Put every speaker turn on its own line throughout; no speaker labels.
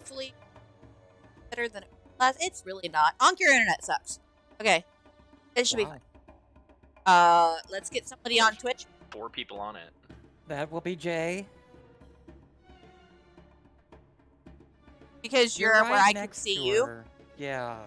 hopefully better than it was. It's really not. Onk, your internet sucks. Okay. It should be fine. Let's get somebody on Twitch.
4 people on it.
That will be Jay.
Because you're
right
where I can
next
see
to
you.
her. Yeah.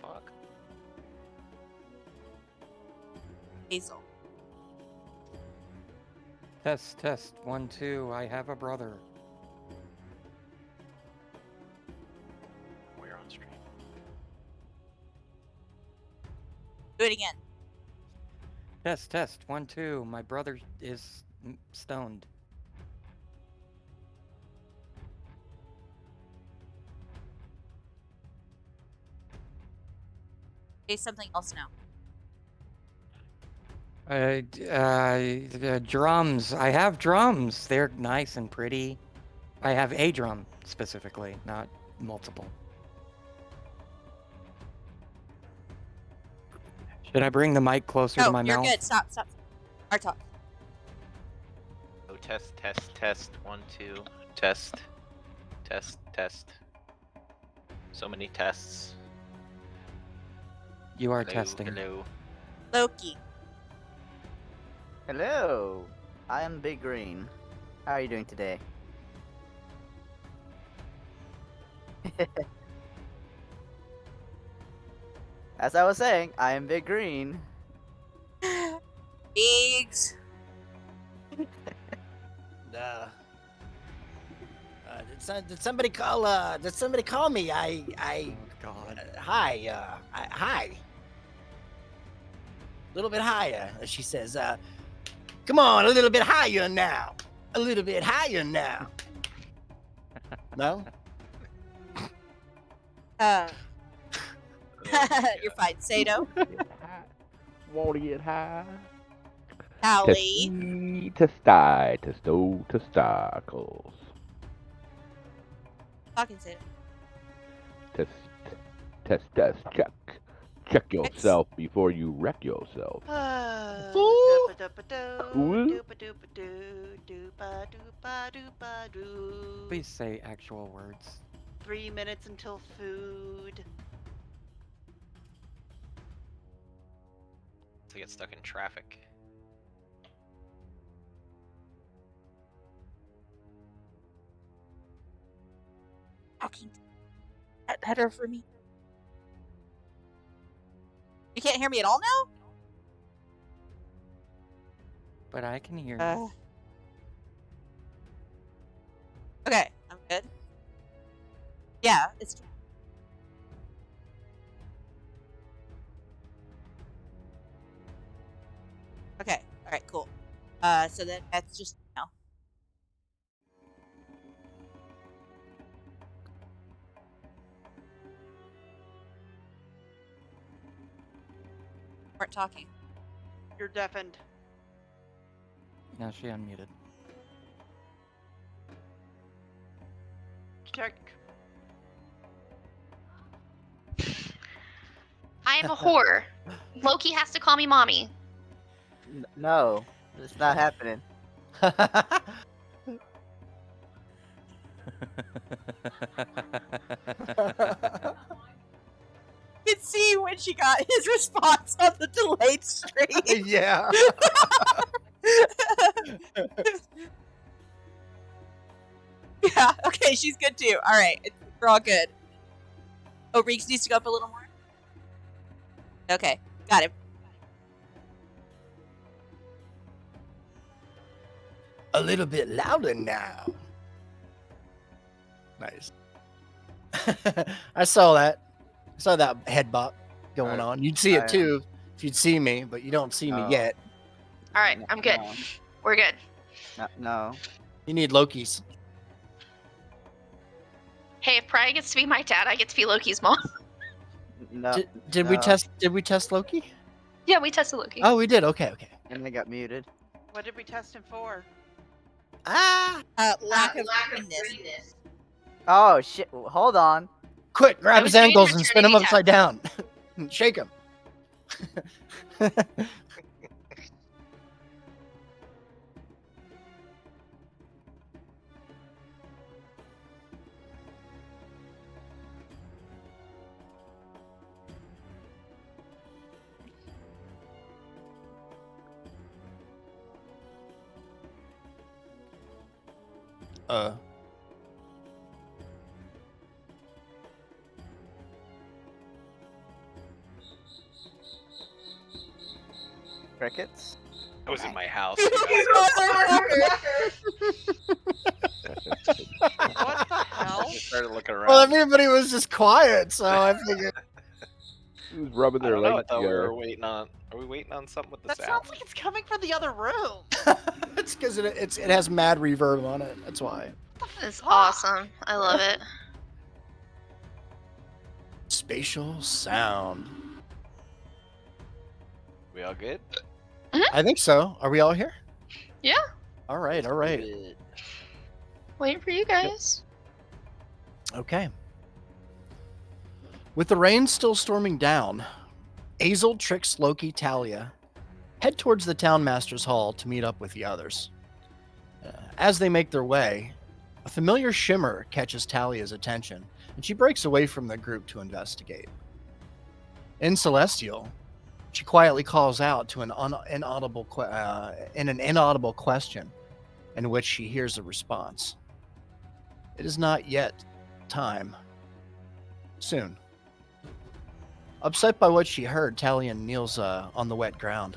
Fuck.
Hazel.
Test. 1, 2. I have a brother.
We're on stream.
Do it again.
Test. 1, 2. My brother is stoned.
Say something else now.
Drums. I have drums. They're nice and pretty. I have a drum specifically, not multiple. Should I bring the mic closer to my
you're
mouth?
good. Stop. Our talk.
Oh, test. 1, 2. Test. So many tests.
You are
Hello,
testing.
Hello.
Loki.
Hello, I am Big Green. How are you doing today? As I was saying, I am Big Green.
Biggs.
Did somebody call? Did somebody call me?
God.
Hi. Hi. A little bit higher. She says, "Come on, a little bit higher now. A little bit higher now." No.
You're fine. Sato.
Want to get high?
Callie.
Testicles.
Talking Sato.
Test, check yourself before you wreck yourself.
Please say actual words.
3 minutes until food.
To get stuck in traffic.
Talking. That better for me. You can't hear me at all now?
But I can hear you.
Okay, I'm good. Yeah, it's true. Okay, alright, cool. So then that's just now. Weren't talking.
You're deafened.
Now she unmuted.
Check.
I am a whore. Loki has to call me mommy.
No, it's not happening.
You can see when she got his response on the delayed stream.
Yeah.
Yeah, okay, she's good too. Alright, we're all good. Oh, Reeks needs to go up a little more? Okay, got him.
A little bit louder now. Nice. I saw that. I saw that head bop going on. You'd see it too if you'd see me, but you don't see me yet.
All right, I'm good.
No.
We're good.
No.
You need Loki's.
Hey, if Pry gets to be my dad, I get to be Loki's mom.
No.
Did we test? Did we test Loki?
Yeah, we tested Loki.
Oh, we did. Okay.
And they got muted.
What did we test him for?
Lack of greenness.
Oh shit! Hold on.
Quick,
I
grab
was
his
doing
ankles and spin him
fraternity
upside down. Shake him.
Crickets.
I was in my house.
What the hell?
I just started looking around.
Well, everybody was just quiet, so I figured.
Who's rubbing
I
their
don't know. I
legs
thought we
together?
were waiting on. Are we waiting on something with the
That
sound?
sounds like it's coming from the other room.
It's because it has mad reverb on it. That's why.
It's awesome. I love it.
Spatial sound.
We all good?
I think so. Are we all here?
Yeah.
All right. All right.
Waiting for you guys.
Okay. With the rain still storming down, Azel, Trix, Loki, Talia head towards the townmaster's hall to meet up with the others. As they make their way, a familiar shimmer catches Talia's attention, and she breaks away from the group to investigate. In Celestial, she quietly calls out to an inaudible question, in which she hears a response. It is not yet time. Soon. Upset by what she heard, Talia kneels on the wet ground,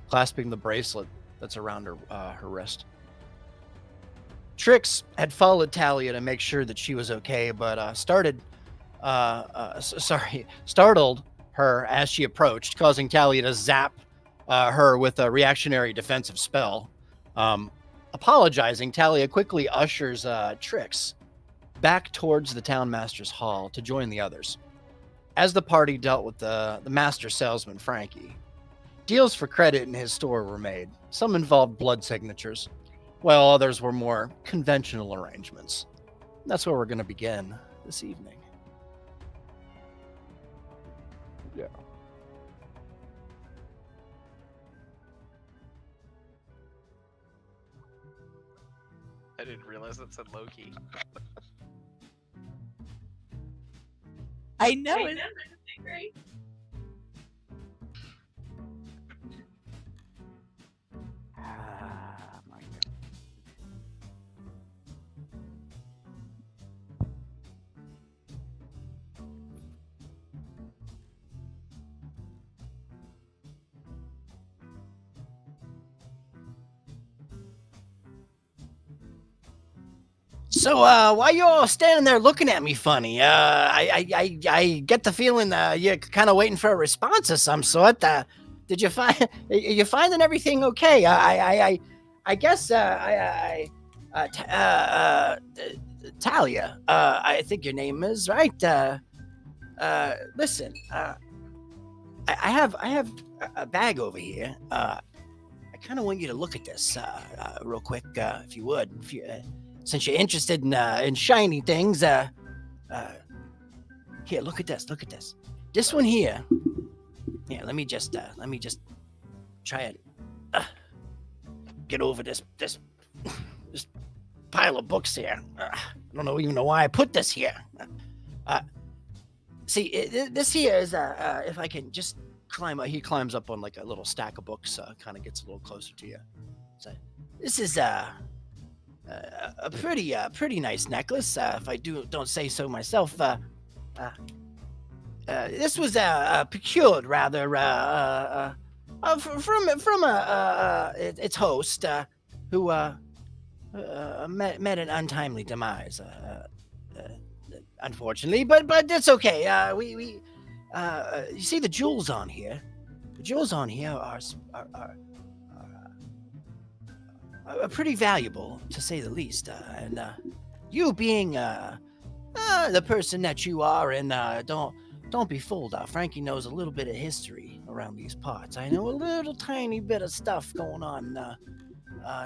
clasping the bracelet that's around her wrist. Trix had followed Talia to make sure that she was okay, but startled her as she approached, causing Talia to zap her with a reactionary defensive spell. Apologizing, Talia quickly ushers Trix back towards the townmaster's hall to join the others. As the party dealt with the master salesman, Frankie, deals for credit in his store were made. Some involved blood signatures, while others were more conventional arrangements. That's where we're going to begin this evening.
Yeah.
I didn't realize that said Loki.
I know. Isn't that great?
My God.
So, why you all standing there looking at me funny? I get the feeling you're kind of waiting for a response of some sort. Did you find you finding everything okay? I guess Talia, I think your name is right. Listen, I have a bag over here. I kind of want you to look at this real quick, if you would. Since you're interested in shiny things, here, look at this. Look at this. This one here. Yeah, let me just try and get over this pile of books here. I don't even know why I put this here. See, this here is if I can just climb up. He climbs up on like a little stack of books. Kind of gets a little closer to you. So this is a pretty nice necklace, if I don't say so myself. This was procured rather from its host, who met an untimely demise. Unfortunately, but it's okay. We you see the jewels on here. The jewels on here are pretty valuable, to say the least. And you being the person that you are, and don't be fooled. Frankie knows a little bit of history around these parts. I know a little tiny bit of stuff going on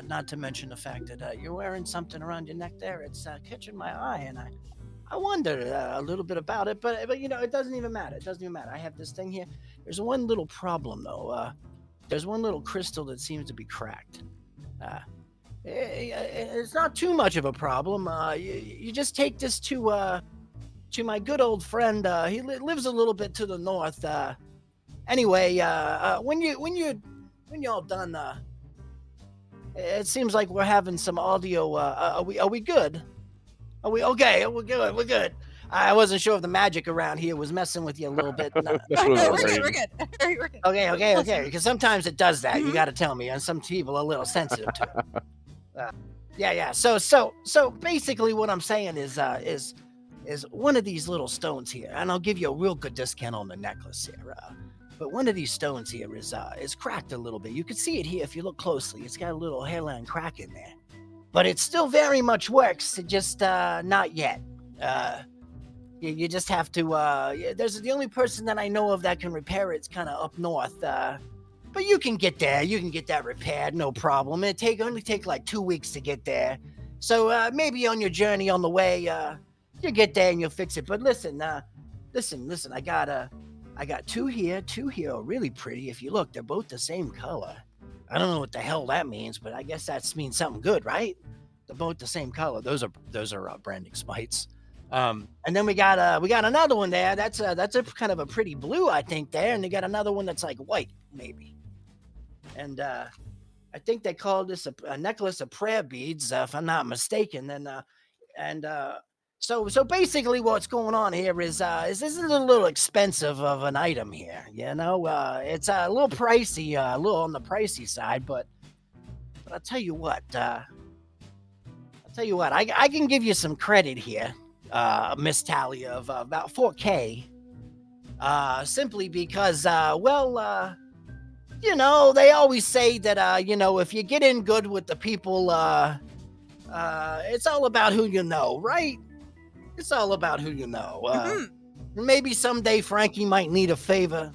Not to mention the fact that you're wearing something around your neck there. It's catching my eye, and I wondered a little bit about it, but it doesn't even matter. It doesn't even matter. I have this thing here. There's one little problem though. There's one little crystal that seems to be cracked. It's not too much of a problem. You just take this to my good old friend. He lives a little bit to the north. Anyway, when you're all done, it seems like we're having some audio. Are we good? Are we okay? We're good. We're good. I wasn't sure if the magic around here was messing with you a little bit.
No,
We're
we're good.
great.
We're good. We're good.
Okay. Because sometimes it does that. You
Mhm.
got to tell me, and some people are a little sensitive to it. Yeah. So basically, what I'm saying is one of these little stones here, and I'll give you a real good discount on the necklace here. But one of these stones here is cracked a little bit. You can see it here if you look closely. It's got a little hairline crack in there, but it still very much works. It just not yet. You just have to. There's the only person that I know of that can repair it's kind of up north. But you can get there. You can get that repaired, no problem. Only take like 2 weeks to get there. So maybe on your journey on the way, you get there and you'll fix it. But listen. I got two here. Two here are really pretty. If you look, they're both the same color. I don't know what the hell that means, but I guess that means something good, right? They're both the same color. Those are branding spites. And then we got another one there. That's a kind of a pretty blue, I think, there. And they got another one that's like white, maybe. And I think they call this a necklace of prayer beads, if I'm not mistaken. So basically, what's going on here is this is a little expensive of an item here. It's a little pricey, a little on the pricey side, but I'll tell you what. I can give you some credit here, Miss Talia, of about 4K. Simply because, they always say that, if you get in good with the people, it's all about who you know, right? It's all about who you know. Maybe someday Frankie might need a favor.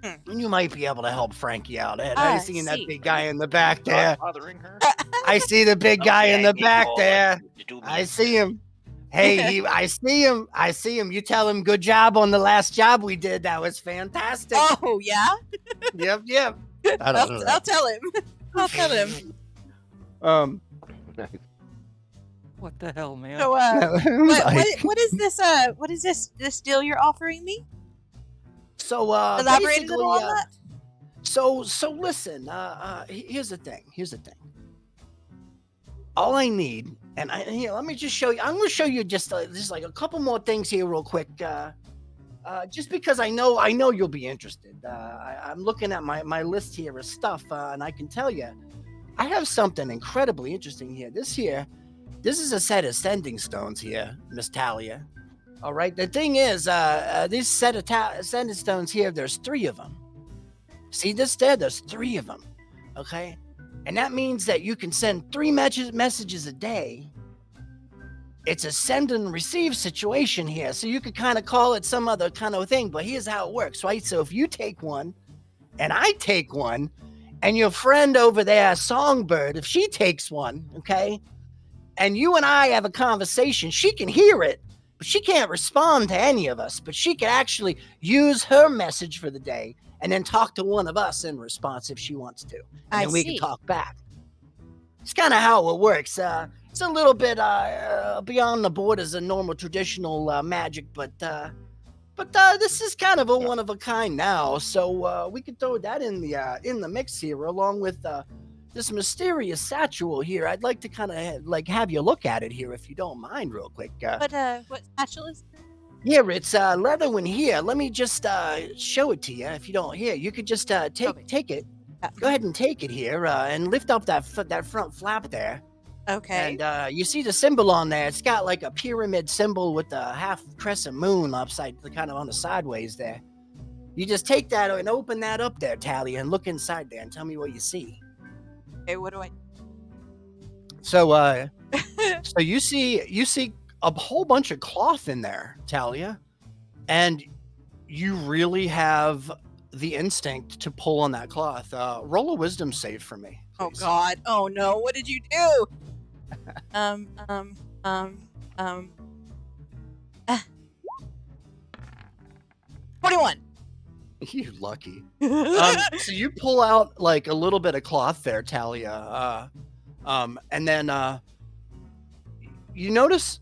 And you might be able to help Frankie out. Ed, I see that big guy in the back there.
Bothering her.
I see the big guy in the back there. I see him. Hey, I see him. You tell him good job on the last job we did. That was fantastic.
Oh yeah.
Yep.
I'll tell him. I'll tell him.
Nice.
What the hell, man?
So what is this? What is this deal you're offering me?
So
Elaborate a little on that.
So listen. Here's the thing. All I need, and let me just show you. I'm going to show you just like a couple more things here, real quick. Just because I know you'll be interested. I'm looking at my list here of stuff, and I can tell you, I have something incredibly interesting here. This is a set of sending stones here, Miss Talia. All right. The thing is, this set of sending stones here, there's 3 of them. See this there? There's 3 of them. Okay. And that means that you can send 3 messages a day. It's a send and receive situation here. So you could kind of call it some other kind of thing, but here's how it works, right? So if you take one and I take one and your friend over there, Songbird, if she takes one, okay, and you and I have a conversation, she can hear it, but she can't respond to any of us, but she can actually use her message for the day and then talk to one of us in response if she wants to. And then we can talk back. It's kind of how it works. It's a little bit beyond the borders of normal traditional magic, but this is kind of a one of a kind now. So we could throw that in the mix here, along with this mysterious satchel here. I'd like to kind of have you look at it here, if you don't mind, real quick.
What satchel is?
Here, it's leather one here. Let me just show it to you. If you don't hear, you could just take it. Go ahead and take it here and lift up that front flap there.
Okay.
And you see the symbol on there. It's got like a pyramid symbol with a half crescent moon upside, kind of on the sideways there. You just take that and open that up there, Talia, and look inside there and tell me what you see.
Okay, what do I?
So, so you see a whole bunch of cloth in there, Talia, and you really have the instinct to pull on that cloth. Roll a wisdom save for me,
Oh
please.
God. Oh no. What did you do? uh, 21.
You lucky. So you pull out like a little bit of cloth there, Talia. And then you notice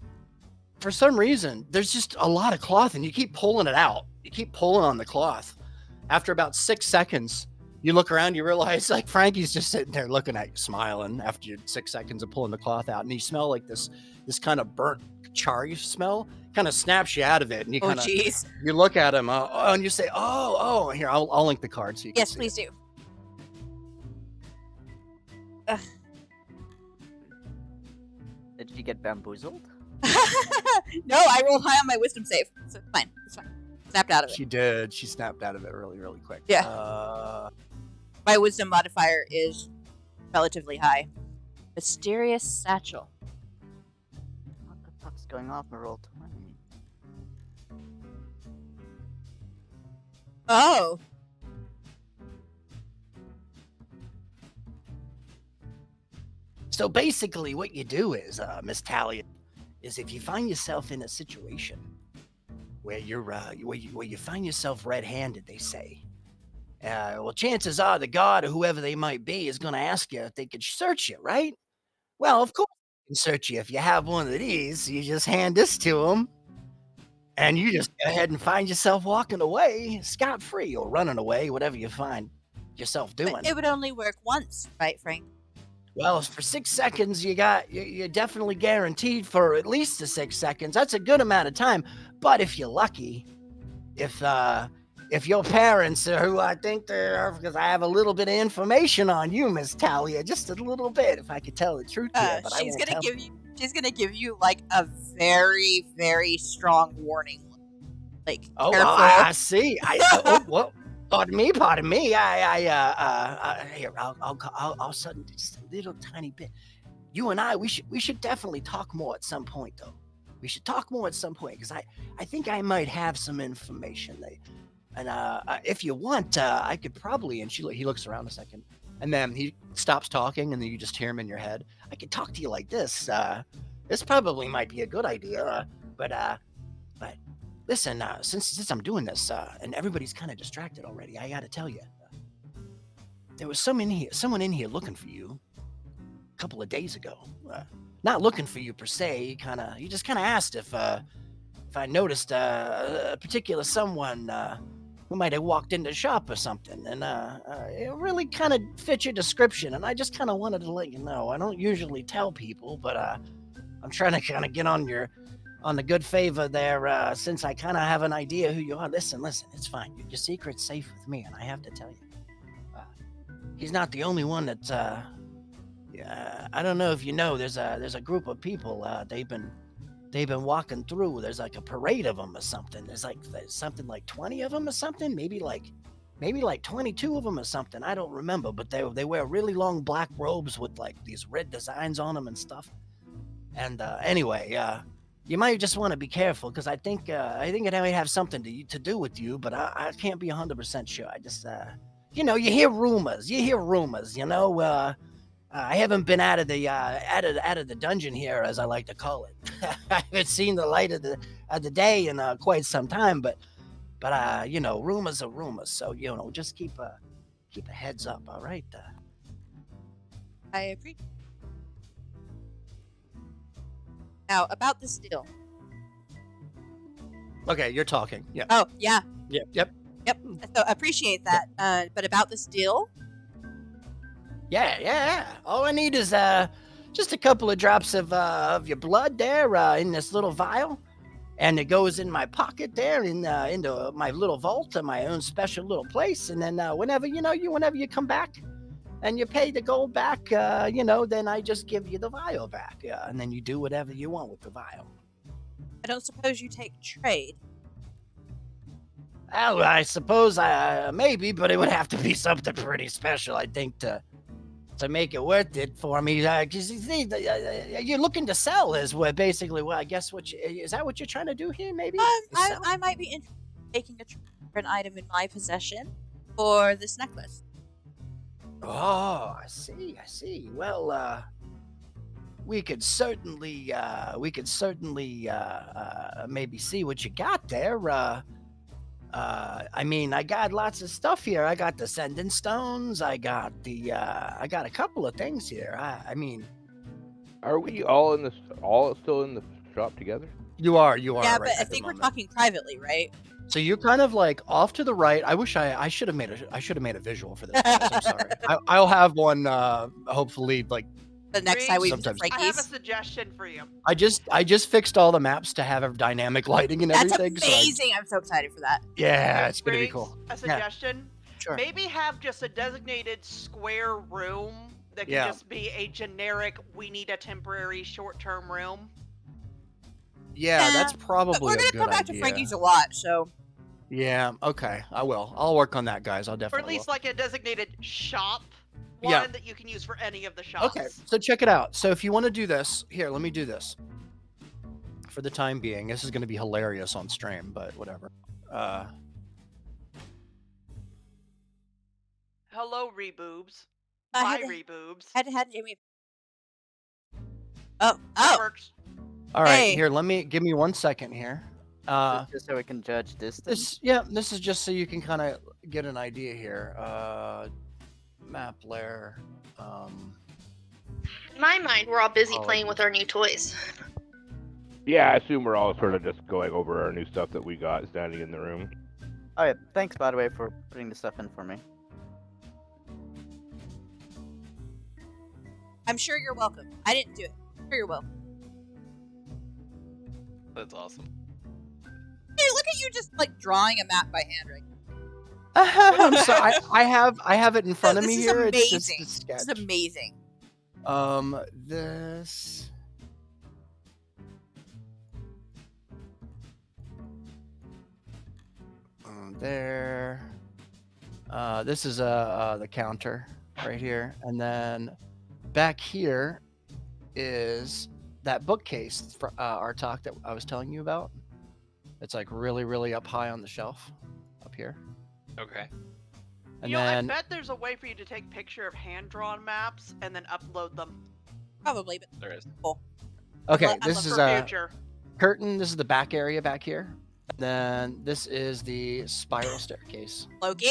for some reason there's just a lot of cloth, and you keep pulling it out. You keep pulling on the cloth. After about 6 seconds, you look around, you realize like Frankie's just sitting there looking at you, smiling after your 6 seconds of pulling the cloth out, and you smell like this kind of burnt char smell. Kind of snaps you out of it, and you
Oh
kind of
jeez.
you look at him, and you say, "Oh, here, I'll link the card so you can
Yes,
see
please
it.
do. Ugh.
Did you get bamboozled?
No, I rolled high on my wisdom save, so it's fine. It's fine. Snapped out of it.
She did. She snapped out of it really, really quick.
Yeah. My wisdom modifier is relatively high. Mysterious satchel.
What the fuck's going on for roll 20?
Oh.
So basically, what you do is, Miss Talia, is if you find yourself in a situation where you're where you find yourself red-handed, they say, well, chances are the guard or whoever they might be is going to ask you if they could search you, right? Well, of course they can search you if you have one of these. You just hand this to them, and you just go ahead and find yourself walking away scot-free or running away, whatever you find yourself doing.
But it would only work once, right, Frank?
Well, for 6 seconds, you're definitely guaranteed for at least the 6 seconds. That's a good amount of time. But if you're lucky, if your parents, who I think they're, because I have a little bit of information on you, Miss Talia, just a little bit, if I could tell the truth here, but
She's gonna give you like a very, very strong warning. Like,
oh,
careful.
I see. What? Pardon me. Here, I'll sudden just a little tiny bit. You and I, we should definitely talk more at some point, though. We should talk more at some point because I think I might have some information. And if you want, I could probably. And he looks around a second, and then he stops talking, and then you just hear him in your head. I could talk to you like this. This probably might be a good idea, but listen, since I'm doing this, and everybody's kind of distracted already, I gotta tell you, there was someone in here looking for you a couple of days ago. Not looking for you per se. He just kind of asked if I noticed a particular someone who might have walked into the shop or something, and it really kind of fit your description. And I just kind of wanted to let you know. I don't usually tell people, but I'm trying to kind of get on the good favor there, since I kind of have an idea who you are. Listen, it's fine. Your secret's safe with me, and I have to tell you, he's not the only one that. I don't know if you know. There's a group of people. They've been walking through. There's like a parade of them or something. There's something like 20 of them or something. Maybe like 22 of them or something. I don't remember. But they wear really long black robes with like these red designs on them and stuff. And anyway, you might just want to be careful because I think it might have something to do with you, but I can't be 100% sure. I just you hear rumors. I haven't been out of the dungeon here, as I like to call it. I haven't seen the light of the day in quite some time, but rumors are rumors. So just keep a heads up. All right.
I agree. Now, about this deal.
Okay, you're talking. Yeah.
Oh, yeah.
Yep.
So, appreciate that. But about this deal?
Yeah. All I need is just a couple of drops of your blood there in this little vial, and it goes in my pocket there into my little vault, my own special little place. And then whenever you come back and you pay the gold back, then I just give you the vial back, and then you do whatever you want with the vial.
I don't suppose you take trade.
Well, I suppose maybe, but it would have to be something pretty special, I think, to make it worth it for me. Because you're looking to sell is what basically. Well, I guess is that what you're trying to do here? Maybe.
I might be interested in taking a trade for an item in my possession for this necklace.
Oh, I see. I see. Well, we could certainly maybe see what you got there. I mean, I got lots of stuff here. I got the sending stones. I got a couple of things here. I mean,
Are we all still in the shop together?
you are
Yeah,
right
but I
at the
think we're
moment.
talking privately, right?
So you're kind of like off to the right. I wish I should have made a visual for this. Guys. I'm sorry. I'll have one hopefully like
The next time we visit
Sometimes.
I have a
Frankie's.
suggestion for you.
I just fixed all the maps to have a dynamic lighting and
That's
everything.
amazing. I'm so excited for that.
Yeah, it's gonna be
Riggs,
cool.
A suggestion.
Sure.
Maybe have just a designated square room that can
Yeah.
just be a generic. We need a temporary short-term room.
Yeah, that's
But
probably
we're
a
gonna
good
come back to
idea.
Frankie's a lot, so
Yeah, okay, I will. I'll work on that, guys. I'll
Or
definitely.
at least
will.
like a designated shop one
Yeah.
that you can use for any of the shops.
Okay, so check it out. So if you want to do this, here, let me do this. For the time being, this is going to be hilarious on stream, but whatever.
Hello, reboobs.
I
Bye,
had to-
reboobs.
had Jamie. Oh,
That
oh,
works.
All right,
Hey.
here, give me 1 second here.
Just so we can judge distance.
This is just so you can kind of get an idea here. Map layer.
In my mind, we're all busy
Oh,
playing with our new toys.
Yeah, I assume we're all sort of just going over our new stuff that we got standing in the room.
Oh yeah, thanks by the way for putting the stuff in for me.
I'm sure you're welcome. I didn't do it. I'm sure you're welcome.
That's awesome.
Hey, look at you just like drawing a map by hand, right?
I'm sorry. I have it in front of
this
me
is
here.
amazing.
It's just a sketch.
This is amazing.
This. There. This is the counter right here, and then back here is that bookcase for our talk that I was telling you about. It's like really, really up high on the shelf, up here.
Okay.
And
You know,
then
I bet there's a way for you to take picture of hand-drawn maps and then upload them.
Probably, but
There is.
okay,
I'd
this
love
is
for
a
future.
curtain. This is the back area back here. Then this is the spiral staircase.
Loki.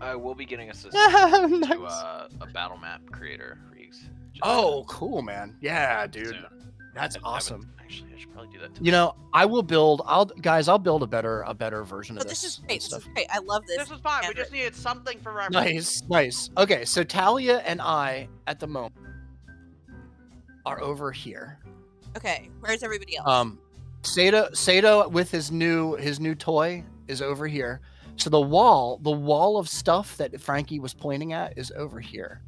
I will be getting assistance
Nice.
to a battle map creator, Riggs. Just
Oh, cool, man. Yeah, dude.
soon.
That's
I haven't-
awesome.
Actually, I should probably do that.
You know, I will build. I'll build a better version
Oh,
of
this is
and
great. This
stuff.
is great. I love this.
This is fine. We
handwritten.
just needed something for reference.
Nice. Okay, so Talia and I at the moment are over here.
Okay, where's everybody else?
Sato with his new toy is over here. So the wall of stuff that Frankie was pointing at is over here.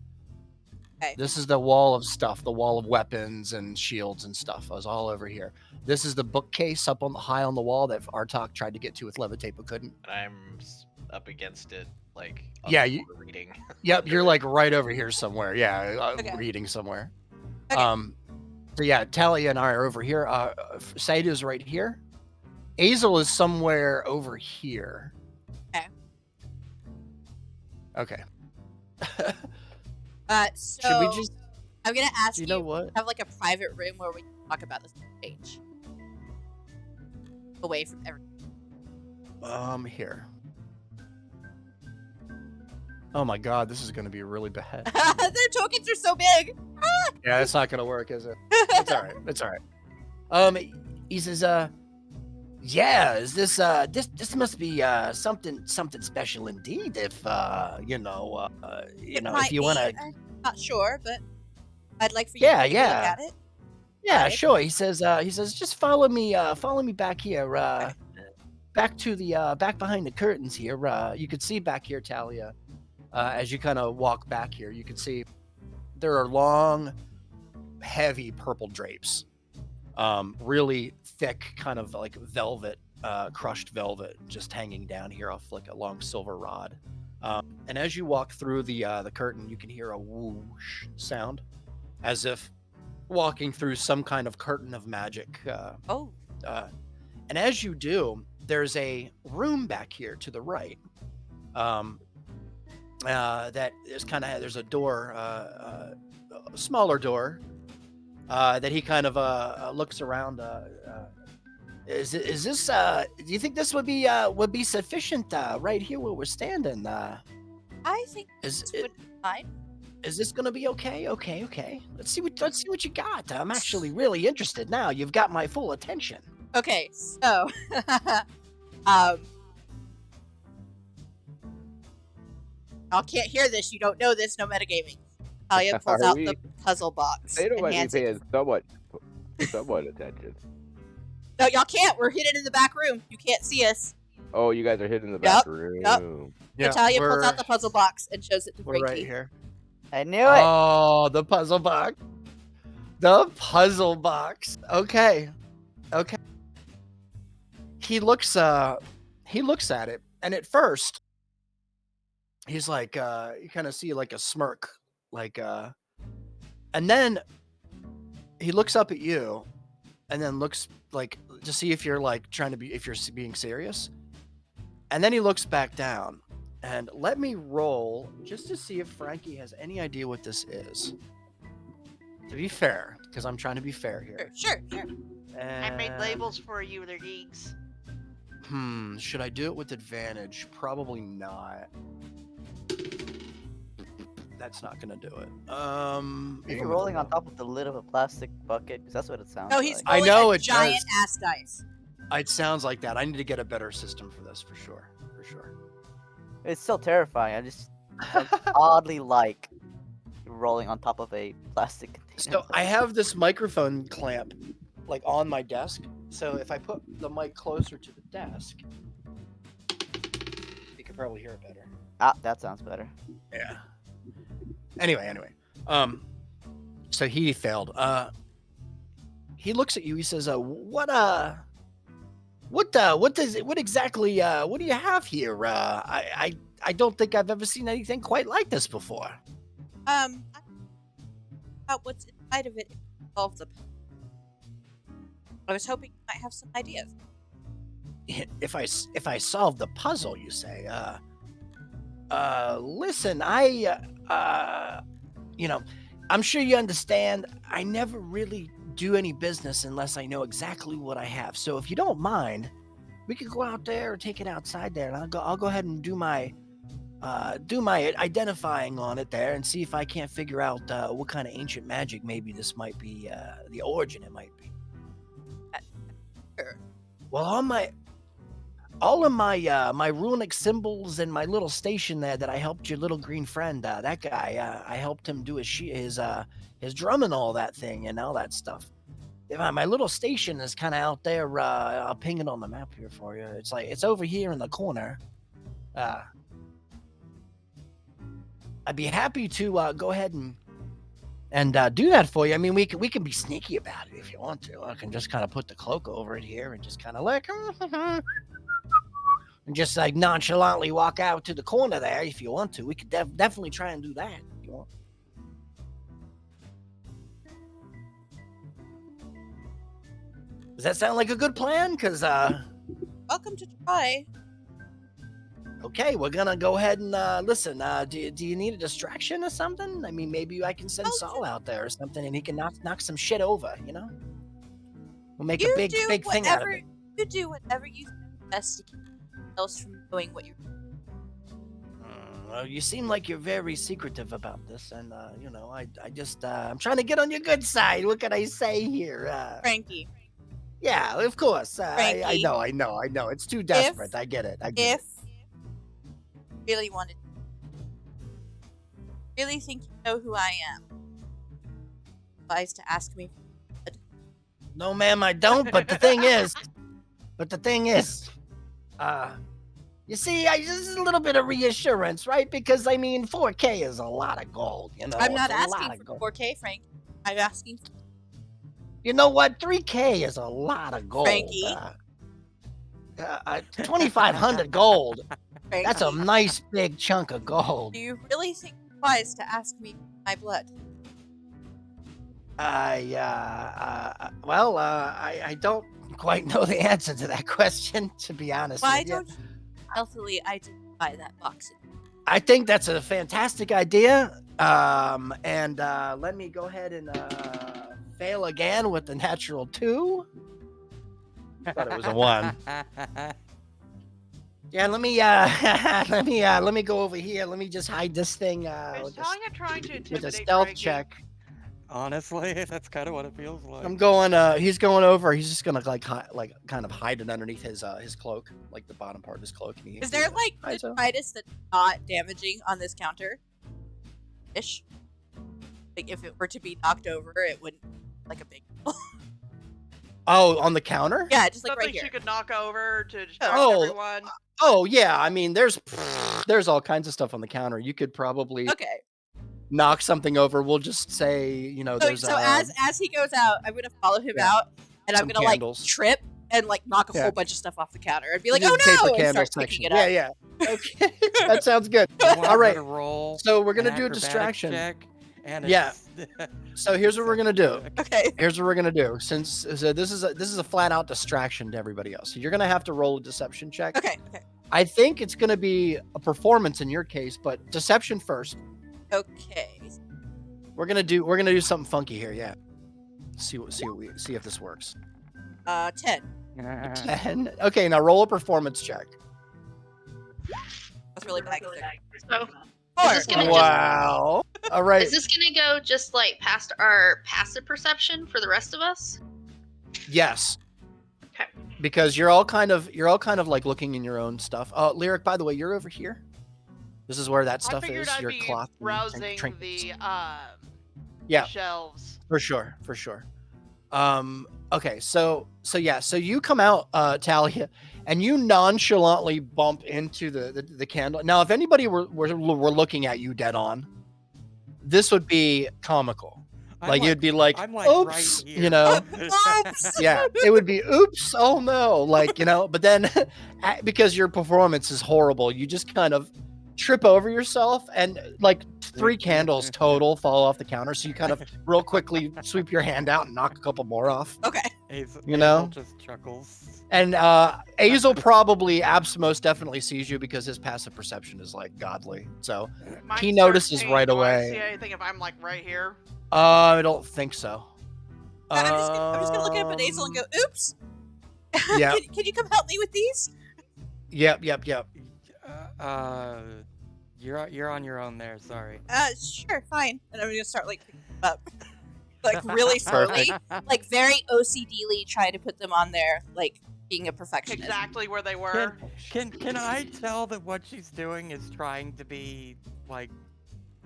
Okay.
This is the wall of stuff, the wall of weapons and shields and stuff. I was all over here. This is the bookcase up on high on the wall that Artok tried to get to with levitate but couldn't.
And I'm up against it, like
Yeah,
reading.
Yep, you're like right over here somewhere. Yeah,
Okay.
reading somewhere.
Okay.
So yeah, Talia and I are over here. Saidu's right here. Azel is somewhere over here. Okay.
So
Should we just?
I'm gonna ask
You
you
know what?
have like a private room where we can talk about this page, away from everything.
Here. Oh my God, this is gonna be really bad.
Their tokens are so big.
Yeah, it's not gonna work, is it? It's all right. It's all right. He says, yeah, is this this must be something special indeed. If
It
if
might
you
be.
want to,
I'm not sure, but I'd like for you
Yeah,
to take a
yeah.
look at it.
yeah,
Alright.
sure. He says, just follow me back here, back to the back behind the curtains here. You can see back here, Talia, as you kind of walk back here, you can see there are long, heavy purple drapes, really thick, kind of like velvet, crushed velvet, just hanging down here off like a long silver rod. And as you walk through the curtain, you can hear a whoosh sound, as if walking through some kind of curtain of magic.
Oh,
And as you do, there's a room back here to the right. that is there's a door, a smaller door, that he kind of looks around. Is this? Do you think this would be sufficient right here where we're standing?
I think
Is
this
it,
would be fine.
is this gonna be okay? Okay. Let's see what you got. I'm actually really interested now. You've got my full attention.
Okay, so y'all can't hear this. You don't know this. No metagaming. Talia pulls
Are
out
we-
the puzzle box
They don't
and
might be
hands it.
paying somewhat attention.
No, y'all can't. We're hidden in the back room. You can't see us.
Oh, you guys are hidden in the back
Yup,
room.
yup. Natalia pulls out the puzzle box and shows it to
We're
Frankie.
right here.
I knew it.
Oh, the puzzle box. The puzzle box. Okay. He looks at it, and at first he's like you kind of see like a smirk, like and then he looks up at you and then looks like to see if you're like if you're being serious. And then he looks back down. And let me roll just to see if Frankie has any idea what this is. To be fair, because I'm trying to be fair here.
Sure.
I made
And-
labels for you, they're geeks.
Should I do it with advantage? Probably not. That's not gonna do it.
Are
even
you
with
rolling
a-
on top of the lid of a plastic bucket? Because that's what it sounds
No,
like.
he's
I
rolling
know
a
it
giant
does.
ass dice.
It sounds like that. I need to get a better system for this, for sure.
It's still terrifying. I just oddly like rolling on top of a plastic container.
So I have this microphone clamp like on my desk. So if I put the mic closer to the desk, you can probably hear it better.
That sounds better.
Yeah. Anyway. So he failed. He looks at you. He says, what exactly what do you have here? I don't think I've ever seen anything quite like this before."
About what's inside of it involves a. I was hoping you might have some ideas.
If I solve the puzzle, you say, listen, I'm sure you understand. I never really do any business unless I know exactly what I have. So if you don't mind, we could go out there or take it outside there, and I'll go ahead and do my identifying on it there and see if I can't figure out what kind of ancient magic maybe this might be, the origin it might be.
Sure.
Well, all of my runic symbols and my little station there that I helped your little green friend, that guy, I helped him do his drum and all that thing and all that stuff. My little station is kind of out there. I'll ping it on the map here for you. It's over here in the corner. I'd be happy to go ahead and do that for you. I mean, we can be sneaky about it if you want to. I can just kind of put the cloak over it here and just kind of like, and just like nonchalantly walk out to the corner there if you want to. We could definitely try and do that if you want. Does that sound like a good plan? Because
Welcome to try.
okay, we're gonna go ahead and listen. Do you need a distraction or something? I mean, maybe I can send Saul out there or something, and he can knock some shit over. You know, we'll make a big thing out of it.
You do whatever you think is best to keep else from knowing what you're.
Well, you seem like you're very secretive about this, and I just I'm trying to get on your good side. What can I say here?
Frankie,
Yeah, of course. I
Frankie,
know. It's too desperate. I get it.
if you really wanted, really think you know who I am, advise to ask me.
No, ma'am, I don't. But the thing is, you see, this is a little bit of reassurance, right? Because I mean, 4K is a lot of gold. You know,
I'm not
it's a lot
asking
of
for
gold.
4K, Frank. I'm asking.
You know what? 3K is a lot of gold.
Frankie.
2,500 gold.
Frankie,
That's a nice big chunk of gold.
do you really think it's wise to ask me my blood?
I don't quite know the answer to that question, to be honest
Why
with you.
don't you healthily identify that box?
I think that's a fantastic idea. And let me go ahead and fail again with the natural 2. Thought it was a 1. Yeah, let me let me go over here. Let me just hide this thing
Is
with,
Talia trying to
with a
intimidate
stealth
Frankie?
check.
Honestly, that's kind of what it feels like.
I'm going. He's going over. He's just gonna like kind of hide it underneath his cloak, like the bottom part of his cloak. And
Is there like
hides it.
detritus that's not damaging on this counter? Ish. Like if it were to be knocked over, it wouldn't like a big.
Oh, on the counter?
Yeah, just like
Something
right here.
she could knock over to distract
Oh.
everyone.
Oh yeah. I mean, there's all kinds of stuff on the counter. You could probably
Okay.
knock something over. We'll just say, you know,
So,
there's
so as he goes out, I'm gonna follow him
yeah,
out, and I'm
some
gonna
candles.
like trip and like knock a
Yeah.
whole bunch of stuff off the counter and be like,
You
"Oh
did paper
no!" and
candle
start picking
section.
it up.
Yeah, yeah. Okay, that sounds good.
You want
All
her
right.
to roll
So we're
an
gonna do a
acrobatics
distraction.
check and
Yeah.
a
So here's what we're gonna do.
Okay.
Here's what we're gonna do. Since so this is a flat out distraction to everybody else. So you're gonna have to roll a deception check.
Okay. Okay.
I think it's gonna be a performance in your case, but deception first.
Okay.
We're gonna do something funky here. Yeah. See if this works.
10.
10. Okay, now roll a performance check.
That's really bad.
So,
4.
this gonna
Wow. All right.
is this gonna go just like past our passive perception for the rest of us?
Yes.
Okay.
Because you're all kind of like looking in your own stuff. Lyric, by the way, you're over here. This is where that
I
stuff
figured
is.
I'd
Your
be
cloth. and
browsing
trinkets.
the
Yeah.
shelves.
For sure. Okay, so you come out, Talia, and you nonchalantly bump into the candle. Now, if anybody were looking at you dead on, this would be comical. Like it'd be like,
I'm like
oops,
right here.
you know.
Oops.
Yeah, it would be oops, oh no, like, you know. But then because your performance is horrible, you just kind of trip over yourself, and like 3 candles total fall off the counter. So you kind of real quickly sweep your hand out and knock a couple more off.
Okay.
You know?
just chuckles.
And Azel probably most definitely sees you because his passive perception is like godly. So
Mine's
he notices
13.
right
Do I
away.
see anything if I'm like right here?
I don't think so.
I'm just gonna look up at Azel and go, "Oops."
Yeah.
Can you come help me with these?
Yep.
You're on your own there. Sorry.
Sure, fine. And I'm gonna start like picking them up, like really slowly, like very OCD-ly, trying to put them on there, like being a perfectionist.
Exactly where they were.
Can I tell that what she's doing is trying to be like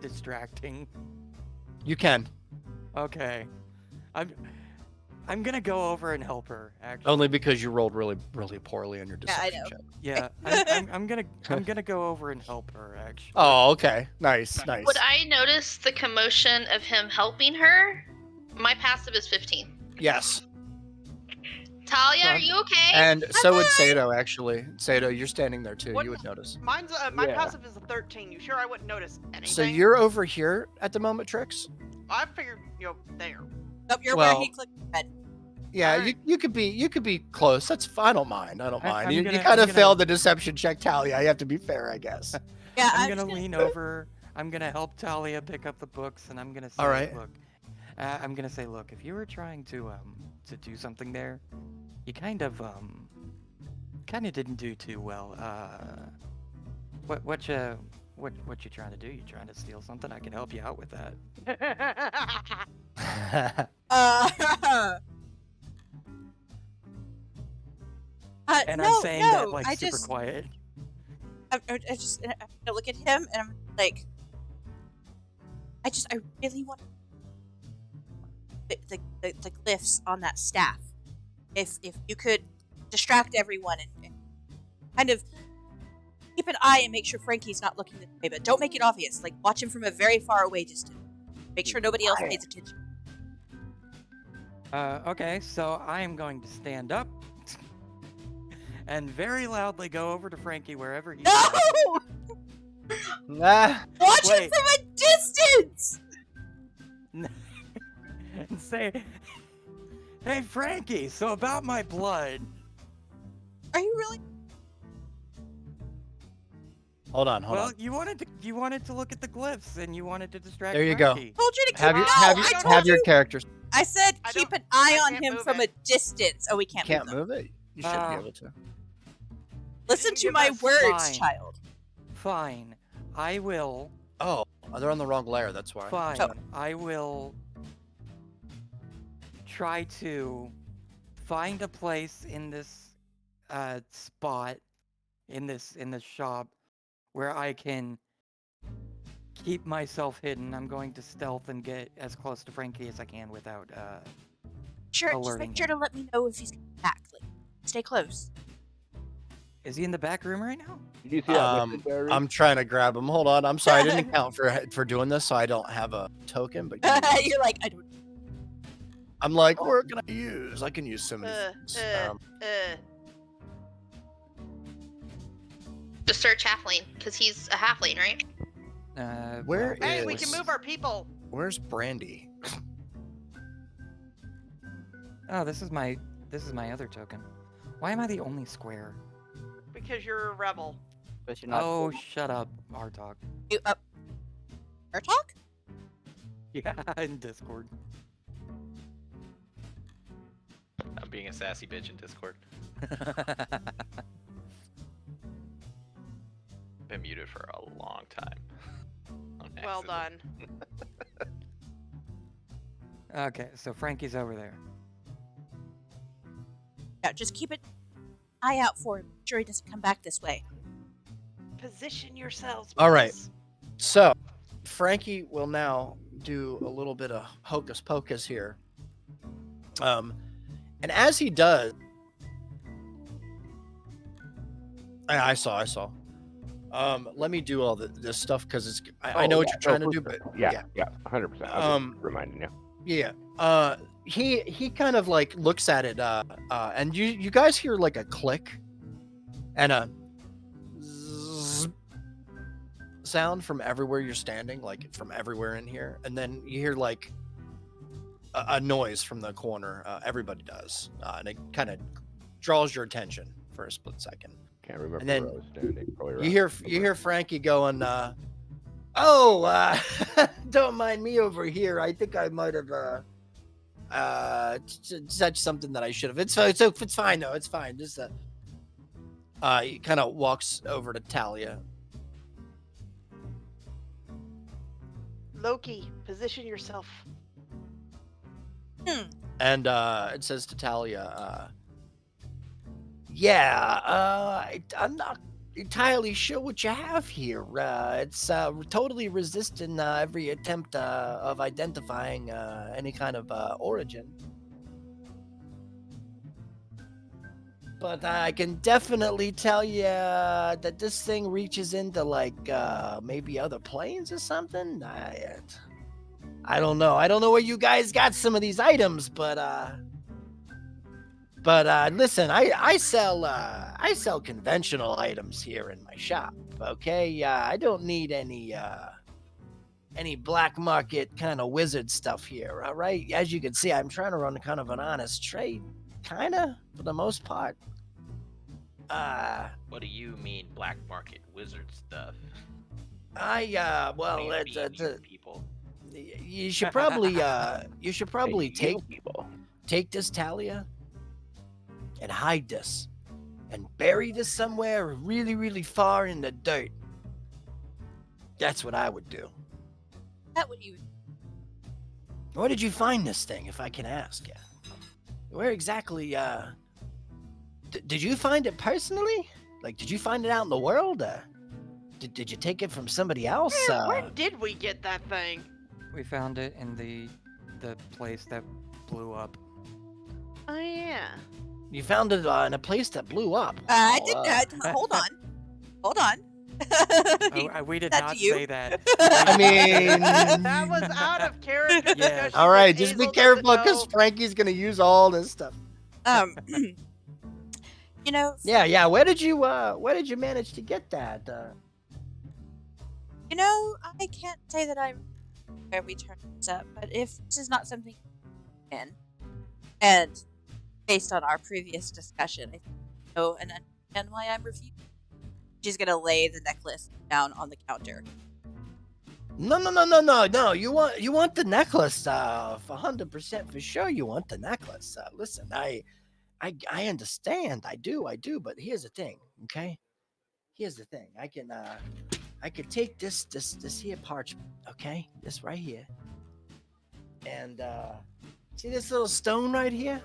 distracting?
You can.
Okay. I'm gonna go over and help her. Actually.
Only because you rolled really, really poorly on your
Yeah, I
deception
know.
check.
Yeah, I'm gonna go over and help her. Actually.
Oh, okay. Nice.
Would I notice the commotion of him helping her? My passive is 15.
Yes.
Talia, are you okay?
And so would Sato, actually. Sato, you're standing there too.
What-
You would notice.
Mine's my
Yeah.
passive is a 13. You sure I wouldn't notice anything?
So you're over here at the moment, Trix?
I figured, there.
Nope, you're
Well-
where he clicked red.
Yeah,
Alright.
you could be close. That's fine. I don't mind.
I'm
You
gonna-
kind
I'm
of
gonna-
failed the deception check, Talia. You have to be fair, I guess.
Yeah,
I'm
just
gonna lean over. I'm gonna help Talia pick up the books, and I'm gonna say,
Alright.
look. I'm gonna say, look. If you were trying to do something there, you kind of didn't do too well. What you trying to do? You trying to steal something? I can help you out with that. And
no,
I'm saying
no,
that like
I
super
just,
quiet.
I look at him and I'm like, I really want the glyphs on that staff. If you could distract everyone and kind of keep an eye and make sure Frankie's not looking this way, but don't make it obvious. Like watch him from a very far away distance. Make sure nobody else pays attention.
Okay, so I am going to stand up and very loudly go over to Frankie wherever he's
No!
Ah,
Watch him
Wait.
from a distance!
and say, "Hey Frankie, so about my blood."
Are you really?
Hold on.
Well, you wanted to look at the glyphs and you wanted to distract.
There you go.
Frankie.
Told you to keep
Have your
no, I told
have your
you.
characters.
I said
I
keep
don't-
an eye
I
on
can't
him
move
from
it.
a distance. Oh, we can't,
Can't
move them.
move it. You should be able to.
Listen
didn't
to
give
my
us-
words,
Fine.
child.
Fine. I will.
Oh, they're on the wrong layer. That's why.
Fine.
Oh.
I will try to find a place in this spot in this shop where I can keep myself hidden. I'm going to stealth and get as close to Frankie as I can without
Sure, just
alerting
make sure to let me know if he's coming back. Like, stay close.
Is he in the back room right now?
Did you see that legendary?
I'm trying to grab him. Hold on. I'm sorry. I didn't account for doing this, so I don't have a token. But give me one
You're like, I don't.
I'm like, what can I use? I can use some of these.
Just search halfling, because he's a halfling, right?
Where
Hey, we
is-
can move our people.
Where's Brandy?
Oh, this is my other token. Why am I the only square?
Because you're a rebel.
But you're not.
Oh, shut up, Artok.
You up? Our talk?
Yeah, in Discord.
I'm being a sassy bitch in Discord. Been muted for a long time. On
Well
accident.
done.
Okay, so Frankie's over there.
Yeah, just keep an eye out for him. Make sure he doesn't come back this way.
Position yourselves.
All right.
please.
So, Frankie will now do a little bit of hocus pocus here. And as he does, I saw. Let me do all this stuff because it's. I know what you're trying to do, but
Yeah, 100%. Reminding you.
yeah. He kind of like looks at it, and you guys hear like a click, and a zzz sound from everywhere you're standing, like from everywhere in here, and then you hear like a noise from the corner. Everybody does, and it kind of draws your attention for a split second.
Can't remember
And then
where I was standing. Probably
You
around
hear Frankie going, "Oh, don't mind me over here. I think I might have touched something that I should have. It's fine though. It's fine. Just he kind of walks over to Talia.
Loki, position yourself.
And it says to Talia, I'm not entirely sure what you have here. It's totally resisting every attempt of identifying any kind of origin. But I can definitely tell you that this thing reaches into like maybe other planes or something. I don't know. I don't know where you guys got some of these items, but listen, I sell conventional items here in my shop. Okay, I don't need any black market kind of wizard stuff here. All right, as you can see, I'm trying to run kind of an honest trade, kind of for the most part.
What do you mean, black market wizard stuff?
Well,
What do you mean, you people.
you should probably
Hey, you people.
take this Talia and hide this and bury this somewhere really, really far in the dirt. That's what I would do.
That what you?
Where did you find this thing, if I can ask? Where exactly, did you find it personally? Like, did you find it out in the world? Did you take it from somebody else?
Man, when did we get that thing?
We found it in the place that blew up.
Oh yeah.
You found it in a place that blew up.
I
Oh,
did not. Hold on.
Oh, we did
That
not
to you?
say that.
I mean,
That was out of character.
Yeah.
discussion
all right,
that
just be
Hazel
careful
doesn't
because
know.
Frankie's gonna use all this stuff.
You know,
Yeah. Where did you manage to get that?
you know, I can't say that I'm where we turned this up, but if this is not something in, and based on our previous discussion, I know and understand why I'm refusing. She's gonna lay the necklace down on the counter.
No. You want the necklace? For 100% for sure. You want the necklace? Listen, I understand. I do. But here's the thing. Okay. Here's the thing. I can take this here parchment. Okay. This right here. And see this little stone right here?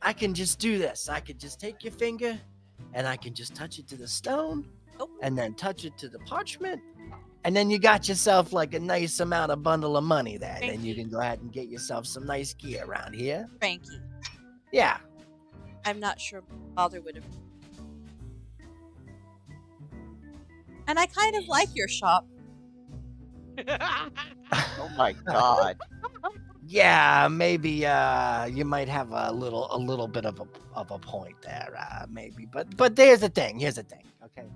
I can just do this. I could just take your finger, and I can just touch it to the stone, and then touch it to the parchment. And then you got yourself like a nice amount of bundle of money there. And then you can go ahead and get yourself some nice gear around here.
Frankie.
Yeah.
I'm not sure my father would have. And I kind of like your shop.
Oh my god.
Yeah, maybe you might have a little bit of a point there, maybe. But here's the thing. Okay.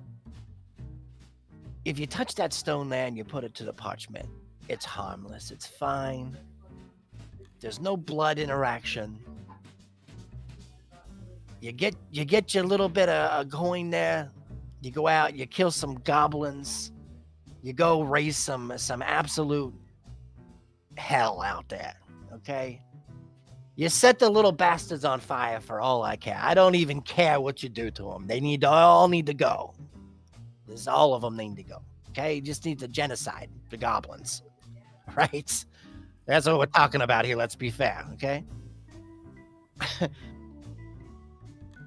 If you touch that stone there and you put it to the parchment, it's harmless. It's fine. There's no blood interaction. You get your little bit of coin there. You go out, you kill some goblins. You go raise some absolute hell out there. Okay? You set the little bastards on fire for all I care. I don't even care what you do to them. They all need to go. All of them need to go. Okay? You just need to genocide the goblins. Right? That's what we're talking about here. Let's be fair. Okay?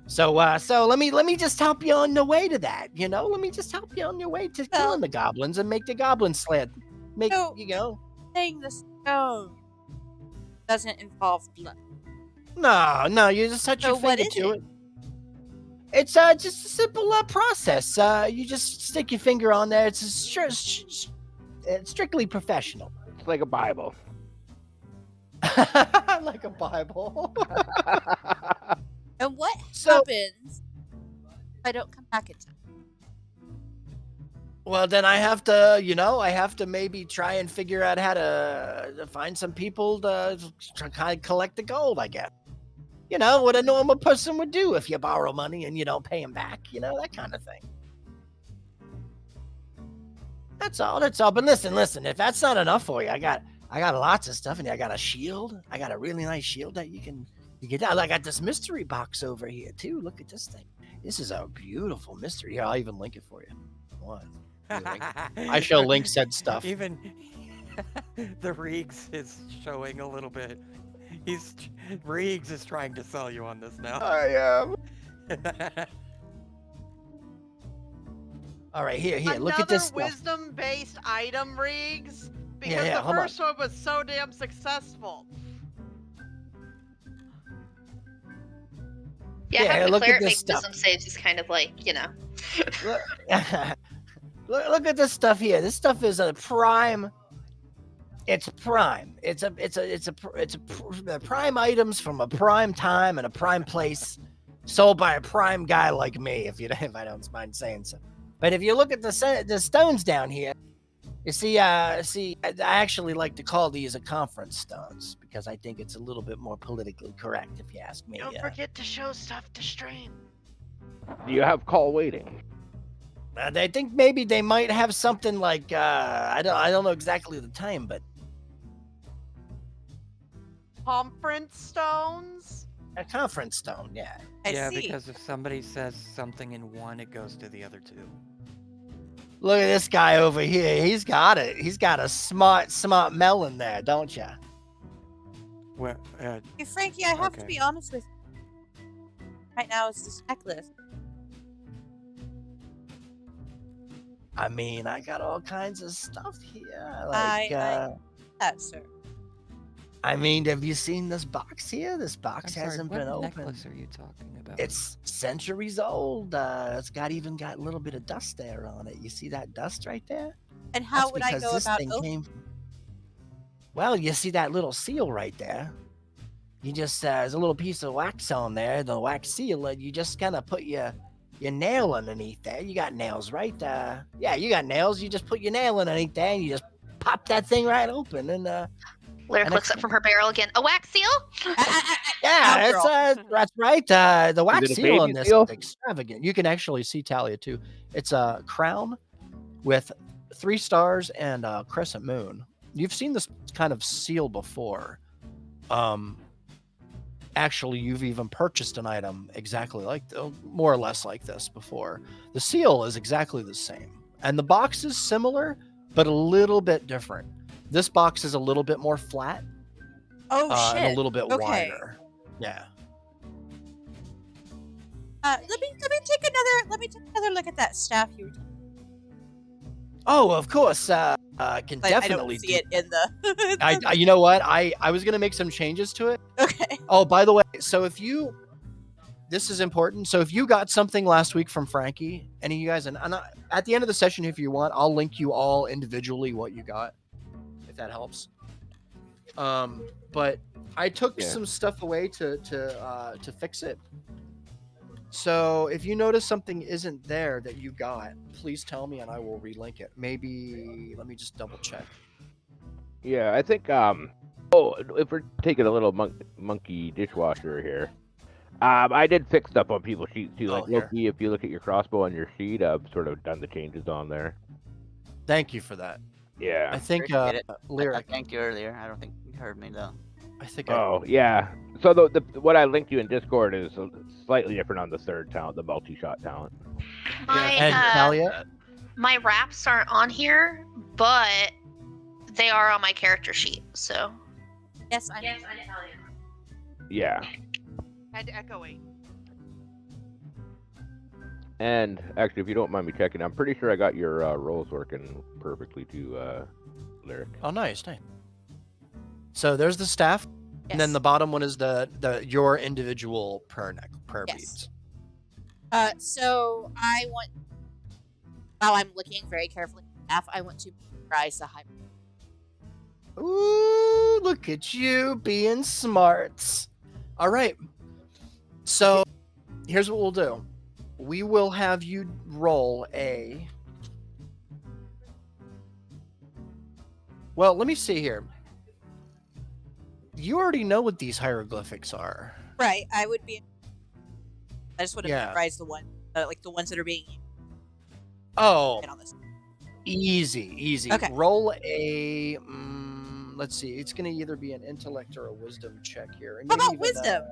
So let me just help you on the way to that. Let me just help you on your way to killing the goblins and make the goblin sled.
Saying the stone doesn't involve blood.
No, you just touch your finger to it. It's just a simple process. You just stick your finger on there. It's strictly professional.
It's like a Bible.
Like a Bible.
And what happens if I don't come back in time?
Well, then I have to maybe try and figure out how to find some people to kind of collect the gold, I guess. What a normal person would do if you borrow money and you don't pay them back, that kind of thing. That's all. But listen, if that's not enough for you, I got lots of stuff in here. I got a shield. I got a really nice shield that you can down. I got this mystery box over here too. Look at this thing. This is a beautiful mystery. Here, I'll even link it for you. What? I show Link said stuff.
Even the Reeks is showing a little bit. Reeks is trying to sell you on this now.
I am.
All right, here. Look at this stuff.
Another wisdom-based item, Riggs. Because
Yeah,
the
hold
first one was so damn successful.
Yeah,
Yeah,
having a
look at
cleric
this
make
stuff.
wisdom saves is kind of like,
Look at this stuff here. This stuff is a prime. It's prime. It's prime items from a prime time and a prime place, sold by a prime guy like me. If I don't mind saying so. But if you look at the stones down here, you see. I actually like to call these a conference stones because I think it's a little bit more politically correct, if you ask me.
Don't forget to show stuff to stream.
Do you have call waiting?
I think maybe they might have something like I don't know exactly the time, but
Conference stones?
a conference stone, yeah.
Yeah,
I see.
because if somebody says something in one, it goes to the other two.
Look at this guy over here. He's got it. He's got a smart melon there, don't you?
Well,
Hey, Frankie, I have to
Okay.
be honest with you. Right now, it's this necklace.
I mean, I got all kinds of stuff here.
That, sir.
I mean, have you seen this box here? This box
I'm sorry,
hasn't
what
been opened.
necklace are you talking about?
It's centuries old. It's got a little bit of dust there on it. You see that dust right there?
And how
That's
would I
because
go
this
about
thing
opening?
came. Well, you see that little seal right there. You just there's a little piece of wax on there, the wax seal, and you just kind of put your nail underneath there. You got nails, right? Yeah, you got nails. You just put your nail underneath there, and you just pop that thing right open, and
Lyric
And
looks up from her barrel again. A wax seal?
yeah,
Cowgirl.
That's right. The wax
it a
seal on
baby
this
seal?
is extravagant. You can actually see Talia too. It's a crown with 3 stars and a crescent moon. You've seen this kind of seal before. Actually, you've even purchased an item exactly like, more or less like this before. The seal is exactly the same, and the box is similar, but a little bit different. This box is a little bit more flat
Oh shit.
and a little bit
Okay.
wider. Yeah.
Let me take another look at that staff you were
Oh, of course. Can
I
definitely
don't see it in the.
I you know what? I was gonna make some changes to it.
Okay.
Oh, by the way, so this is important. So if you got something last week from Frankie, any of you guys, and at the end of the session, if you want, I'll link you all individually what you got, if that helps. But I took some stuff away to fix it. So if you notice something isn't there that you got, please tell me and I will relink it. Maybe let me just double check.
Yeah, I think oh, if we're taking a little monkey dishwasher here, I did fix stuff on people's sheets too. Like
here.
Loki, if you look at your crossbow on your sheet, I've sort of done the changes on there.
Thank you for that.
Yeah.
I think
Appreciate it. I
Lyric.
thanked you earlier. I don't think you heard me though.
I think
Oh yeah. So the what I linked you in Discord is slightly different on the third talent, the multi-shot talent.
And Talia?
My wraps aren't on here, but they are on my character sheet. So
Yes, I know.
Yeah.
Had to echo it.
And actually, if you don't mind me checking, I'm pretty sure I got your rolls working perfectly too, Lyric.
Oh, nice. So there's the staff, and then
Yes.
the bottom one is the your individual prayer
Yes.
beads.
So I want, while I'm looking very carefully at the staff, I want to memorize the high.
Ooh, look at you being smart. All right. So here's what we'll do. We will have you roll a. Well, let me see here. You already know what these hieroglyphics are.
Right, I would be. I just want to
Yeah.
memorize the one, like the ones that are being used
Oh,
on this.
easy.
Okay.
Roll a. Let's see. It's going to either be an intellect or a wisdom check here. And
How
maybe
about
even,
wisdom?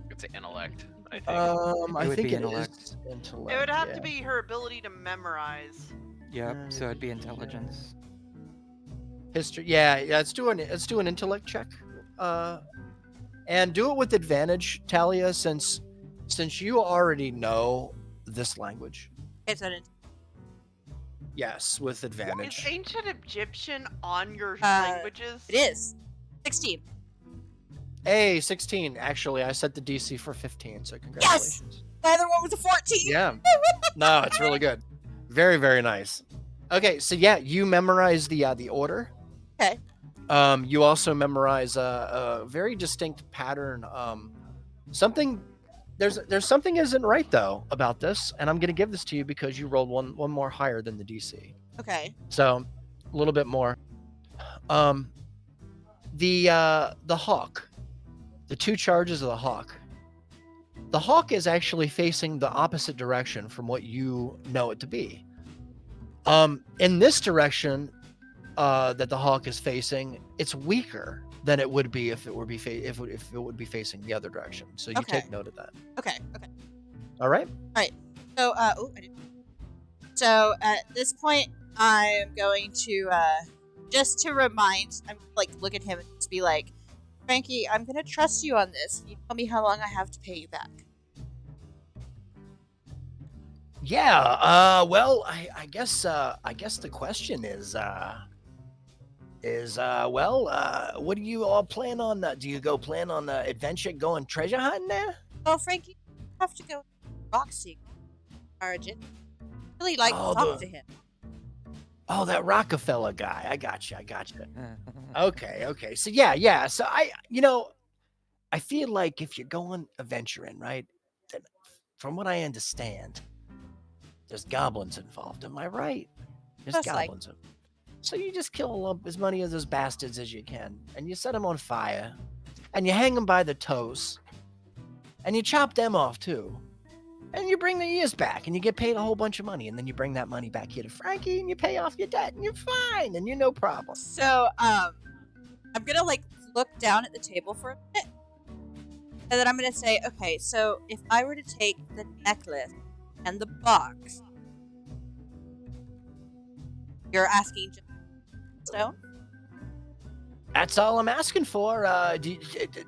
It's an intellect, I think.
I
would
think
be
it
intellect.
is intellect.
It would have
yeah.
to be her ability to memorize.
Yep, so it'd be intelligence.
History. Yeah. Let's do an intellect check. And do it with advantage, Talia, since you already know this language.
It's an
Yes, with advantage.
Is ancient Egyptian on your
Uh,
languages?
It is 16.
Hey, 16. Actually, I set the DC for 15, so congratulations.
The other one was a 14.
Yeah. No, it's really good. Very, very nice. Okay, so yeah, you memorize the order.
Okay.
You also memorize a very distinct pattern. There's something isn't right though about this, and I'm gonna give this to you because you rolled one more higher than the DC.
Okay.
So a little bit more. The hawk, the 2 charges of the hawk. The hawk is actually facing the opposite direction from what you know it to be. In this direction that the hawk is facing, it's weaker than it would be if it would be facing the other direction. So you
Okay.
take note of that.
Okay.
All right.
So, I didn't. So at this point, I'm going to just to remind. I'm like look at him and just be like, Frankie, I'm gonna trust you on this. You tell me how long I have to pay you back.
Yeah. Well, I guess the question is what do you all plan on? Do you go plan on the adventure going treasure hunting there?
Oh, Frankie, you have to go Roxy origin. Really like
Oh,
to talk
the-
to him.
Oh, that Rockefeller guy. I got you. Okay. So yeah. So I feel like if you're going adventuring, right? Then from what I understand, there's goblins involved. Am I right? There's
Most likely.
goblins. So you just kill as many of those bastards as you can, and you set them on fire, and you hang them by the toes, and you chop them off too. And you bring the ears back, and you get paid a whole bunch of money, and then you bring that money back here to Frankie, and you pay off your debt, and you're fine, and you're no problem.
So, I'm gonna like look down at the table for a minute, and then I'm gonna say, okay, so if I were to take the necklace and the box, you're asking just stone?
That's all I'm asking for. Did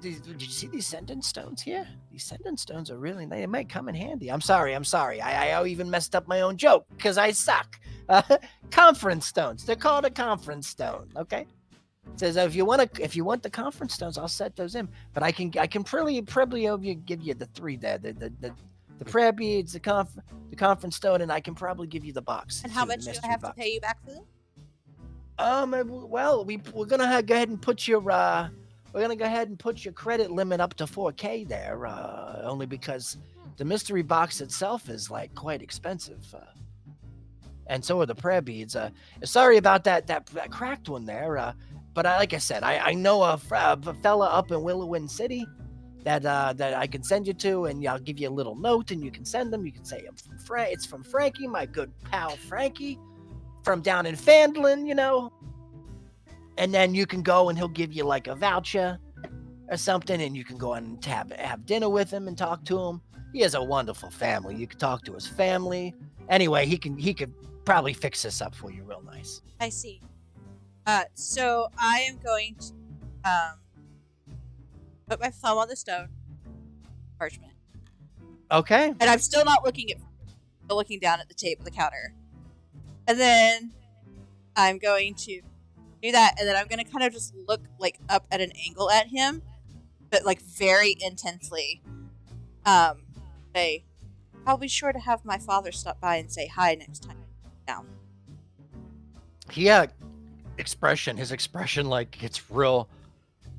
you see these sentence stones here? These sentence stones are really, they might come in handy. I'm sorry. I even messed up my own joke because I suck. Conference stones. They're called a conference stone. Okay. It says if you want the conference stones, I'll set those in. But I can probably give you the three there. The prayer beads, the conference stone, and I can probably give you the box.
And how
too,
much
the
do I
mystery
have
box.
to pay you back for them?
Well, we're gonna go ahead and put your credit limit up to 4K there, only because the mystery box itself is like quite expensive, and so are the prayer beads. Sorry about that cracked one there, but like I said, I know a fella up in Willowwind City that I can send you to, and I'll give you a little note, and you can send them. You can say it's from Frankie, my good pal Frankie. From down in Phandelver, you know, and then you can go and he'll give you like a voucher or something, and you can go and have dinner with him and talk to him. He has a wonderful family. You can talk to his family. Anyway, he could probably fix this up for you real nice.
I see. So I am going to put my thumb on the stone parchment,
Okay.
and I'm still not looking down at the table, the counter. And then I'm going to do that, and then I'm going to kind of just look like up at an angle at him, but like very intensely. Say, I'll be sure to have my father stop by and say hi next time. Now,
His expression like gets real,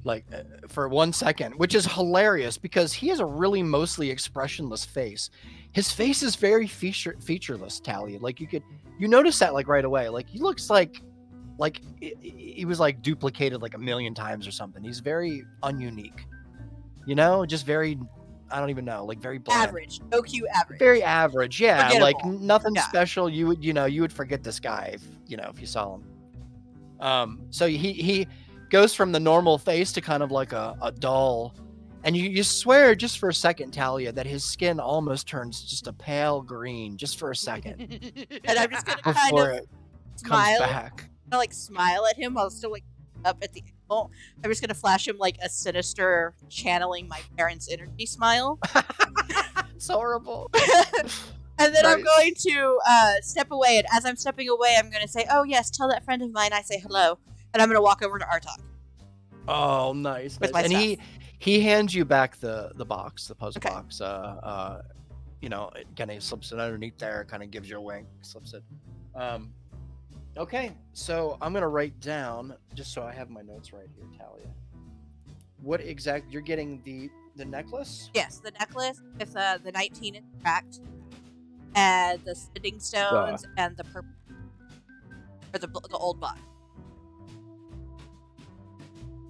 like for 1 second, which is hilarious because he has a really mostly expressionless face. His face is very featureless, Talia. Like you notice that like right away. Like he looks like he was like duplicated like a million times or something. He's very ununique, you know, just very, I don't even know, like very bland.
average, OQ average.
Very average, yeah.
Forgettable.
Like nothing
Yeah.
special. You would forget this guy if you saw him. So he goes from the normal face to kind of like a dull, and you swear just for a second, Talia, that his skin almost turns just a pale green just for a second
And I'm just gonna kind
before
of
it
smile,
comes back.
kind of like smile at him while still like up at the angle. I'm just gonna flash him like a sinister channeling my parents' energy smile.
It's horrible.
And then I'm
Nice.
going to step away, and as I'm stepping away, I'm going to say, "Oh yes, tell that friend of mine I say hello." And I'm going to walk over to Artok.
Oh, nice.
With
nice.
my
And he hands you back the box, the puzzle
Okay.
box. It kind of slips it underneath there, kind of gives you a wink, slips it. Okay, so I'm gonna write down just so I have my notes right here, Talia. What exactly you're getting the necklace?
Yes, the necklace with the 19 inch cracked, and the sitting stones, and the purple, or the old box,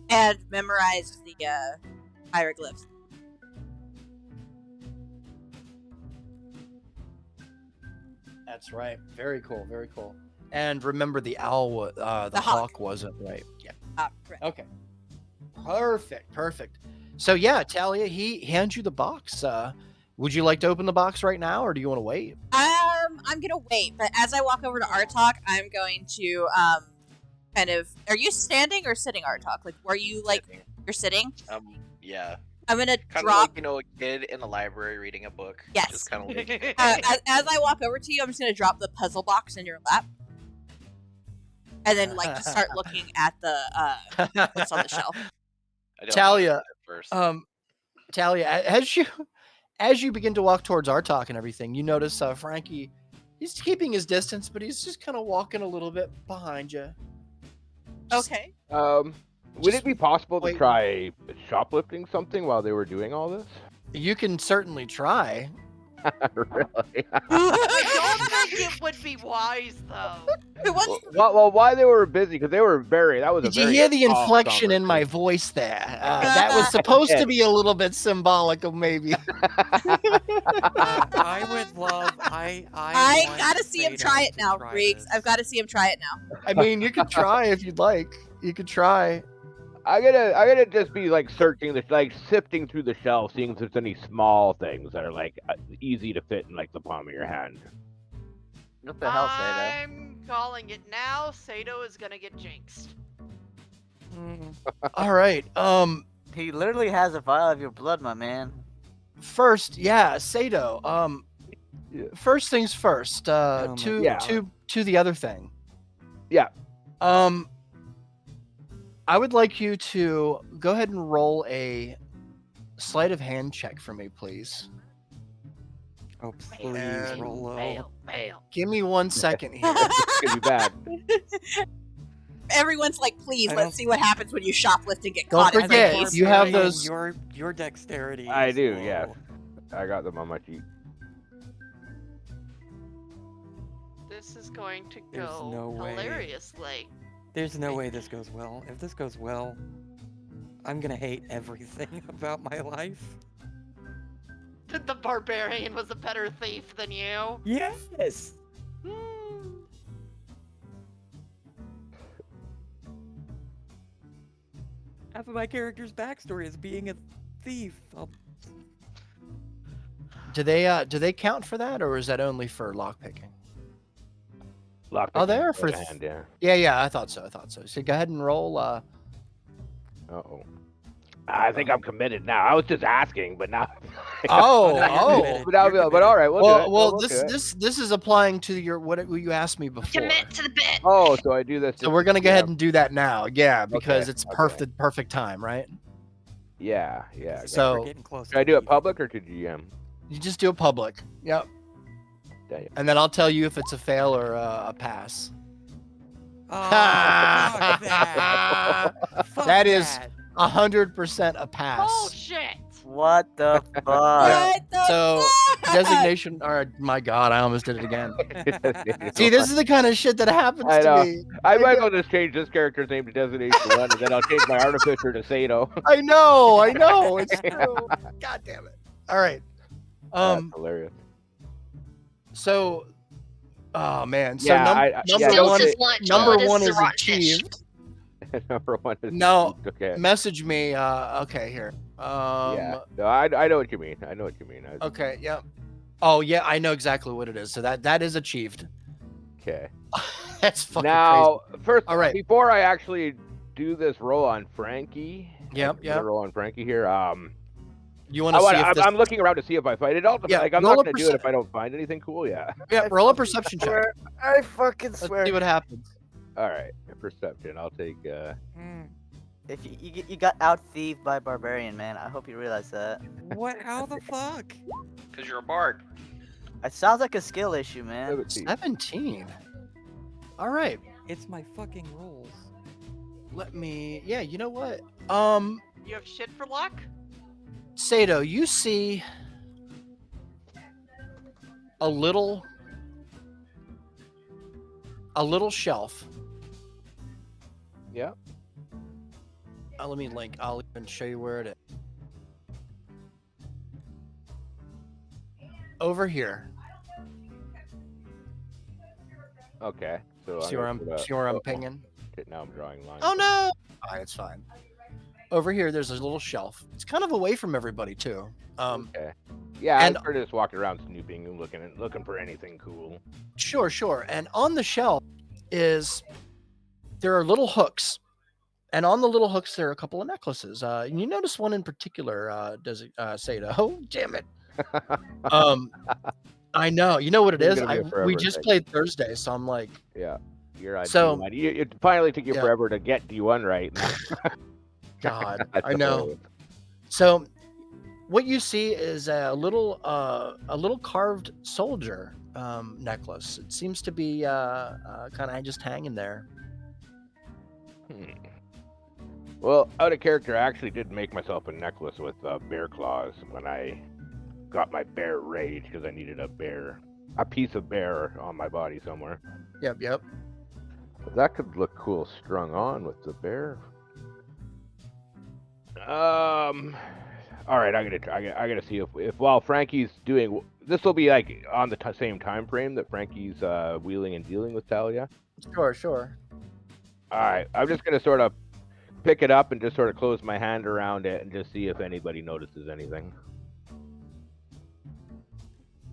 and memorized the hieroglyphs.
That's right. Very cool. Very cool. And remember, the owl, the hawk wasn't right. Yeah.
Correct.
Okay. Perfect. So yeah, Talia, he hands you the box. Would you like to open the box right now, or do you want to wait?
I'm gonna wait, but as I walk over to Artok, I'm going to kind of. Are you standing or sitting, Artok? Like, were you like
Sitting.
you're sitting?
Yeah.
I'm gonna
Kind
drop.
of like, a kid in the library reading a book.
Yes.
Just kind of like.
As I walk over to you, I'm just gonna drop the puzzle box in your lap, and then like just start looking at the what's on the shelf.
I don't
Talia,
know at first.
Talia, as you begin to walk towards Artok and everything, you notice Frankie. He's keeping his distance, but he's just kind of walking a little bit behind you.
Okay.
Would it be possible to
wait.
try shoplifting something while they were doing all this?
You can certainly try.
Really?
Don't like it would be wise though.
Well, why they were busy? Because they were very. That was a
Did you
very
hear the
soft
inflection in my
conversation.
voice there? That was supposed to be a little bit symbolic of maybe.
I would love. I want
gotta see him
Sato
try it
to
now,
try
Riggs.
this.
I've got to see him try it now.
I mean, you could try if you'd like. You could try.
I'm gonna just be like searching sifting through the shelf, seeing if there's any small things that are like easy to fit in like the palm of your hand.
What the hell, Sato?
I'm calling it now. Sato is gonna get jinxed.
All right.
He literally has a vial of your blood, my man.
First, yeah, Sato. First things first.
Oh my
To the other thing.
Yeah.
I would like you to go ahead and roll a sleight of hand check for me, please.
Oh, please
And-
roll low.
Give me 1 second here.
It's gonna be bad.
Everyone's like, please,
I
let's
don't-
see what happens when you shoplift and get
Don't
caught. It's
forget,
like,
As a
you have
barbarian,
those-
Your dexterity.
I
is
do,
low.
yes. I got them on my sheet.
This is going to
There's
go
no way.
hilariously.
There's no way this goes well. If this goes well, I'm gonna hate everything about my life.
The barbarian was a better thief than you.
Yes. Half of my character's backstory is being a thief.
Do they count for that, or is that only for lockpicking?
Lockpicking
they are
on
for
the hand, yeah.
Yeah, I thought so. So go ahead and roll.
Uh-oh. I think I'm committed now. I was just asking, but now.
Oh, no, you're
Oh.
committed.
But, now,
You're
but all right, we'll do it.
Well,
We'll do it.
this is applying to your what you asked me before.
Commit to the bit.
Oh, so I do this.
So we're gonna go ahead and do that now. Yeah, because
Okay,
it's
okay.
perfect time, right?
Yeah.
So-
We're getting closer
Should I
to
do it
thief.
public or to GM?
You just do it public. Yep.
Damn.
And then I'll tell you if it's a fail or a pass.
Oh, fuck that. Fuck
That is-
that.
100% a pass.
Bullshit.
What the fuck?
what the
So
fuck?
designation. Or my God, I almost did it again. See, this is the kind of shit that happens
I
to
know.
me.
I might as well just change this character's name to Designation 1, and then I'll change my Artificer to Sato.
I know. It's true. God damn it. All right.
That's hilarious.
So, oh man. So
Yeah,
number
don't
one,
say-
This is lunch.
number
All it
one
is
is
rotten fish.
achieved.
Number 1 is
No.
okay.
Message me. Okay, here.
Yeah. No, I know what you mean. I know what you mean.
Okay. Yep. Oh yeah, I know exactly what it is. So that is achieved.
Okay.
That's fucking
Now, first,
All right.
before I actually do this roll on Frankie.
Yep,
I'm
yep.
gonna roll on Frankie here.
crazy. You want to see if this?
I'm looking around to see if I find it. Ultimately,
Yeah,
like, I'm
roll
not
a
gonna do it if I don't find anything cool. Yeah.
Yeah, roll a perception check.
I fucking
Let's
swear.
see what happens.
All right. Perception. I'll take.
Mm.
If you got out thieved by barbarian, man. I hope you realize that.
What? How the fuck?
Because you're a bard.
It sounds like a skill issue, man.
17. All right.
It's my fucking rolls.
Let me. Yeah. You know what?
You have shit for luck?
Sato, you see a little shelf.
Yeah.
Let me link. I'll even show you where it is. Over here.
Okay. So
See where I'm
oh,
pinging?
shit, now I'm drawing lines.
Oh no! Alright, it's fine. Over here, there's a little shelf. It's kind of away from everybody too.
Okay. Yeah,
and-
I'm sort of just walking around snooping and looking for anything cool.
Sure. And on the shelf there are little hooks, and on the little hooks there are a couple of necklaces. And you notice one in particular. Does it say to? Oh, damn it! I know. You know what it
This
is?
is gonna be a
We
forever
just
thing.
played Thursday, so I'm like,
Yeah. You're on
So-
D1. It finally took you
Yeah.
forever to get D1 right.
God,
That's
I know.
hilarious.
So, what you see is a little carved soldier necklace. It seems to be kind of just hanging there.
Well, out of character, I actually did make myself a necklace with bear claws when I got my bear rage because I needed a bear a piece of bear on my body somewhere.
Yep.
That could look cool strung on with the bear. All right, I gotta see if while Frankie's doing this will be like on the same time frame that Frankie's wheeling and dealing with Talia.
Sure.
All right, I'm just gonna sort of pick it up and just sort of close my hand around it and just see if anybody notices anything.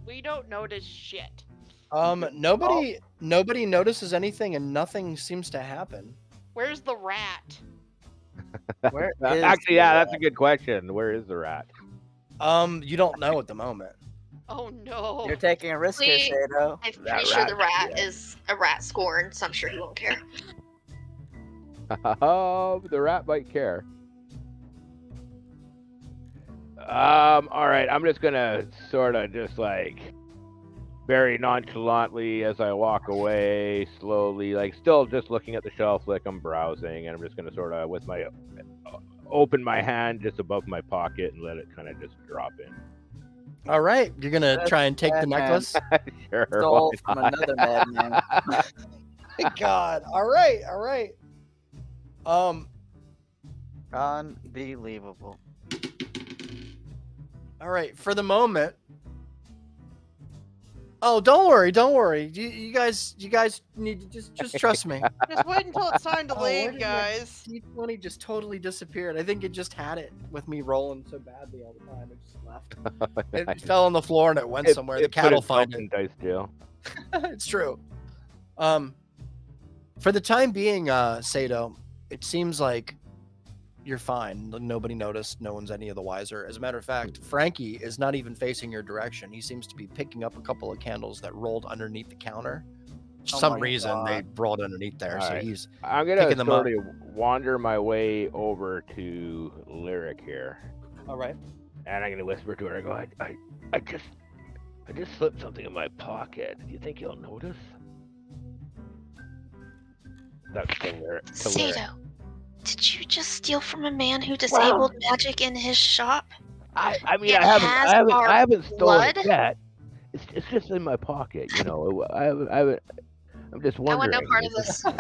We don't notice shit.
Nobody notices anything, and nothing seems to happen.
Where's the rat?
Where is
Actually,
the
yeah, that's
rat?
a good question. Where is the rat?
You don't know at the moment.
Oh no.
You're taking a risk here,
Wait.
Sado.
I'm
That
pretty sure the
rat,
rat
yeah.
is a rat scorn, so I'm sure he won't care.
Oh, the rat might care. All right, I'm just gonna sort of just like very nonchalantly as I walk away, slowly, like still just looking at the shelf like I'm browsing, and I'm just gonna sort of with my open my hand just above my pocket and let it kind of just drop in.
All right, you're gonna
That's
try and take the
madman.
necklace.
Sure.
Stole
why
from
not?
another madman.
God. All right.
Unbelievable.
All right. For the moment. Oh, don't worry. You guys need to just trust me.
Just wait until it's time to
Where
leave,
did
guys.
my D20 just totally disappeared. I think it just had it with me rolling so badly all the time. It just left. It fell on the floor and it went somewhere. The cat will find it.
In dice jail.
It's true. For the time being, Sado, it seems like you're fine. Nobody noticed. No one's any of the wiser. As a matter of fact, Frankie is not even facing your direction. He seems to be picking up a couple of candles that rolled underneath the counter. For
Oh
some
my
reason, they
God.
rolled underneath there, so
Alright.
he's
I'm gonna
picking them
sort of wander my way over to Lyric here,
all right.
and I'm gonna whisper to her. I go, I just slipped something in my pocket. Do you think you'll notice? That's to Lyric.
Sato, did you just steal from a man who disabled magic in his shop?
I mean,
It
I
has our
haven't stolen
blood?
it yet. It's just in my pocket, you know. I'm just
I want
wondering.
no part of this. I'm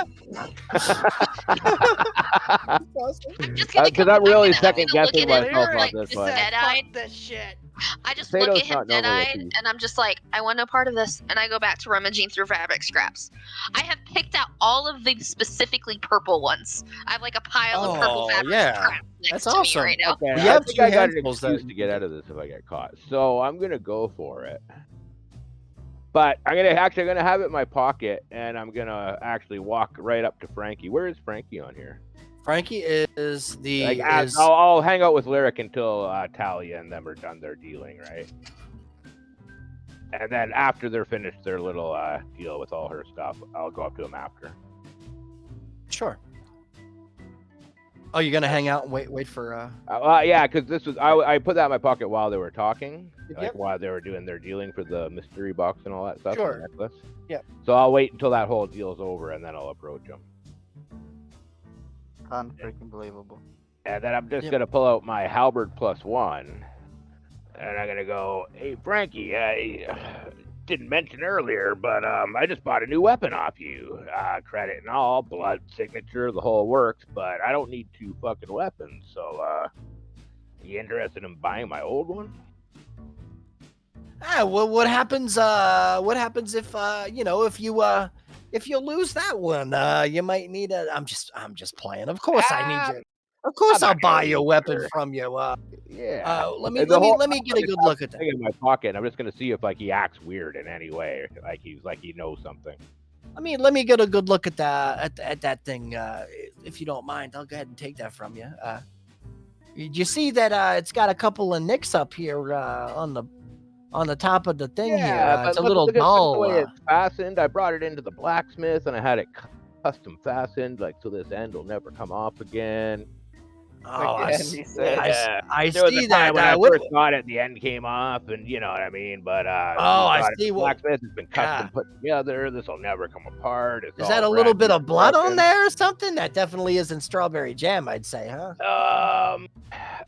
just gonna
Because
come.
I'm really
I'm gonna
second
look
guessing
at him
myself on
like
this
just
one.
dead-eyed.
Fuck this shit.
I just
Sato's
look at him
not normally a
dead-eyed,
thief.
and I'm just like, I want no part of this, and I go back to rummaging through fabric scraps. I have picked out all of the specifically purple ones. I have like a pile of purple
Oh,
fabric
yeah.
scraps next
That's
to
awesome.
me right now.
Okay,
We
I
have
think
two
I got an
handfuls
excuse
that-
to get out of this if I get caught. So I'm gonna go for it. But I'm gonna have it in my pocket, and I'm gonna actually walk right up to Frankie. Where is Frankie on here?
Frankie is the
Like,
is
I'll hang out with Lyric until Talia and them are done their dealing, right? And then after they're finished their little deal with all her stuff, I'll go up to him after.
sure. Oh, you're gonna hang out and wait for
Yeah, because this was I put that in my pocket while they were talking, like
Yep.
while they were doing their dealing for the mystery box and all that stuff.
Sure.
The necklace.
Yep.
So I'll wait until that whole deal's over, and then I'll approach him.
Unfreaking believable.
And then I'm just
Yep.
gonna pull out my halberd +1, and I'm gonna go, "Hey Frankie, I didn't mention earlier, but I just bought a new weapon off you. Credit and all, blood signature, the whole works. But I don't need 2 fucking weapons. So, you interested in buying my old one?"
well, what happens if if you lose that one, you might need a I'm just playing. Of course I need you. Of course
I'm
I'll
not gonna
buy you a
leave
weapon
her.
from you.
Yeah.
Let me
And the whole
let me get a
time
good
I
look
have
at that.
thing in my pocket, and I'm just gonna see if like he acts weird in any way, like he knows something.
Let me get a good look at that thing. If you don't mind, I'll go ahead and take that from you. You see that it's got a couple of nicks up here on the top of the thing here. It's a
but
little
look at the
dull.
way it's fastened. I brought it into the blacksmith, and I had it custom fastened, like so this end will never come off again.
Oh,
Again, he said.
I
There was
see
a time
that.
when I
What,
first got it, the end came up, and you know what I mean. But
oh,
we
I
got it.
see.
The
Well,
blacksmith has been
yeah.
custom put together. This will never come apart. It's
Is
all
that a little
brand
bit
new
of blood on
construction.
there or something? That definitely isn't strawberry jam, I'd say, huh?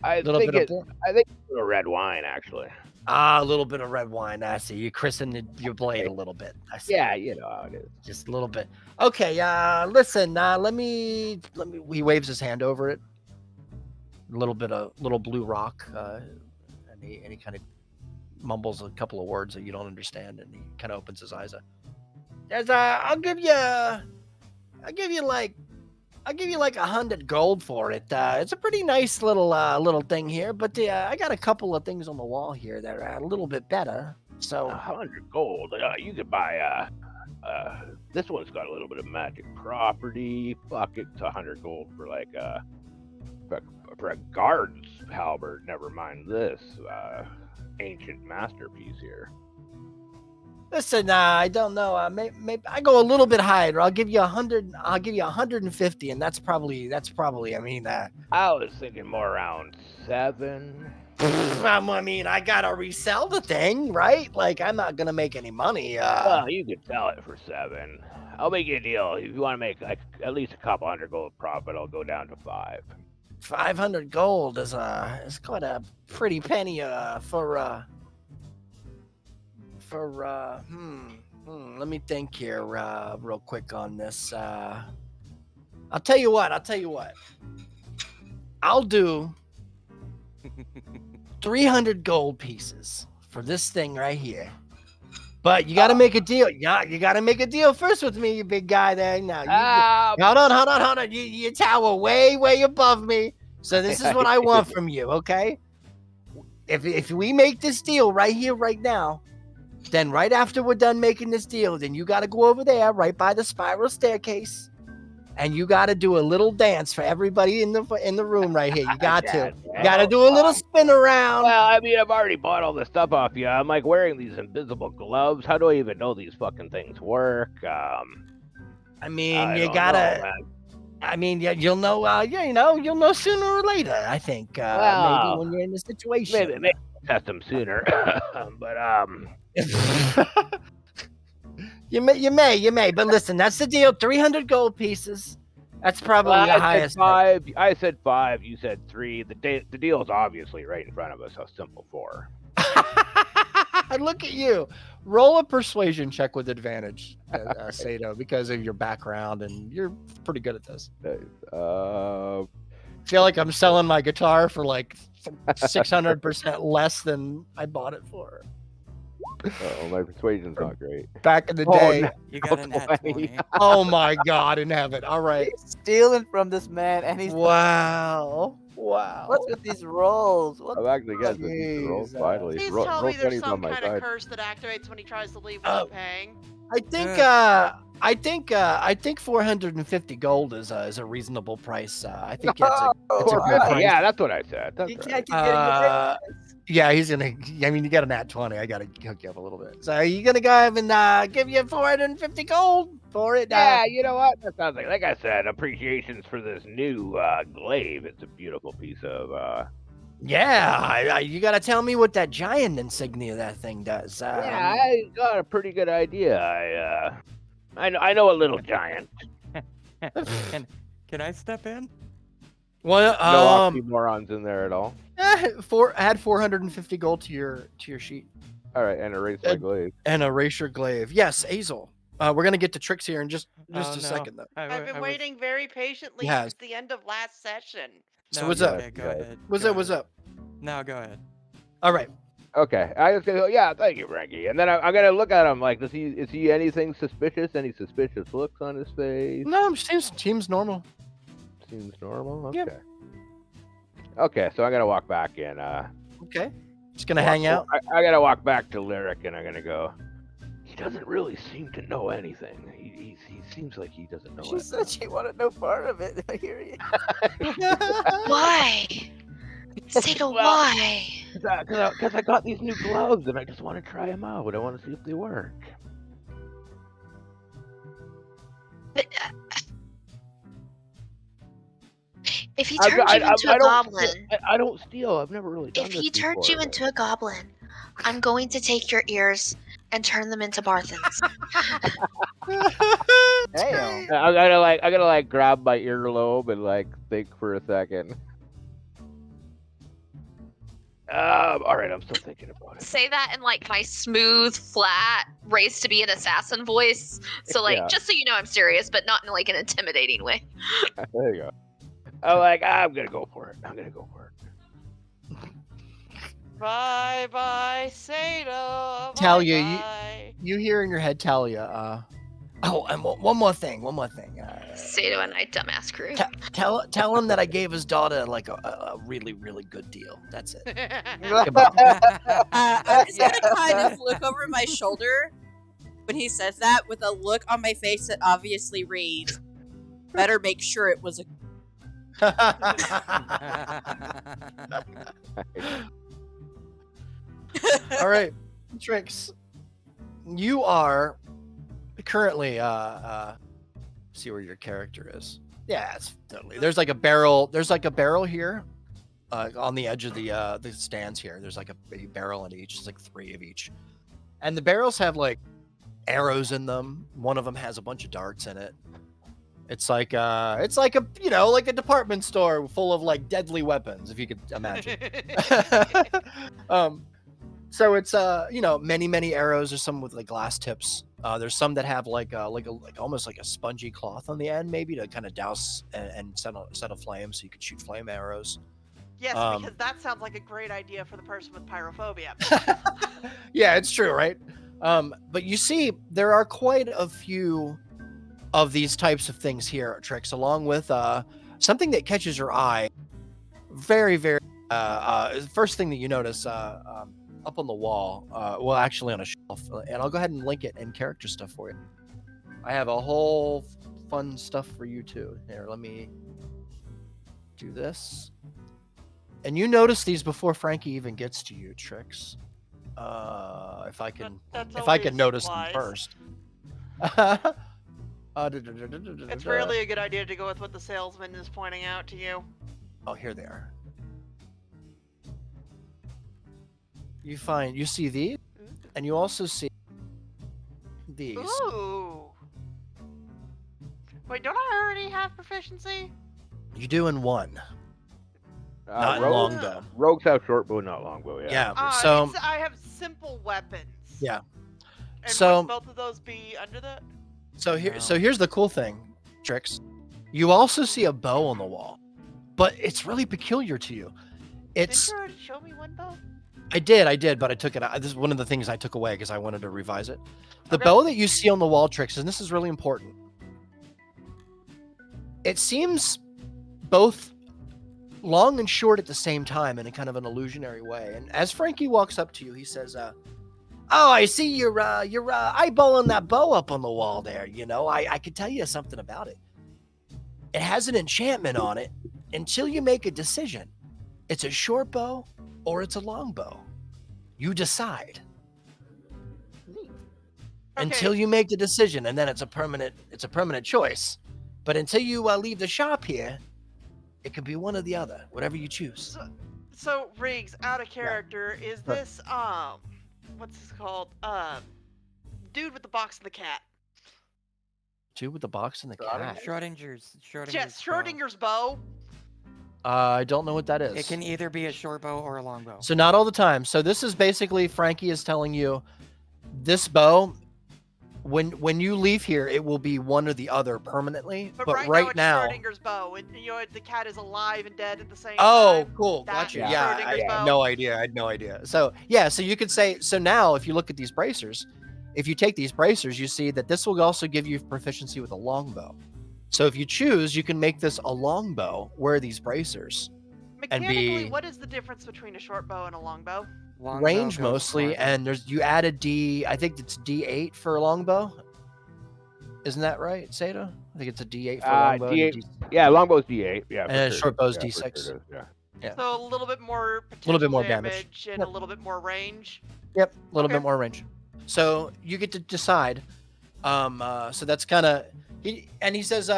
I
Little
think
bit of
it.
blood.
I think it's a red wine, actually.
Ah, a little bit of red wine. I see. You christened your blade a little bit. I see.
Yeah, you know how it is.
Just a little bit. Okay. Listen. Let me. He waves his hand over it. A little blue rock. And he kind of mumbles a couple of words that you don't understand, and he kind of opens his eyes up. There's I'll give you like 100 gold for it. It's a pretty nice little thing here, but I got a couple of things on the wall here that are a little bit better. So
100 gold. You could buy this one's got a little bit of magic property. Fuck, it's 100 gold for like for a guard's halberd. Never mind this ancient masterpiece here.
listen, I don't know. Maybe I go a little bit higher. I'll give you 100. I'll give you 150, and that's probably. I mean,
I was thinking more around 7.
I mean, I gotta resell the thing, right? Like, I'm not gonna make any money.
Well, you could sell it for 7. I'll make you a deal. If you want to make like at least a couple hundred gold profit, I'll go down to 5.
500 gold is quite a pretty penny for let me think here real quick on this. I'll tell you what. I'll do 300 gold pieces for this thing right here. But you got to make a deal. Yeah, you got to make a deal first with me, you big guy there. Now, hold on. You tower way above me. So this is what I want from you, okay? If we make this deal right here, right now, then right after we're done making this deal, then you got to go over there, right by the spiral staircase, and you got to do a little dance for everybody in the room right here. You got to. You got to do a little spin around.
Well, I mean, I've already bought all this stuff off you. I'm like wearing these invisible gloves. How do I even know these fucking things work?
I mean, you
don't
gotta.
know, man.
I mean, yeah, you'll know. You'll know sooner or later. I think.
Well,
maybe when you're in the situation.
Maybe test them sooner. But
You may. But listen, that's the deal. 300 gold pieces. That's probably the highest.
I said 5. You said 3. The deal is obviously right in front of us. How simple 4.
Look at you. Roll a persuasion check with advantage, Sato, because of your background, and you're pretty good at this. I feel like I'm selling my guitar for like 600% less than I bought it for.
Oh, my persuasion's not great.
Back in the day.
No.
You got an at 20.
Oh my God in heaven. All right.
He's stealing from this man, and he's
Wow.
what's with these rolls? What
I've actually got the decent rolls
Jesus.
finally.
Please
Roll
tell me there's
20's
some
on my
kind of
side.
curse that activates when he tries to leave without paying.
I think 450 gold is a reasonable price. I think that's a good
450.
price.
Yeah, that's what I said. That's
You
right.
can't keep getting the
Yeah, he's gonna. I mean, you got a nat 20. I gotta hook you up a little bit. So are you gonna go ahead and give you 450 gold for it?
Yeah, you know what? That sounds like I said, appreciations for this new glaive. It's a beautiful piece of.
Yeah, you gotta tell me what that giant insignia that thing does.
Yeah, I got a pretty good idea. I know a little giant.
Can I step in?
Well,
No oxymorons in there at all.
add 450 gold to your sheet
All right, and erase my glaive.
and erase your glaive. Yes, Azel. We're gonna get to tricks here in just
Oh,
a
no.
second though.
I've been waiting very patiently
Yes.
since the end of last session.
So
No,
what's
you're
up?
okay, go ahead.
What's
go
up? What's
ahead.
up?
No, go ahead.
All right.
Okay, I just go. Yeah, thank you, Frankie. And then I'm gonna look at him like, is he anything suspicious? Any suspicious looks on his face?
No, seems normal.
Seems normal.
Yeah.
Okay. Okay, so I'm gonna walk back in.
Okay. Just gonna hang out.
I gotta walk back to Lyric, and I'm gonna go. He doesn't really seem to know anything. He seems like he doesn't know.
She said she wanted no part of it. I hear you.
Why? Sato, why?
Because I got these new gloves, and I just want to try them out. I want to see if they work.
But, If he turns you into a goblin,
I don't steal. I've never really done
if
this
he turns you
before,
into a goblin, I'm going to take your ears and turn them into Barthens.
Damn.
I gotta like grab my earlobe and like think for a second. All right, I'm still thinking about it.
Say that in like my smooth, flat, raised to be an assassin voice. So like,
Yeah.
just so you know, I'm serious, but not in like an intimidating way.
There you go. I'm gonna go for it. I'm gonna go for it.
Bye bye, Sato.
Talia,
bye.
you hear in your head, Talia. Oh, and one more thing.
Sato and I, dumbass crew.
Tell him that I gave his daughter like a really, really good deal. That's it.
I'm just gonna kind of look over my shoulder when he says that with a look on my face that obviously reads, "Better make sure it was a."
All right, Trix. You are currently see where your character is. Yeah, it's totally. There's like a barrel. There's like a barrel here, on the edge of the stands here. There's like a barrel in each. It's like 3 of each, and the barrels have like arrows in them. One of them has a bunch of darts in it. It's like a like a department store full of like deadly weapons, if you could imagine. So it's many arrows. There's some with like glass tips. There's some that have like almost like a spongy cloth on the end, maybe to kind of douse and set a flame, so you could shoot flame arrows.
Yes, because that sounds like a great idea for the person with pyrophobia.
Yeah, it's true, right? But you see, there are quite a few of these types of things here, Trix, along with something that catches your eye. Very, very. First thing that you notice up on the wall, well, actually on a shelf, and I'll go ahead and link it in character stuff for you. I have a whole fun stuff for you too. Here, let me do this. And you notice these before Frankie even gets to you, Trix. If I can notice them first.
It's rarely a good idea to go with what the salesman is pointing out to you.
Oh, here they are. You see these, and you also see these.
Ooh. Wait, don't I already have proficiency?
You do in one. Not in longbow.
Rogues have short bow, not longbow. Yeah.
Yeah. So
I have simple weapons.
Yeah.
And
So
would both of those be under that?
So here's the cool thing, Trix. You also see a bow on the wall, but it's really peculiar to you. It's.
Did you already show me one bow?
I did, but I took it out. This is one of the things I took away because I wanted to revise it. The bow that you see on the wall, Trix, and this is really important. It seems both long and short at the same time in a kind of an illusionary way. And as Frankie walks up to you, he says, "Oh, I see you're eyeballing that bow up on the wall there. You know, I could tell you something about it. It has an enchantment on it until you make a decision. It's a short bow or it's a long bow. You decide.
Okay.
Until you make the decision, and then it's a permanent choice. But until you leave the shop here, it could be one or the other, whatever you choose."
So Riggs, out of character, is this what's this called? Dude with the box and the cat.
Dude with the box and the cat.
Schrodinger's
Yes, Schrodinger's bow.
I don't know what that is.
It can either be a short bow or a long bow.
So not all the time. So this is basically Frankie is telling you, this bow, when you leave here, it will be one or the other permanently. But right now,
it's Schrodinger's bow, and the cat is alive and dead at the same time.
Oh, cool.
That's
Gotcha.
Schrodinger's
I had
bow.
no idea. I had no idea. So yeah, so you could say, so now if you look at these bracers, if you take these bracers, you see that this will also give you proficiency with a longbow. So if you choose, you can make this a longbow, wear these bracers, and
Mechanically,
be
what is the difference between a short bow and a long bow?
range mostly, and you add a D, I think it's D8 for a longbow. Isn't that right, Sato? I think it's a D8 for longbow.
D8. Yeah, longbow's D8. Yeah.
And
for
short bow's
yeah,
D6.
for sure it is, yeah.
Yeah.
So a little bit more potential damage and
Yep.
a little bit more range.
Yep, a little
Okay.
bit more range. So you get to decide. So that's kind of he says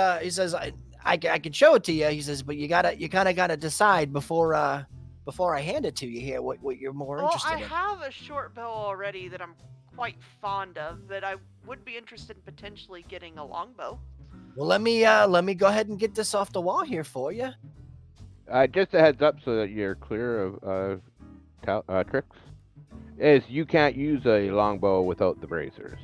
I could show it to you. He says, but you kind of gotta decide before I hand it to you here what you're more
Well,
interested
I
in.
have a short bow already that I'm quite fond of, but I would be interested in potentially getting a longbow.
Well, let me go ahead and get this off the wall here for you.
Just a heads up so that you're clear of tricks. Is you can't use a longbow without the bracers.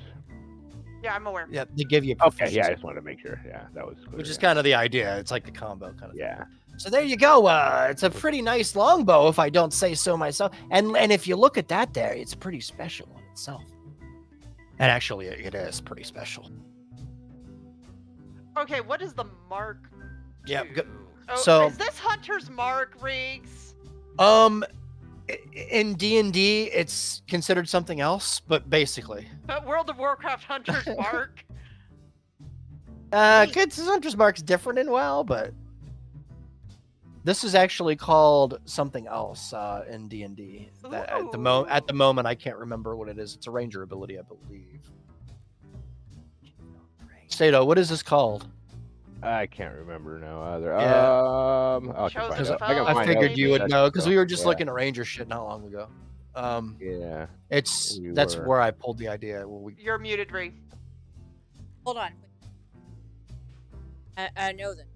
Yeah, I'm aware.
Yeah, they give you
Okay,
proficiency,
yeah, I just wanted to make sure. Yeah, that was clear.
which is
yeah.
kind of the idea. It's like the combo kind of.
Yeah.
So there you go. It's a pretty nice longbow, if I don't say so myself. And if you look at that there, it's pretty special in itself. And actually, it is pretty special.
Okay, what is the mark?
Yeah.
do? Oh,
so-
is this Hunter's mark, Riggs?
In D&D, it's considered something else, but basically,
World of Warcraft Hunter's mark.
Hunter's Mark's different in WoW, but this is actually called something else in D&D. That at the moment, I can't remember what it is. It's a ranger ability, I believe. Sato, what is this called?
I can't remember now either.
Yeah.
I can find
Chosen
out. I can
I
find
figured
out.
you would know because we were just
Yeah.
looking at ranger shit not long ago.
Yeah.
That's
were.
where I pulled the idea.
You're muted, Rig.
Hold on. I know that.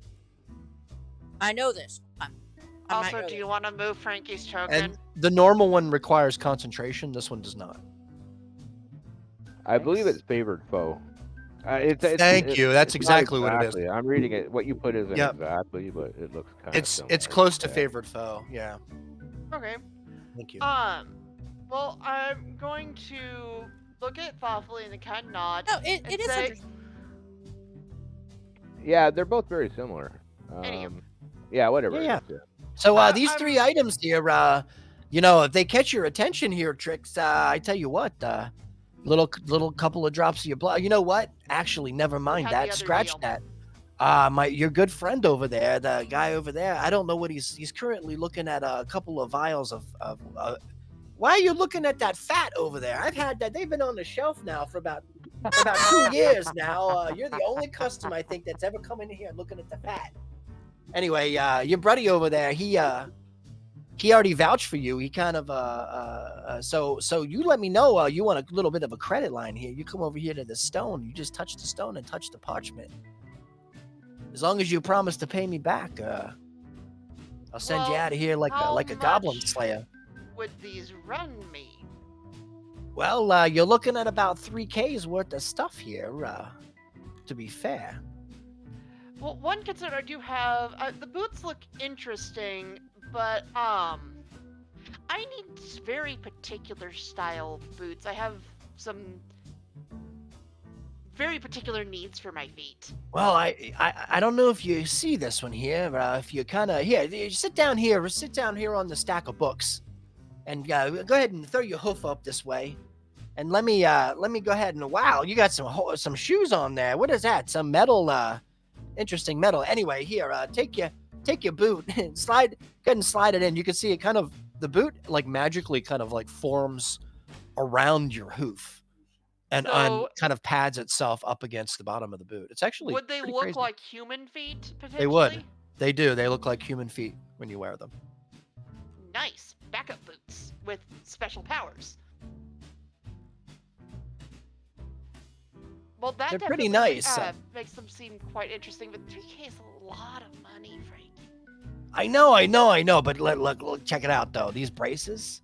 I know this. I might
Also,
know
do you
this.
want to move Frankie's token?
And the normal one requires concentration. This one does not.
I believe it's favored foe.
Thank you. That's
it's not
exactly what it is.
I'm reading it. What you put isn't
Yep.
exactly, but it looks kind of.
It's close to favored foe. Yeah.
Okay.
Thank you.
Well, I'm going to look at it thoughtfully and then kind of nod.
No, it
and
is
say,
interesting.
Yeah, they're both very similar.
Anywho.
Yeah, whatever.
Yeah,
it is,
So these
I'm-
3 items here, if they catch your attention here, Trix, I tell you what, little couple of drops of your blood. You know what? Actually, never mind
had the
that.
other
Scratch
deal.
that. Your good friend over there, the guy over there. I don't know what he's currently looking at a couple of vials of. Why are you looking at that fat over there? I've had that. They've been on the shelf now for about 2 years now. You're the only customer I think that's ever come in here looking at the fat. Anyway, your buddy over there, he already vouched for you. He kind of so you let me know you want a little bit of a credit line here. You come over here to the stone. You just touch the stone and touch the parchment. As long as you promise to pay me back, I'll send you
Well,
out of here like
how
a goblin
much
slayer.
would these run me?
Well, you're looking at about 3K's worth of stuff here. To be fair.
Well, one concern I do have, the boots look interesting, but I need very particular style boots. I have some very particular needs for my feet.
Well, I don't know if you see this one here. If you kind of you sit down here on the stack of books, and go ahead and throw your hoof up this way, and let me go ahead and wow, you got some shoes on there. What is that? Some metal, interesting metal. Anyway, here, take your boot and go ahead and slide it in. You can see it kind of the boot like magically kind of like forms around your hoof. And
So-
kind of pads itself up against the bottom of the boot. It's actually
Would they
pretty
look
crazy.
like human feet, potentially?
They would. They do. They look like human feet when you wear them.
Nice. Backup boots with special powers. Well, that
They're pretty
definitely,
nice.
Makes them seem quite interesting, but 3K is a lot of money, Frankie.
I know. But look, check it out though. These braces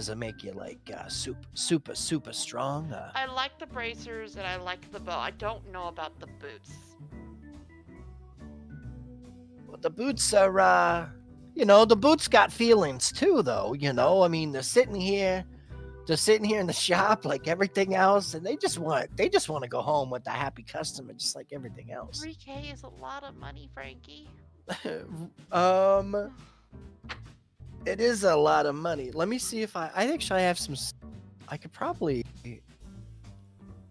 will make you like super strong.
I like the bracers and I like the bow. I don't know about the boots.
But the boots are, the boots got feelings too, though. I mean, they're sitting here in the shop like everything else, and they just want to go home with a happy customer, just like everything else.
3K is a lot of money, Frankie.
It is a lot of money. Let me see if I actually have some. I could probably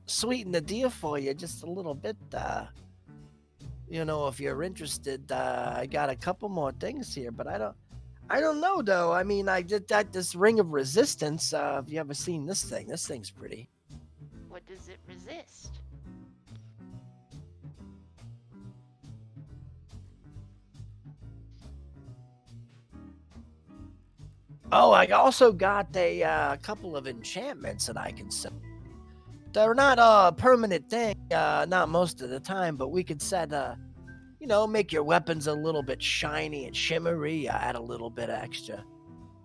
sweeten the deal for you just a little bit. If you're interested, I got a couple more things here, but I don't know though. I mean, I did that this ring of resistance. Have you ever seen this thing? This thing's pretty.
What does it resist?
Oh, I also got a couple of enchantments that I can sell. They're not a permanent thing, not most of the time, but we could set, make your weapons a little bit shiny and shimmery, add a little bit of extra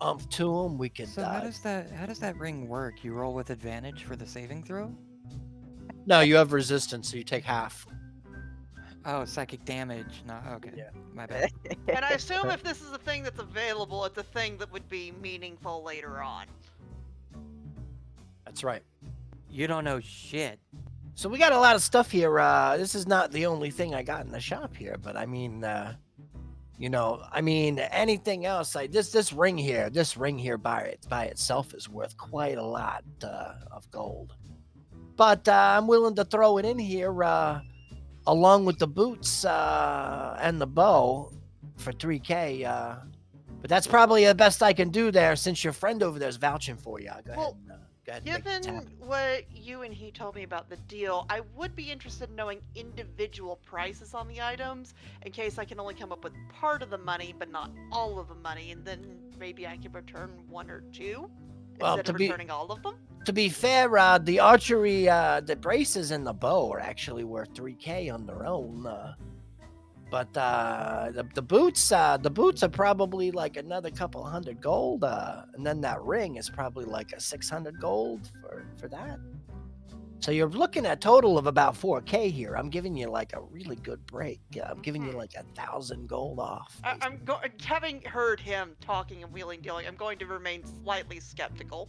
umph to them. We could.
So how does that ring work? You roll with advantage for the saving throw?
No, you have resistance, so you take half.
Oh, psychic damage. No, okay.
Yeah.
My bad.
And I assume if this is a thing that's available, it's a thing that would be meaningful later on.
That's right.
You don't know shit.
So we got a lot of stuff here. This is not the only thing I got in the shop here, but I mean, anything else. This ring here by itself is worth quite a lot of gold. But I'm willing to throw it in here along with the boots and the bow for 3K. But that's probably the best I can do there, since your friend over there is vouching for you. Go ahead.
Given what you and he told me about the deal, I would be interested in knowing individual prices on the items, in case I can only come up with part of the money, but not all of the money, and then maybe I can return one or two instead of returning all of them.
To be fair, the archery, the braces and the bow are actually worth 3K on their own. But the boots are probably like another couple hundred gold, and then that ring is probably like a 600 gold for that. So you're looking at a total of about 4K here. I'm giving you like a really good break. I'm giving you like 1,000 gold off.
Having heard him talking and wheeling dealing, I'm going to remain slightly skeptical.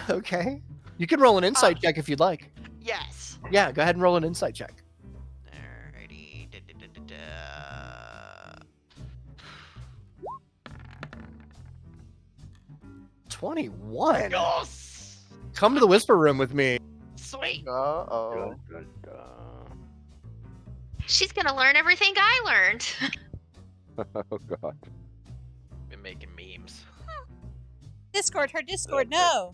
Okay. You can roll an insight check if you'd like.
Yes.
Yeah, go ahead and roll an insight check.
Alrighty.
21.
Yes.
Come to the whisper room with me.
Sweet.
Uh-oh.
She's gonna learn everything I learned.
Oh god.
Been making memes.
Discord, her Discord, no.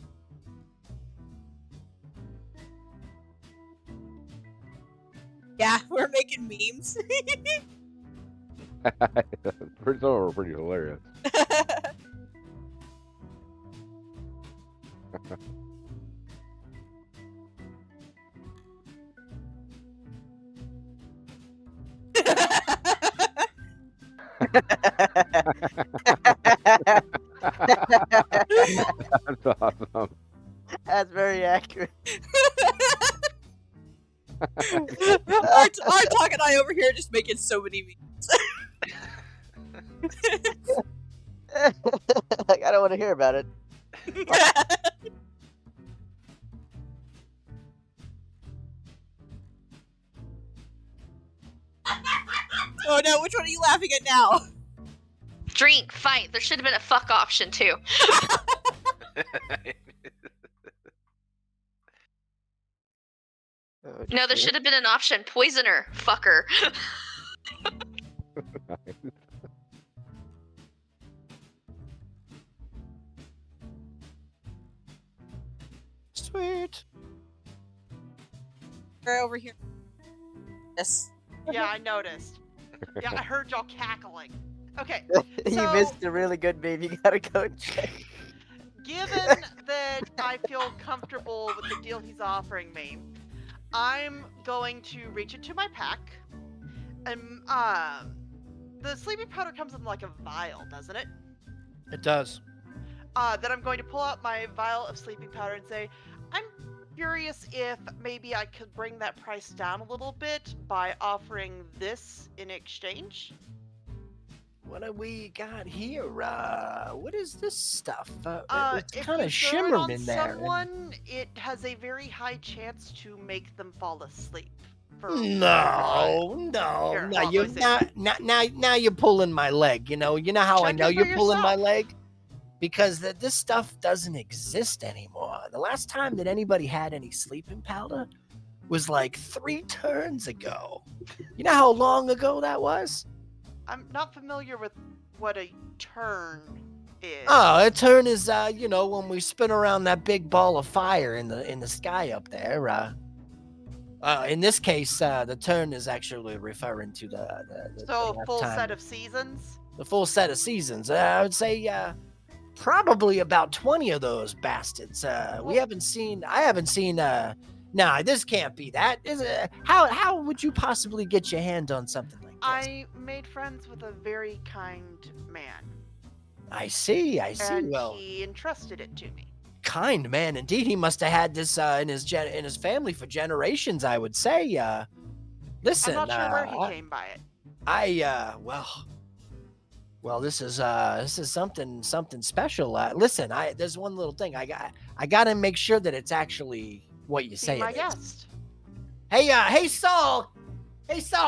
Yeah, we're making memes.
Some of them are pretty hilarious. That's awesome.
That's very accurate.
Our talk and I over here just making so many memes.
Like, I don't want to hear about it.
Oh no, which one are you laughing at now?
Drink, fight. There should have been a fuck option too. No, there should have been an option. Poisoner, fucker.
Sweet.
We're over here. Yes.
Yeah, I noticed. Yeah, I heard y'all cackling. Okay.
You
So-
missed a really good meme. You gotta go check.
Given that I feel comfortable with the deal he's offering me, I'm going to reach into my pack. And the sleeping powder comes in like a vial, doesn't it?
It does.
Then I'm going to pull out my vial of sleeping powder and say, I'm curious if maybe I could bring that price down a little bit by offering this in exchange.
What do we got here? What is this stuff? It's
If
kind
you
of
throw it
shimmered
on
in there.
someone, it has a very high chance to make them fall asleep.
No.
Here,
No,
hold
you
on, let me
now you're pulling my leg. You know how I
Check
know
it for
you're pulling my
yourself.
leg? Because this stuff doesn't exist anymore. The last time that anybody had any sleeping powder was like 3 turns ago. You know how long ago that was?
I'm not familiar with what a turn is.
Oh, a turn is when we spin around that big ball of fire in the sky up there. In this case, the turn is actually referring to the
So
last
full
time.
set of seasons.
The full set of seasons. I would say probably about 20 of those bastards. I haven't seen. Nah, this can't be that. Is it? How would you possibly get your hand on something like this?
I made friends with a very kind man,
I see.
and
Well,
he entrusted it to me.
kind man indeed. He must have had this in his family for generations, I would say. Listen,
I'm not sure where he came by it.
Well, this is something special. Listen, there's one little thing I got to make sure that it's actually what you say.
Be my
it is.
guest.
Hey Saul,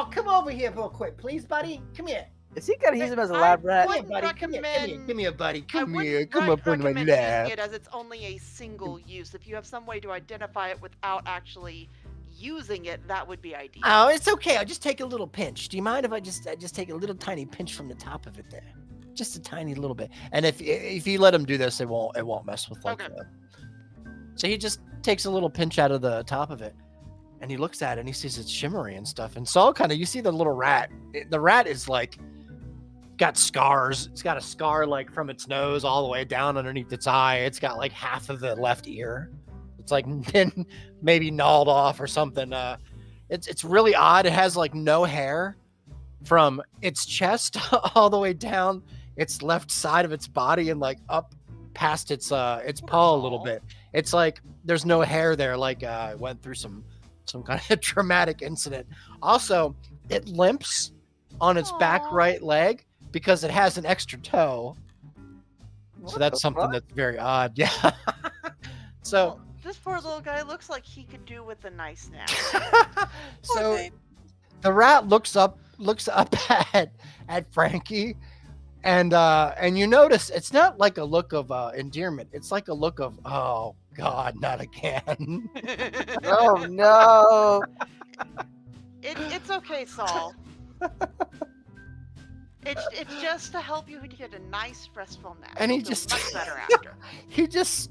come over here real quick, please, buddy. Come here.
Is he gonna use him as a
I
lab rat?
wouldn't
Buddy,
recommend.
Come here, buddy.
I
Come
wouldn't
here. Come up on my
recommend
lap.
using it as it's only a single use. If you have some way to identify it without actually using it, that would be ideal.
Oh, it's okay. I'll just take a little pinch. Do you mind if I just take a little tiny pinch from the top of it there? Just a tiny little bit. And if you let him do this, it won't mess with like.
Okay.
So he just takes a little pinch out of the top of it, and he looks at it and he sees it's shimmery and stuff. And Saul you see the little rat. The rat is like got scars. It's got a scar like from its nose all the way down underneath its eye. It's got like half of the left ear. It's like been maybe gnawed off or something. It's really odd. It has like no hair from its chest all the way down its left side of its body and like up past its paw a little bit. It's like there's no hair there. Like it went through some kind of traumatic incident. Also, it limps on its back right leg because it has an extra toe. So that's something that's very odd. Yeah. So.
Well, this poor little guy looks like he could do with a nice nap.
So the rat looks up at Frankie, and you notice it's not like a look of endearment. It's like a look of, oh God, not again.
Oh no!
It's okay, Saul. It's just to help you get a nice restful nap.
And he
You'll feel
just
much better after.
He just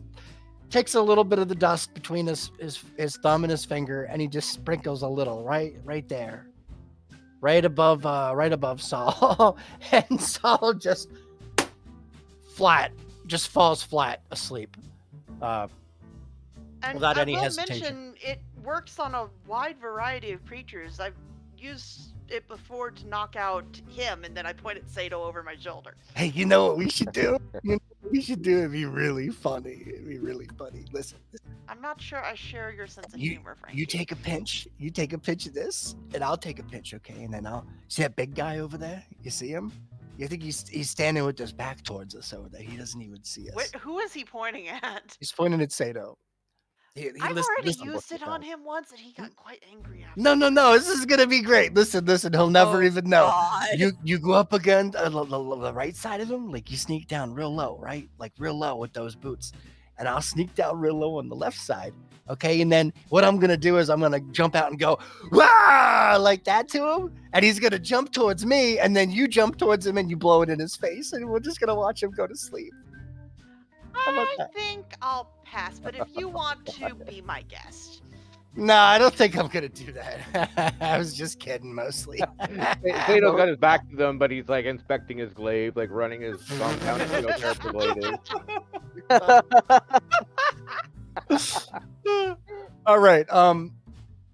takes a little bit of the dust between his thumb and his finger, and he just sprinkles a little right there, right above Saul, and Saul just falls flat asleep,
And
without any
I will
hesitation.
mention, it works on a wide variety of creatures. I've used it before to knock out him, and then I pointed Sato over my shoulder.
Hey, you know what we should do? It'd be really funny. Listen,
I'm not sure I share your sense of humor, Frankie.
you take a pinch of this, and I'll take a pinch, okay? And then I'll see that big guy over there. You see him? You think he's standing with his back towards us over there? He doesn't even see us.
Wait, who is he pointing at?
He's pointing at Sato.
I've already used it on him once, and he got quite angry after.
No. This is gonna be great. Listen. He'll never even know.
God.
You go up again the right side of him, like you sneak down real low, right? Like real low with those boots, and I'll sneak down real low on the left side. Okay, and then what I'm gonna do is I'm gonna jump out and go wah like that to him, and he's gonna jump towards me, and then you jump towards him and you blow it in his face, and we're just gonna watch him go to sleep. about
I
that?
think I'll pass, but if you want to be my guest.
No, I don't think I'm gonna do that. I was just kidding mostly.
Plato's got his back to them, but he's like inspecting his glaive, like running his thumb down to see how sharp the blade is.
All right.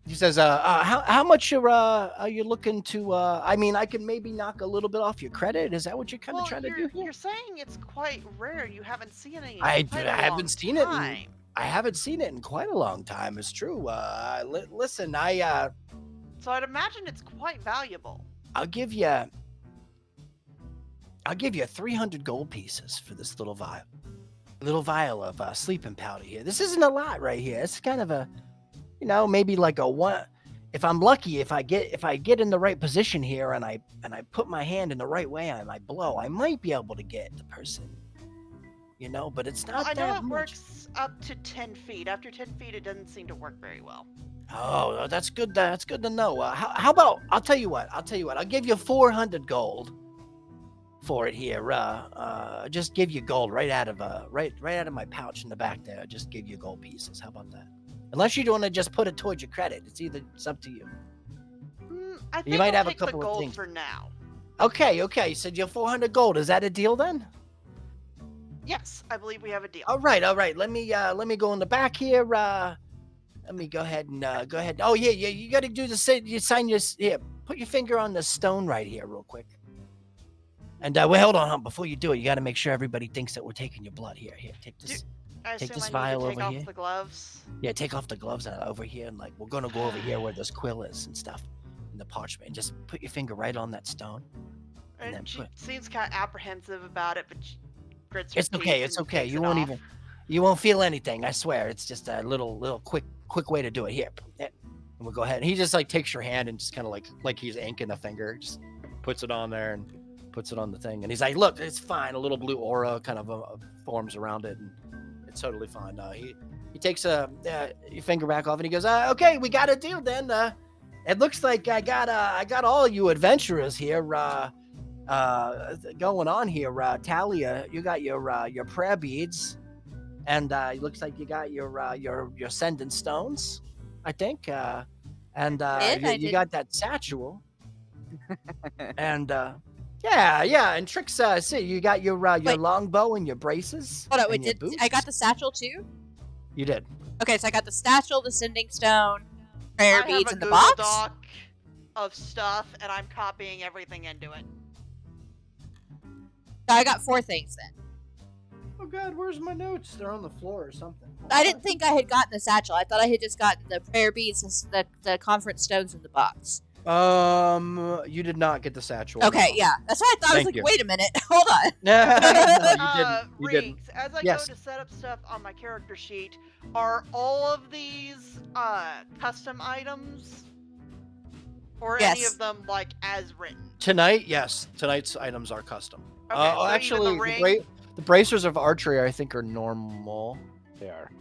He says, how much are you looking to? I mean, I can maybe knock a little bit off your credit. Is that what you're kind of trying to do here?
You're saying it's quite rare. You haven't seen any.
I haven't seen it. I haven't seen it in quite a long time. It's true. Listen,
So I'd imagine it's quite valuable.
I'll give you 300 gold pieces for this little vial of sleeping powder here. This isn't a lot right here. It's kind of a, maybe like a one. If I'm lucky, if I get in the right position here and I put my hand in the right way and I blow, I might be able to get the person. But it's not
I
that
know it
much.
works up to 10 feet. After 10 feet, it doesn't seem to work very well.
Oh, that's good. That's good to know. How about I'll tell you what. I'll give you 400 gold for it here. Just give you gold right out of my pouch in the back there. Just give you gold pieces. How about that? Unless you want to just put it towards your credit, it's up to you.
I think
You might
I'll
have a
take
couple
the
of
gold
things.
for now.
Okay. You said you're 400 gold. Is that a deal then?
Yes, I believe we have a deal.
All right. Let me go in the back here. Let me go ahead and go ahead. Oh yeah. You got to do you sign your here. Put your finger on the stone right here, real quick. And wait, hold on. Before you do it, you got to make sure everybody thinks that we're taking your blood. Here, take this.
I
Take
assume
this
I
vial
need to take
over
off
here.
the gloves.
Yeah, take off the gloves over here, and like we're gonna go over here where this quill is and stuff, in the parchment. And just put your finger right on that stone. And then
She seems kind of apprehensive about it, but she grits her
It's okay.
teeth
It's
and
okay.
takes
You
it
won't
off.
even. You won't feel anything. I swear. It's just a little quick way to do it. Here, and we'll go ahead. And he just like takes your hand and just kind of like he's inking a finger, just puts it on there and puts it on the thing. And he's like, "Look, it's fine." A little blue aura kind of forms around it, and it's totally fine. He takes your finger back off, and he goes, "Okay, we got a deal then. It looks like I got all you adventurers here going on here. Talia, you got your prayer beads, and it looks like you got your sending stones, I think. And you got that satchel, and yeah. And Trix, see, you got your
Wait.
longbow and your braces.
Hold on,
and
wait,
your
I
boots.
got the satchel too?
You did.
Okay, so I got the satchel, the sending stone, prayer
I
beads
have a
in the
Google
box.
Doc of stuff, and I'm copying everything into it.
So I got 4 things then.
Oh God, where's my notes? They're on the floor or something.
I didn't think I had gotten the satchel. I thought I had just gotten the prayer beads and the conference stones in the box.
You did not get the satchel.
Okay,
no.
yeah. That's why I thought. I was
Thank
like,
you.
wait a minute. Hold on.
No, you didn't. You didn't.
Reeks, as I
Yes.
go to set up stuff on my character sheet, are all of these custom items? Or any
Yes.
of them, like, as written?
Tonight, yes. Tonight's items are custom.
Okay, so even
actually,
the ring?
the bracers of archery, I think, are normal.
They are.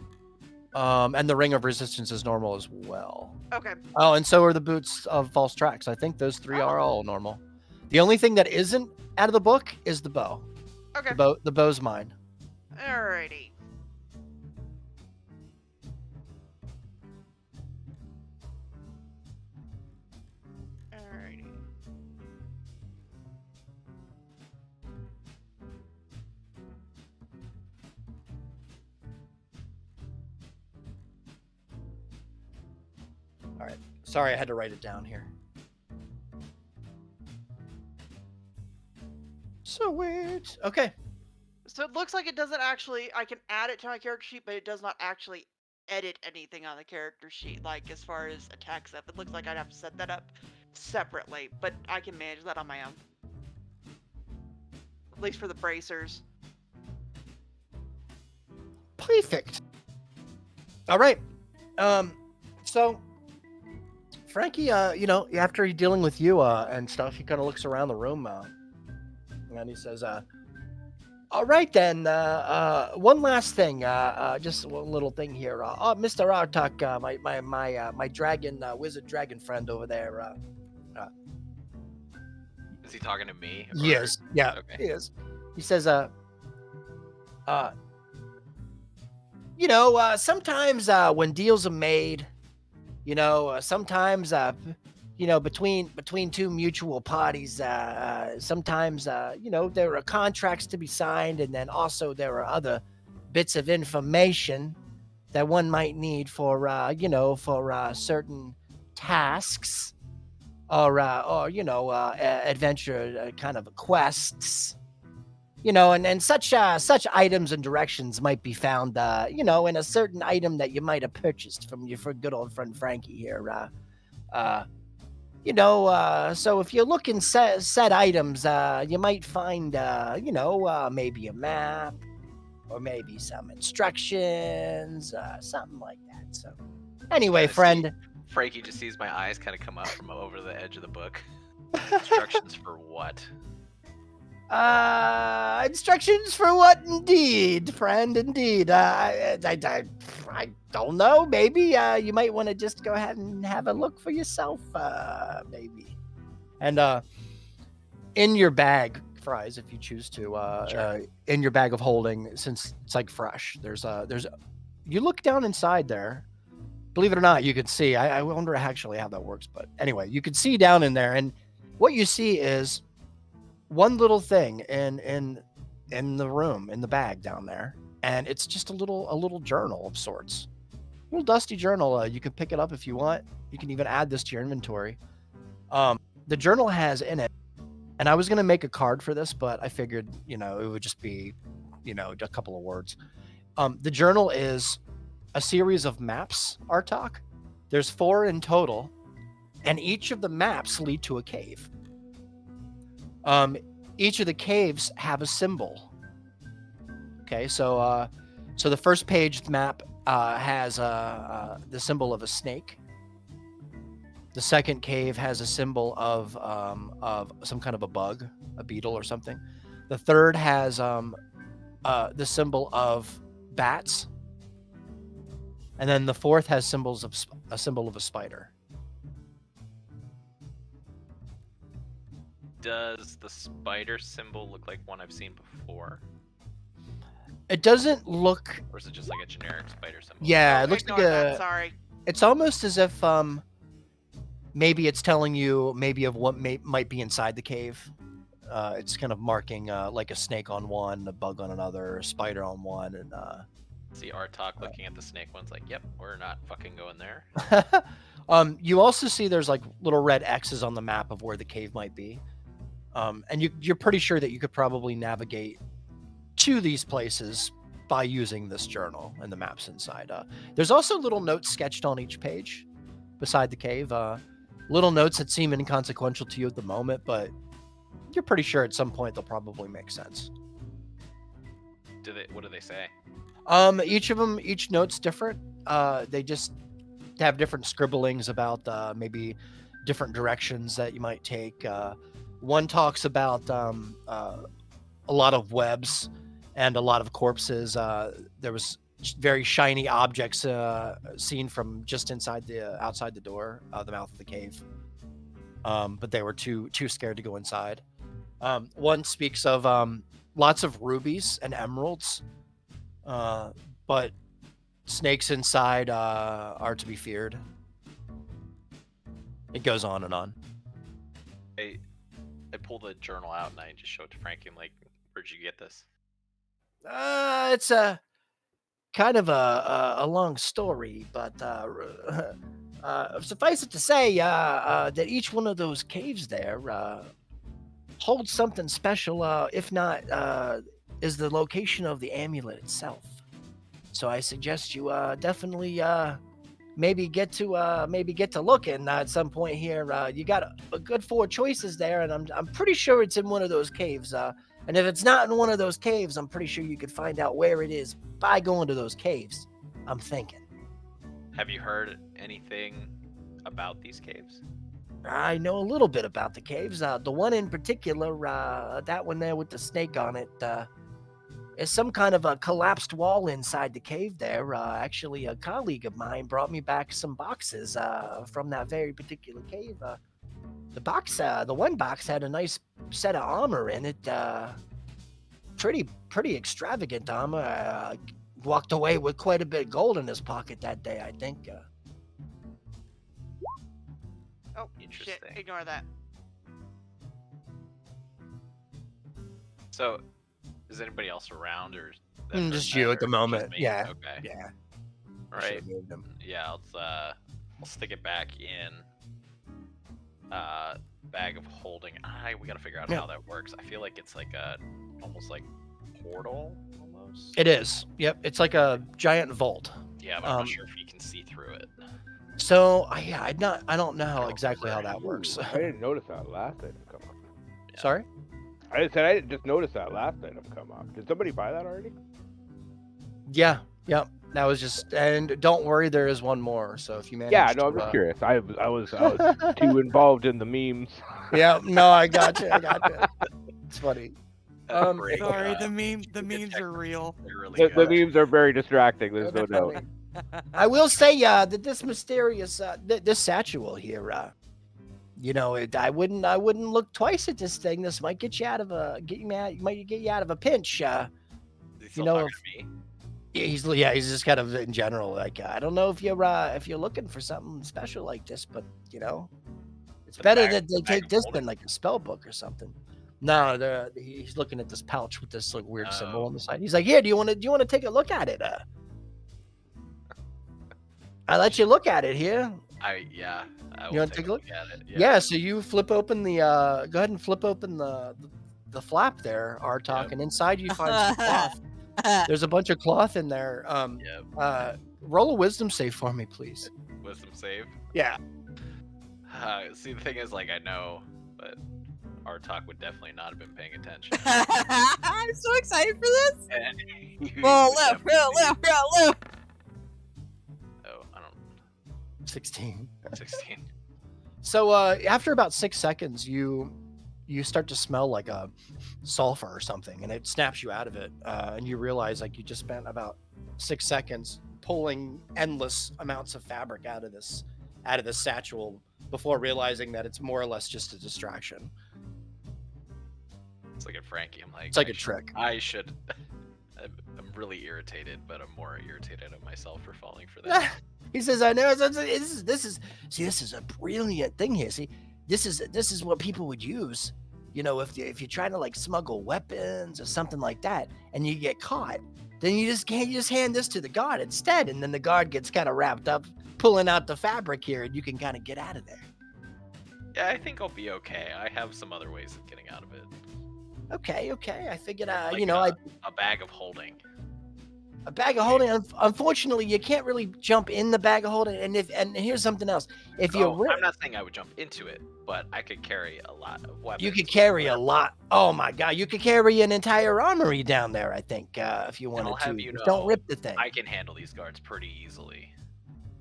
And the ring of resistance is normal as well.
Okay.
Oh, and so are the boots of false tracks. I think those 3 are all normal. The only thing that isn't out of the book is the bow.
Okay.
The bow's mine.
Alrighty. Alrighty.
Sorry, I had to write it down here. Sweet. Okay.
So it looks like it doesn't actually, I can add it to my character sheet, but it does not actually edit anything on the character sheet, like as far as attack stuff. It looks like I'd have to set that up separately, but I can manage that on my own. At least for the bracers.
Perfect. All right. So Frankie, after he's dealing with you and stuff, he kind of looks around the room and he says, all right then, one last thing, just one little thing here. Mr. Artak, my dragon, wizard dragon friend over there.
Is he talking to me?
He is. Yeah,
Okay.
he is. He says, sometimes when deals are made, sometimes between 2 mutual parties, sometimes there are contracts to be signed, and then also there are other bits of information that one might need for certain tasks or adventure kind of quests. And such items and directions might be found, in a certain item that you might have purchased from your good old friend Frankie here. So if you're looking set items, you might find, maybe a map or maybe some instructions, something like that. So anyway,
Kinda
friend.
Frankie just sees my eyes kind of come up from over the edge of the book. Instructions for what?
Instructions for what? Indeed, friend. Indeed. I don't know. Maybe you might want to just go ahead and have a look for yourself. Maybe. And in your bag, Fries, if you choose to,
Sure.
in your bag of holding, since it's like fresh, there's you look down inside there. Believe it or not, you can see. I wonder actually how that works, but anyway, you can see down in there, and what you see is one little thing in in the room, in the bag down there, and it's just a little journal of sorts. A little dusty journal. You can pick it up if you want. You can even add this to your inventory. The journal has in it, and I was gonna make a card for this, but I figured, it would just be, a couple of words. The journal is a series of maps, Artok. There's 4 in total, and each of the maps lead to a cave. Each of the caves have a symbol. Okay, so the first page map has the symbol of a snake. The second cave has a symbol of some kind of a bug, a beetle or something. The third has the symbol of bats, and then the fourth has a symbol of a spider.
Does the spider symbol look like one I've seen before?
It doesn't look.
Or is it just like a generic spider symbol?
Yeah,
Oh,
it looks like
ignore that, sorry.
It's almost as if maybe it's telling you maybe of what might be inside the cave. It's kind of marking like a snake on one, a bug on another, a spider on one, and
see Artok looking at the snake one's like, yep, we're not fucking going there.
You also see there's like little red X's on the map of where the cave might be. And you're pretty sure that you could probably navigate to these places by using this journal and the maps inside. There's also little notes sketched on each page beside the cave. Little notes that seem inconsequential to you at the moment, but you're pretty sure at some point they'll probably make sense.
What do they say?
Each note's different. They just have different scribblings about maybe different directions that you might take. One talks about a lot of webs and a lot of corpses. There was very shiny objects seen from just outside the door, the mouth of the cave. But they were too scared to go inside. One speaks of lots of rubies and emeralds, but snakes inside are to be feared. It goes on and on.
I pull the journal out and I just show it to Frankie. I'm like, where'd you get this?
It's a kind of a long story, but suffice it to say that each one of those caves there holds something special. If not, is the location of the amulet itself. So I suggest you definitely maybe get to looking at some point here. You got a good 4 choices there, and I'm pretty sure it's in one of those caves. And if it's not in one of those caves, I'm pretty sure you could find out where it is by going to those caves. I'm thinking.
Have you heard anything about these caves?
I know a little bit about the caves. The one in particular, that one there with the snake on it, is some kind of a collapsed wall inside the cave there. Actually, a colleague of mine brought me back some boxes from that very particular cave. The one box had a nice set of armor in it. Pretty extravagant armor. Walked away with quite a bit of gold in his pocket that day, I think.
Oh, shit,
Interesting.
ignore that.
So, is anybody else around, or
Just you at the moment?
Just me?
Yeah.
Okay.
Yeah.
All
I
right.
should've moved him.
Yeah. I'll stick it back in. Bag of holding. We gotta figure out
Yeah.
how that works. I feel like it's like almost like portal almost.
It is. Yep. It's like a giant vault.
Yeah, but I'm not sure if you can see through it.
So yeah, I don't know exactly how that works.
Ooh, I didn't notice that last item come up.
Yeah.
Sorry.
I didn't just notice that last item come up. Did somebody buy that already?
Yeah. Yep. That was just, and don't worry, there is one more. So if you manage,
Yeah, no, I'm just curious. I was too involved in the memes.
Yeah. No, I got you. It's funny.
Great.
Sorry, the memes are real.
They're really
The
good.
memes are very distracting. There's no
They're
doubt.
funny. I will say that this mysterious, this satchel here, I wouldn't look twice at this thing. This might get you out of a pinch.
Is he still
know,
talking to me?
He's just kind of in general. Like, I don't know if you're looking for something special like this, but it's
The
better
bag-
that they
the bag
take
of
this
holding.
than like a spell book or something. No, he's looking at this pouch with this like weird symbol on the side. He's like, "Here, do you want to take a look at it? I let you look at it here.
I
You
will
wanna
take a look at it.
Yeah. So you flip open the go ahead and flip open the flap there, Artok,
Yep.
and inside you find some cloth. There's a bunch of cloth in there.
Yep.
Roll a wisdom save for me, please.
Wisdom save.
Yeah.
See, the thing is, like, I know, but Artok would definitely not have been paying attention.
I'm so excited for this.
And you
Roll
would
left,
definitely-
roll left.
Oh, I don't.
16.
16.
So after about 6 seconds, you start to smell like a sulfur or something, and it snaps you out of it, and you realize like you just spent about 6 seconds pulling endless amounts of fabric out of this satchel before realizing that it's more or less just a distraction.
It's like a Frankie. I'm like,
It's like a trick.
I should. I'm really irritated, but I'm more irritated at myself for falling for that.
He says, "I know. This is a brilliant thing here. See, this is what people would use. You know, if you're trying to like smuggle weapons or something like that, and you get caught, then you just hand this to the guard instead, and then the guard gets kind of wrapped up, pulling out the fabric here, and you can kind of get out of there."
Yeah, I think I'll be okay. I have some other ways of getting out of it.
Okay. I figured,
Like a bag of holding.
a bag of holding. Unfortunately, you can't really jump in the bag of holding. And here's something else. If you're
I'm not saying I would jump into it, but I could carry a lot of weapons.
you could carry a lot. Oh my God, you could carry an entire armory down there. I think if you wanted
I'll have
to.
you
Just
know,
don't rip the thing.
I can handle these guards pretty easily.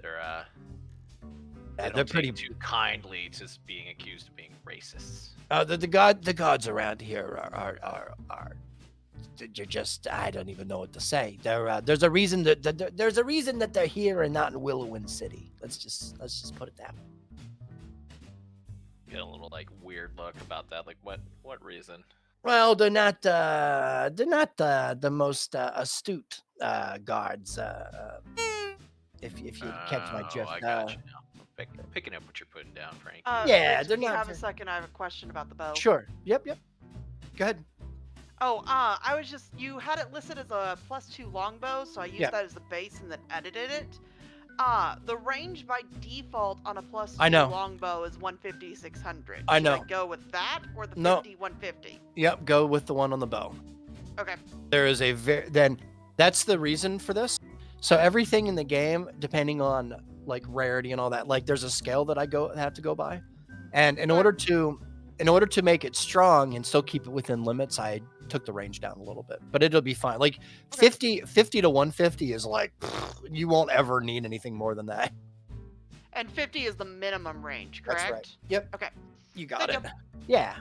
They
they're
don't
pretty.
take too kindly to being accused of being racists.
The gods around here are they're just, I don't even know what to say. There's a reason that they're here and not in Willowwind City. Let's just put it that way.
Get a little like weird look about that. Like what reason?
Well, they're not the most astute guards. If you catch my drift.
I got you now. Picking up what you're putting down, Frank.
Yeah,
Rich,
they're
if you
not
have
very-
a second, I have a question about the bow.
Sure. Yep. Go ahead.
Oh, I was just, you had it listed as a +2 longbow, so I used
Yeah.
that as the base and then edited it. The range by default on a +2
I know.
longbow is 150, 600.
I
Should
know.
I go with that or the
No.
50, 150?
Yep. Go with the one on the bow.
Okay.
There is then that's the reason for this. So everything in the game, depending on like rarity and all that, like there's a scale that I have to go by, and in order to make it strong and still keep it within limits, I took the range down a little bit, but it'll be fine. Like 50 to 150 is like you won't ever need anything more than that.
And 50 is the minimum range, correct?
That's right. Yep.
Okay.
You got
Thank
it. Yeah.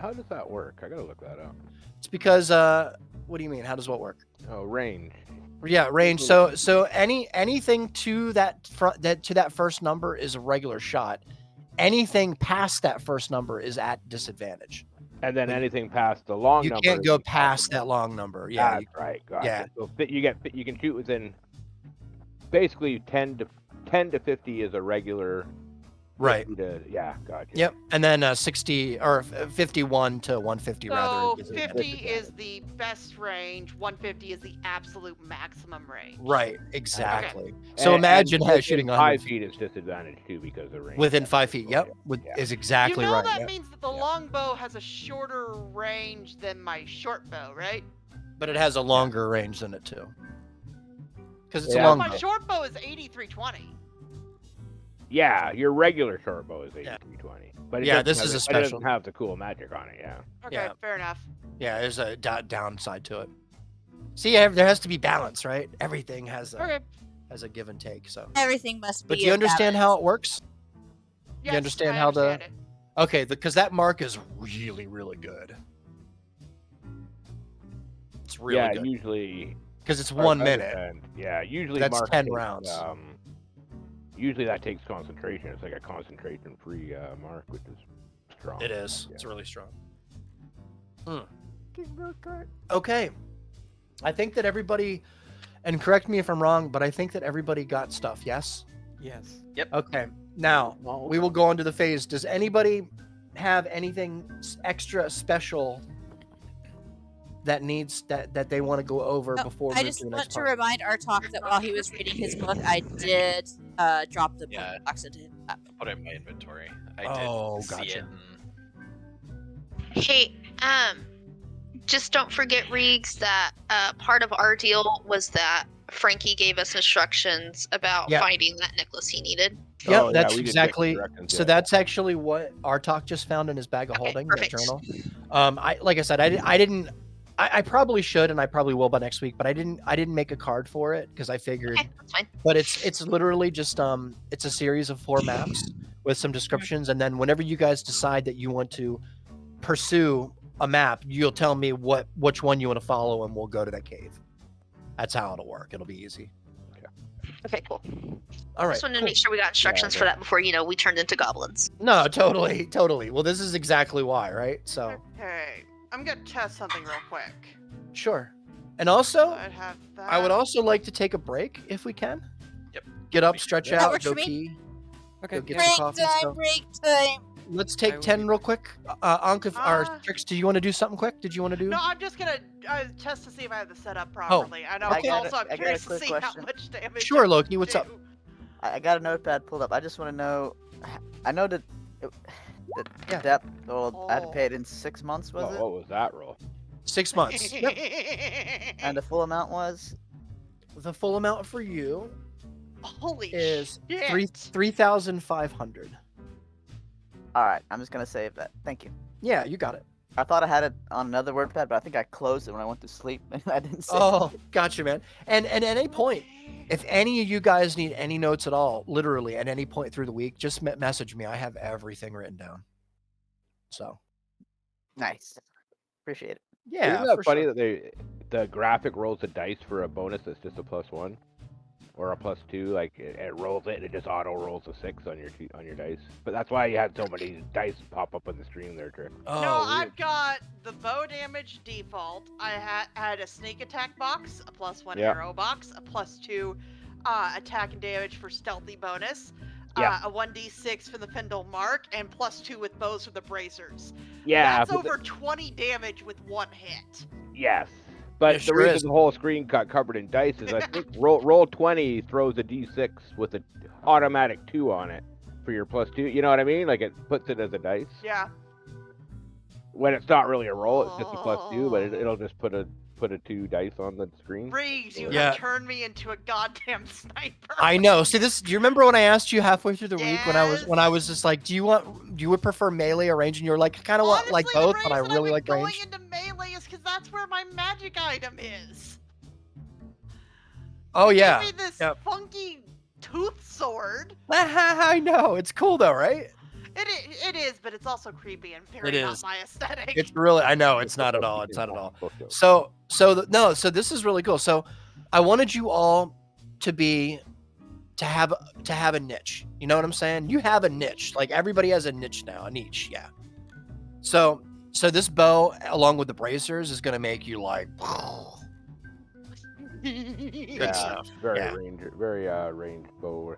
How does that work? I gotta look that up.
It's because what do you mean? How does what work?
Oh, range.
Yeah, range. So anything to that first number is a regular shot. Anything past that first number is at disadvantage.
And then anything past the long
You
number.
can't go
is
past that
possible.
long number. Yeah.
That's right. Gotcha.
yeah.
So you can shoot within basically 10 to 50 is a regular.
Right.
50 yeah, gotcha.
Yep. And then 60 or 51 to 150
So
rather.
50 is the best range, 150 is the absolute maximum range.
Right. Exactly. So
And
imagine
within
shooting
5
100
feet is disadvantage too because of range.
within 5 feet. Yep.
Yeah.
Is exactly
you know
right.
that
Yep.
means that the longbow has a shorter range than my short bow, right?
But it has a longer range than it too. Because it's
Yeah.
a
Well,
long
my
bow.
short bow is 8320.
Yeah, your regular short bow is
Yeah.
8320. But it
Yeah,
doesn't
this
have
is a
it
special.
doesn't have the cool magic on it, yeah.
Okay,
Yeah.
fair enough.
Yeah, there's a downside to it. See, there has to be balance, right? Everything has
Okay.
a give and take. So,
Everything must be.
but do you
a
understand
balance.
how it works?
Yes,
understand
I
how the-
understand
Okay, because that mark is really, really good. It's really
yeah,
good
usually
because it's
or
1
better
minute.
than- yeah, usually
That's
Mark
10
takes,
rounds.
Usually that takes concentration. It's like a concentration-free mark, which is strong.
It is.
Yeah.
It's really strong. Okay, I think that everybody, and correct me if I'm wrong, but I think that everybody got stuff. Yes.
Yes.
Okay. Now we will go on to the phase. Does anybody have anything extra special that needs that they want to go over
No,
before
I
moving
just
to the
want
next
to
part?
remind our talk that while he was reading his book, I did drop the
Yeah.
box into his lap.
Put it in my inventory. I
Oh,
did see
gotcha.
it.
Hey, just don't forget, Reegs, that part of our deal was that Frankie gave us instructions about
Yeah.
finding that necklace he needed.
Yep,
Oh, yeah,
that's
we didn't get
exactly.
directions
So
yet.
that's actually what Artok just found in his bag of
Okay,
holding, that
perfect.
journal. Like I said, I didn't. I probably should, and I probably will by next week. But I didn't make a card for it because I figured.
Okay, that's fine.
But it's literally just it's a series of 4 maps with some descriptions, and then whenever you guys decide that you want to pursue a map, you'll tell me which one you want to follow, and we'll go to that cave. That's how it'll work. It'll be easy.
Okay, cool.
All right.
Just wanted to
cool.
make sure we got instructions for that before, we turned into goblins.
No, totally. Well, this is exactly why, right? So
Okay, I'm gonna test something real quick.
sure. And also,
I'd have that.
I would also like to take a break if we can.
Yep.
Get up, stretch
That
out,
works
go
for me.
pee.
Okay.
Go get
yeah.
some coffee. So
Break time.
let's
I
take
will
10
be
real
back.
quick. Ankh, or Trix, do you want to do something quick? Did you want to do?
No, I'm just gonna test to see if I have the setup properly. And
okay.
I'm
I got a
curious to
quick
see how
question.
much damage.
Sure,
it
Loki. What's up?
do.
I got a notepad pulled up. I just want to know. I know that the
Yeah.
depth. Well, I had to
Oh.
pay it in 6 months, was
What was that roll?
6 months. Yep.
it? And the full amount was.
The full amount for you
Holy
is
shit.
3,500.
All right, I'm just gonna save that. Thank you.
Yeah, you got it.
I thought I had it on another WordPad, but I think I closed it when I went to sleep, and I didn't save
Oh, gotcha, man. And at any point, if any of you guys need any notes at all, literally at any point through the week, just message me. I have everything written down. So,
it. Nice. Appreciate it.
yeah,
Isn't that
for
funny
sure.
that the graphic rolls the dice for a bonus that's just a +1 or a +2? Like it rolls it and it just auto rolls a 6 on your dice. But that's why you had so many dice pop up on the stream there, Trick.
Oh,
No,
weird.
I've got the bow damage default. I had a sneak attack box, a +1
Yeah.
arrow box, a +2 attack and damage for stealthy bonus,
Yeah.
a 1d6 for the Pindle mark, and +2 with bows for the bracers.
Yeah,
That's
but
over 20 damage with 1 hit.
yes. But
It
the
sure
reason
is.
the whole screen got covered in dice is I think roll 20 throws a d6 with an automatic 2 on it for your +2. You know what I mean? Like it puts it as a dice.
Yeah.
When it's not really a roll, it's just a +2, but it'll just put a 2 dice on the screen.
Reeves, you
Yeah.
have turned me into a goddamn sniper.
I know. See this? Do you remember when I asked you halfway through the week when I was
Yes.
just like, do you would prefer melee or range? And you were like, I kind of want like
Honestly,
both,
the
but I
reason
really
I've
like
been going
range.
into melee is because that's where my magic item is.
Oh
They
yeah.
gave me this
Yep.
funky tooth sword.
I know. It's cool though, right?
It is, but it's also creepy and very
It
not
is.
my aesthetic.
It's really. I know. It's not at all. It's not at all. So this is really cool. So I wanted you all to have a niche. You know what I'm saying? You have a niche. Like everybody has a niche now, a niche, yeah. So this bow along with the bracers is going to make you like good stuff.
Very
Yeah.
range bow.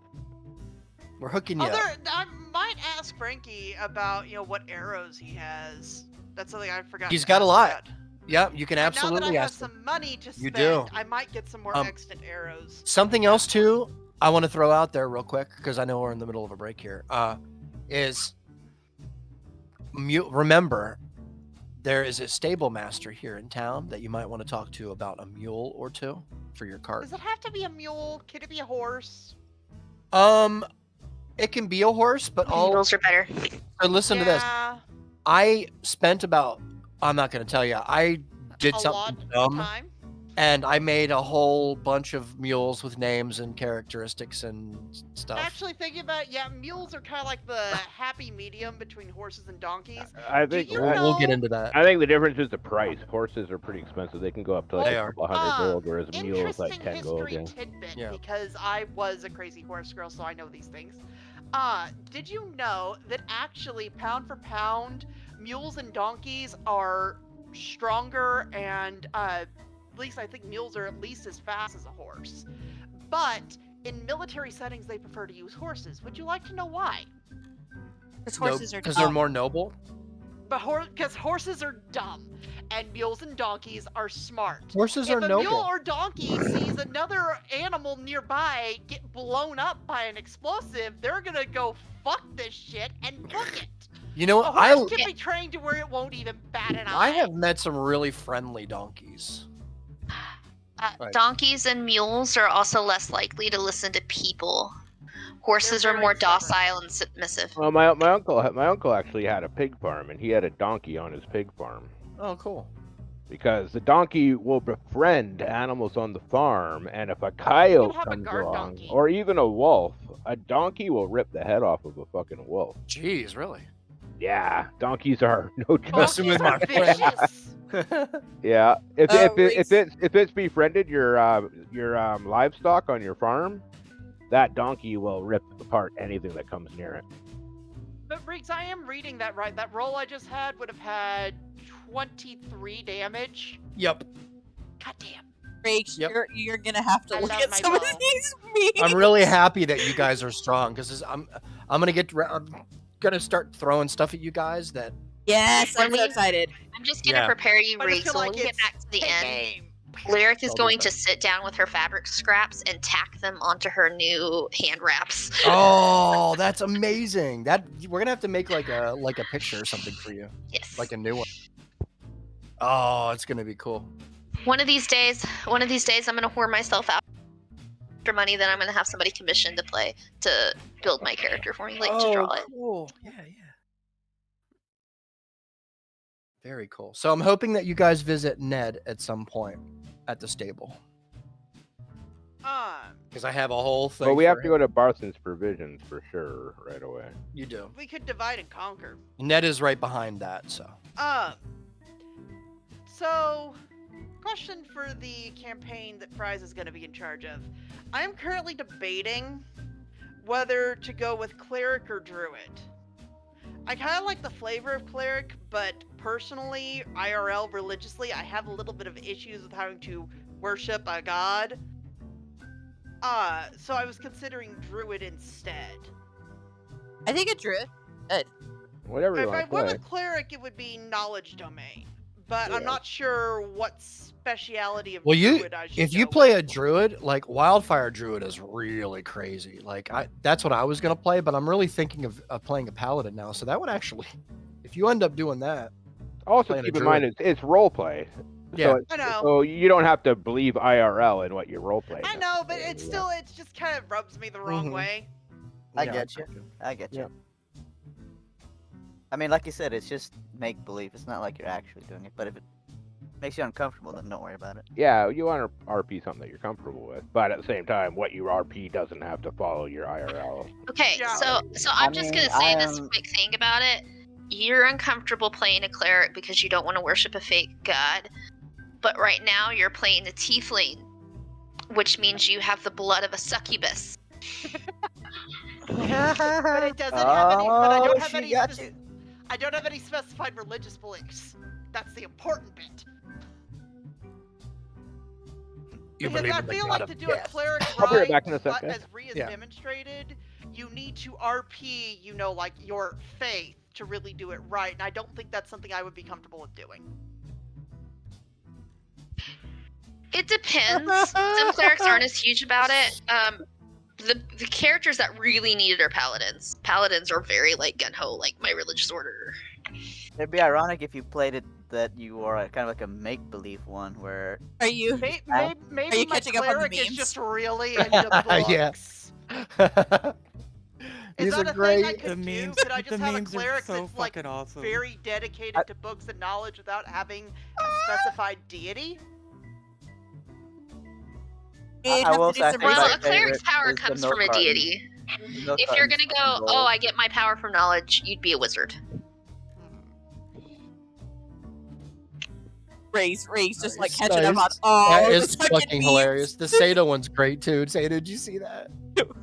We're hooking you up.
I might ask Frankie about what arrows he has. That's something I forgot.
He's
to
got a
ask
lot.
yet.
Yeah, you can
And
absolutely
now that I have
ask them.
some money to
You
spend,
do.
I might get some more extant arrows.
Something else too I want to throw out there real quick because I know we're in the middle of a break here. Is remember there is a stable master here in town that you might want to talk to about a mule or two for your cart.
Does it have to be a mule? Can it be a horse?
It can be a horse, but all
Mules are better.
so listen to this.
Yeah,
I spent about I'm not going to tell you. I did
a
something
lot of
dumb.
time.
And I made a whole bunch of mules with names and characteristics and stuff.
Actually, thinking about it, yeah, mules are kind of like the happy medium between horses and donkeys.
I think
you
We'll get
know-
into that.
I think the difference is the price. Horses are pretty expensive. They can go up to like
They
a
are.
couple hundred gold, whereas mules
Interesting
like 10 gold.
history
Yeah.
tidbit,
Yeah.
because I was a crazy horse girl, so I know these things. Did you know that actually, pound for pound, mules and donkeys are stronger, and at least I think mules are at least as fast as a horse. But in military settings, they prefer to use horses. Would you like to know why?
Because horses are
because they're
dumb.
more noble.
But because horses are dumb, and mules and donkeys are smart.
Horses
If
are
a
noble.
mule or donkey sees another animal nearby get blown up by an explosive, they're gonna go fuck this shit and book it.
You know,
A
I
horse can be trained to where it won't even bat an eye.
I have met some really friendly donkeys. Right.
Donkeys and mules are also less likely to listen to people. Horses are
very
more
stubborn.
docile and submissive.
Well, my uncle actually had a pig farm, and he had a donkey on his pig farm.
Oh, cool.
Because the donkey will befriend animals on the farm, and if a coyote
have a
comes
guard
along,
donkey.
or even a wolf, a donkey will rip the head off of a fucking wolf.
Jeez, really?
Yeah, donkeys are no joke.
Messing with my
Donkeys are
friend.
vicious.
Yeah, if
Reese.
it's befriended your livestock on your farm, that donkey will rip apart anything that comes near it.
But Riggs, I am reading that right. That roll I just had would have had 23 damage.
Yep.
God damn.
Riggs,
Yep.
you're gonna have to
I
look
love
at
my
some of
bow.
these memes.
I'm really happy that you guys are strong because I'm gonna start throwing stuff at you guys that.
Yes, I'm so
When we-
excited.
I'm just gonna
Yeah.
prepare you,
But I
Riggs.
feel
So when
like
we get
it's
back to the
the
end,
game.
Lyric is
I'll do
going
that.
to sit down with her fabric scraps and tack them onto her new hand wraps.
Oh, that's amazing! That we're gonna have to make like a picture or something for you,
Yes.
like a new one. Oh, it's gonna be cool.
One of these days, I'm gonna whore myself out for money. Then I'm gonna have somebody commissioned to build my character for me, like to draw it.
Cool. Yeah. Very cool. So I'm hoping that you guys visit Ned at some point at the stable because I have a whole thing.
Well, we have
for
to
him.
go to Barson's Provisions for sure right away.
You do.
We could divide and conquer.
Ned is right behind that. So
So, question for the campaign that Fries is going to be in charge of. I am currently debating whether to go with cleric or druid. I kind of like the flavor of cleric, but personally, IRL religiously, I have a little bit of issues with having to worship a god. So I was considering druid instead.
I think a druid.
Whatever you
If I
want to
went
play.
with cleric, it would be knowledge domain. But I'm
Yeah.
not sure what speciality of
Well,
druid I should
if you
go
play a
with.
druid, like Wildfire Druid is really crazy. Like that's what I was gonna play, but I'm really thinking of playing a paladin now. So that would actually, if you end up doing that,
Also,
playing a
keep in mind it's role play.
Yeah.
So,
I know.
so you don't have to believe IRL in what your role play.
I know, but it's still, it just kind of rubs me the wrong
Mhm.
way.
I
yeah,
get you. I get you.
Yeah.
I mean, like you said, it's just make believe. It's not like you're actually doing it. But if it makes you uncomfortable, then don't worry about it.
Yeah, you want to RP something that you're comfortable with, but at the same time, what you RP doesn't have to follow your IRL.
Okay,
Yeah.
so I'm
I
just
mean,
gonna say
I
this
am-
quick thing about it. You're uncomfortable playing a cleric because you don't want to worship a fake god, but right now you're playing a tiefling, which means you have the blood of a succubus.
But it doesn't have any. But I
Oh,
don't have
she
any.
got
spec-
you.
I don't have any specified religious beliefs. That's the important bit.
You
Because
believe
I
in the
feel
god
like
of
to do a
death.
cleric
I'll be right
right,
back in a
but
second.
as Rhea has
Yeah.
demonstrated, you need to RP, like your faith to really do it right, and I don't think that's something I would be comfortable with doing.
It depends. Some clerics aren't as huge about it. The characters that really need it are paladins. Paladins are very like gun ho, like my religious order.
It'd be ironic if you played it that you are kind of like a make believe one where
Are you?
Maybe
Are
my
you catching up on the
cleric is
memes?
just really into books.
Yeah.
Is
These
that
are
a
great.
thing I could
The
do?
memes,
Could I
the
just have a
memes are
cleric
so
that's like
fucking awesome.
very dedicated to books and knowledge without having a specified deity?
You'd
I
have
will
to
say I
do some
think
Well,
my
a cleric's
favorite
power
is the
comes
milk
from a
carton.
deity.
Milk
If you're
carton's
gonna go,
fucking
oh,
gold.
I get my power from knowledge, you'd be a wizard.
Race, just like
Nice,
catching up on
nice.
all
That
the
is
fucking
fucking
memes.
hilarious. The Sato one's great too. Sato, did you see that?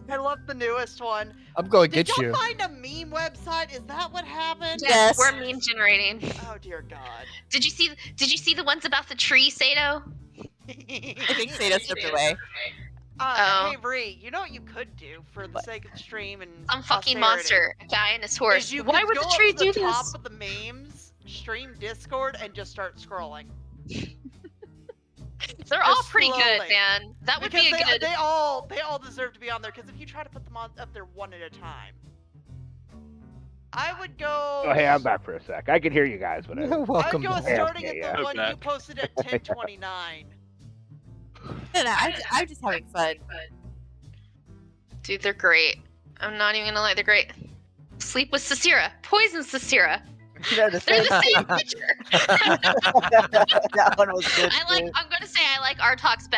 I love the newest one.
I'm going to
Did
get
y'all
you.
find a meme website? Is that what happened?
Yes.
We're meme generating.
Oh dear God.
Did you see the ones about the tree, Sato?
I think Sato slipped away.
Hey, Bree, you know what you could do for the sake of the stream and
Some fucking
posterity?
monster, a guy and his horse.
Is you
Why
could
would
go
the tree
up to the
do
top
this?
of the memes, stream Discord, and just start scrolling.
They're all
Just
pretty good,
slowly.
man. That would
Because
be a good.
they all deserve to be on there. Because if you try to put them up there one at a time, I would go.
Oh, hey, I'm back for a sec. I can hear you guys, but
You're
I would
welcome.
go
back.
starting
Yeah,
at
yeah.
the one you
back.
posted at 10:29.
No, I'm just having fun.
Dude, they're great. I'm not even gonna lie, they're great. Sleep with Cicera. Poison Cicera.
They're the
They're
same.
the same creature.
That one was good. too.
I'm gonna say I like Artox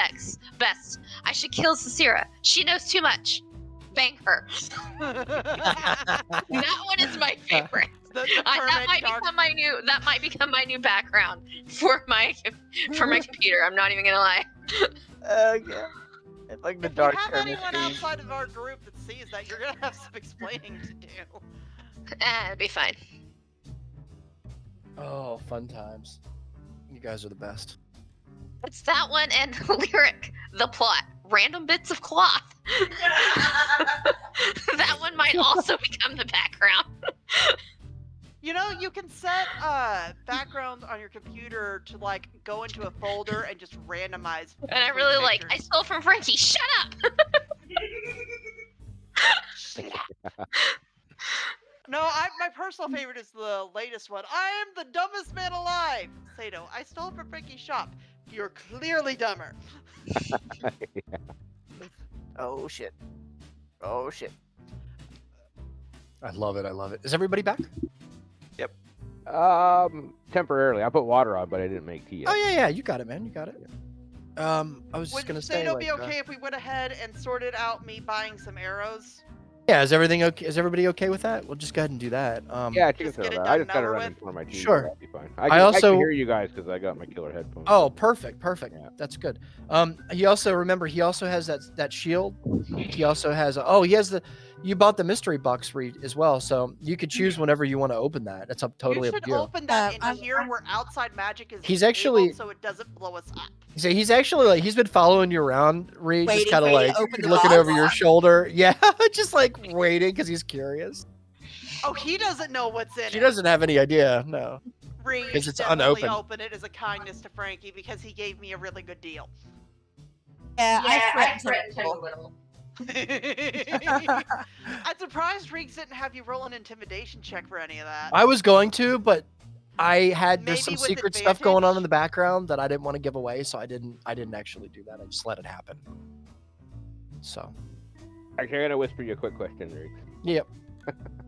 best. I should kill Cicera. She knows too much. Bang her. That one is my favorite.
The
That might
dark.
become my new background for my computer. I'm not even gonna lie.
Yeah. It's like the
If
dark
you have
Kermit
anyone
theme.
outside of our group that sees that, you're gonna have some explaining to do.
It'll be fine.
Oh, fun times. You guys are the best.
It's that one and lyric. The plot. Random bits of cloth. That one might also become the background.
You know, you can set backgrounds on your computer to like go into a folder and just randomize.
And I
between
really like. I
pictures.
stole from Frankie. Shut up.
No, my personal favorite is the latest one. I am the dumbest man alive. Sato, I stole from Frankie's shop. You're clearly dumber.
Oh shit. Oh shit.
I love it. I love it. Is everybody back?
Temporarily. I put water on, but I didn't make tea yet.
Oh yeah. You got it, man. You got it. I was just
Would
gonna say.
Sato
like,
be okay if we went ahead and sorted out me buying some arrows?
yeah. Is everything okay? Is everybody okay with that? We'll just go ahead and do that.
Yeah, I can
Just
throw
get it
that.
done
I
and
just gotta
over
run
with?
and pour my tea.
Sure.
That'll be fine.
I
I
also-
can hear you guys because I got my killer headphones.
Oh, perfect.
Yeah.
That's good. He also has that shield. He also has. He has the. You bought the mystery box as well, so you could choose whenever you want to open that. It's totally
you
up
should
to you.
open that in
I'm-
here where outside magic is
He's
disabled
actually-
so it doesn't blow us up.
So he's actually like he's been following you around, Reed, just
Waiting
kind of
for you to
like
open the
looking
box?
over your shoulder. Yeah, just like waiting because he's curious.
Oh, he doesn't know what's in
She
it.
doesn't have any idea. No.
Reed
'Cause it's
definitely
unopened.
open it as a kindness to Frankie because he gave me a really good deal.
Yeah, I threatened him a little.
I'm surprised Riggs didn't have you roll an intimidation check for any of that.
I was going to, but there's
Maybe
some
with
secret stuff going on
advantage?
in the background that I didn't want to give away, so I didn't actually do that. I just let it happen. So.
Actually, I'm gonna whisper you a quick question, Riggs.
Yep.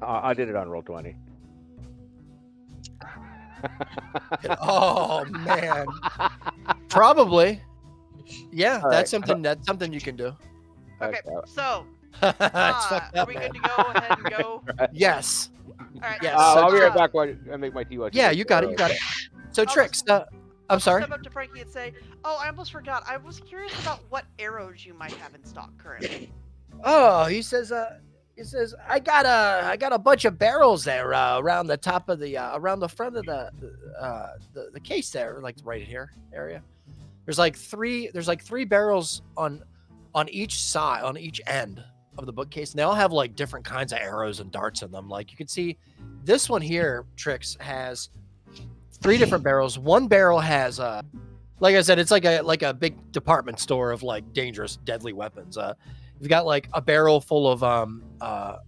I did it on Roll20.
Oh man. Probably. Yeah,
All
that's
right.
something you can do.
Okay, so
It's
are
fucked up,
we
man.
good to go ahead and go?
Yes.
All right.
Yes.
I'll be right
uh,
back while I make my tea.
Yeah, you got it. You got it. So
I'll
Trix,
just-
I'm sorry.
Step up to Frankie and say, "Oh, I almost forgot. I was curious about what arrows you might have in stock currently."
Oh, he says I got a bunch of barrels there around the top of the around the front of the case there, like right here area. There's like three barrels on each side, on each end of the bookcase, and they all have like different kinds of arrows and darts in them. Like you can see, this one here, Trix, has 3 different barrels. One barrel has like I said, it's like a big department store of like dangerous, deadly weapons. You've got like a barrel full of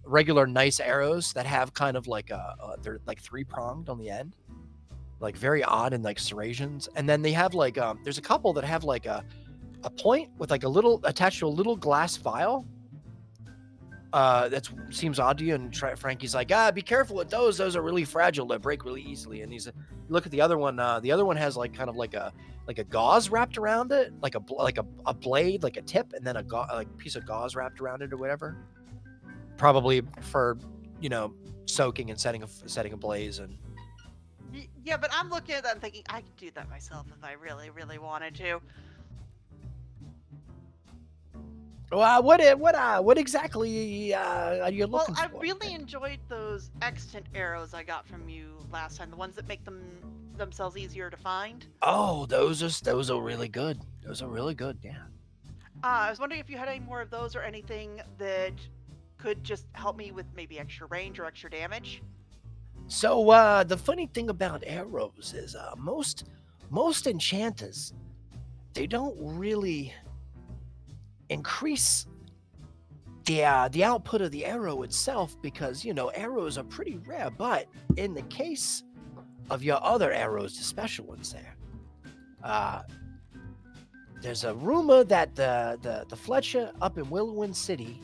regular nice arrows that have kind of like they're like 3-pronged on the end, like very odd and like serrations. And then they have like there's a couple that have like a point with like a little attached to a little glass vial. That seems odd to you, and Frankie's like, be careful with those. Those are really fragile. They break really easily. And he's look at the other one. The other one has like kind of like a gauze wrapped around it, like a blade, like a tip, and then a piece of gauze wrapped around it or whatever. Probably for soaking and setting a blaze. And
Yeah, but I'm looking at that and thinking I could do that myself if I really, really wanted to.
what exactly are you
Well,
looking
I
for?
really enjoyed those extant arrows I got from you last time. The ones that make themselves easier to find.
Oh, those are really good. Those are really good. Yeah.
I was wondering if you had any more of those or anything that could just help me with maybe extra range or extra damage.
So the funny thing about arrows is most enchanters, they don't really increase the output of the arrow itself, because arrows are pretty rare. But in the case of your other arrows, the special ones there's a rumor that the Fletcher up in Willowwind City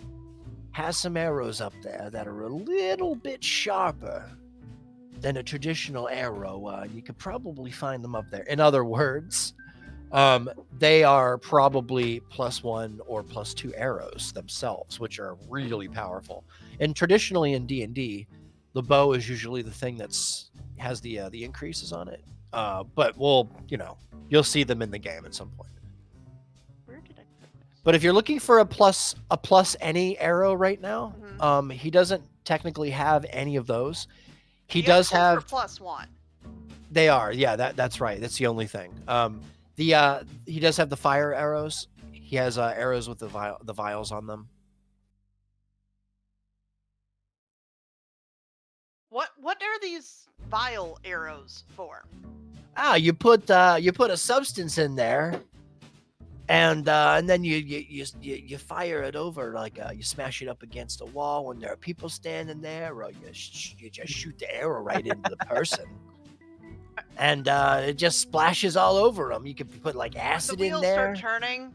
has some arrows up there that are a little bit sharper than a traditional arrow. You could probably find them up there. In other words, they are probably +1 or +2 arrows themselves, which are really powerful. And traditionally in D&D, the bow is usually the thing has the increases on it. But you'll see them in the game at some point.
Where did I put this?
But if you're looking for a plus any arrow right now, he doesn't technically have any of those. He
The
does
others are
have.
+1.
They are, yeah. That's right. That's the only thing. He does have the fire arrows. He has arrows with the vials on them.
What are these vial arrows for?
You put a substance in there, and then you fire it over, like you smash it up against a wall when there are people standing there, or you just shoot the arrow right into the person, and it just splashes all over them. You could put like acid
The
in
wheels
there.
start turning,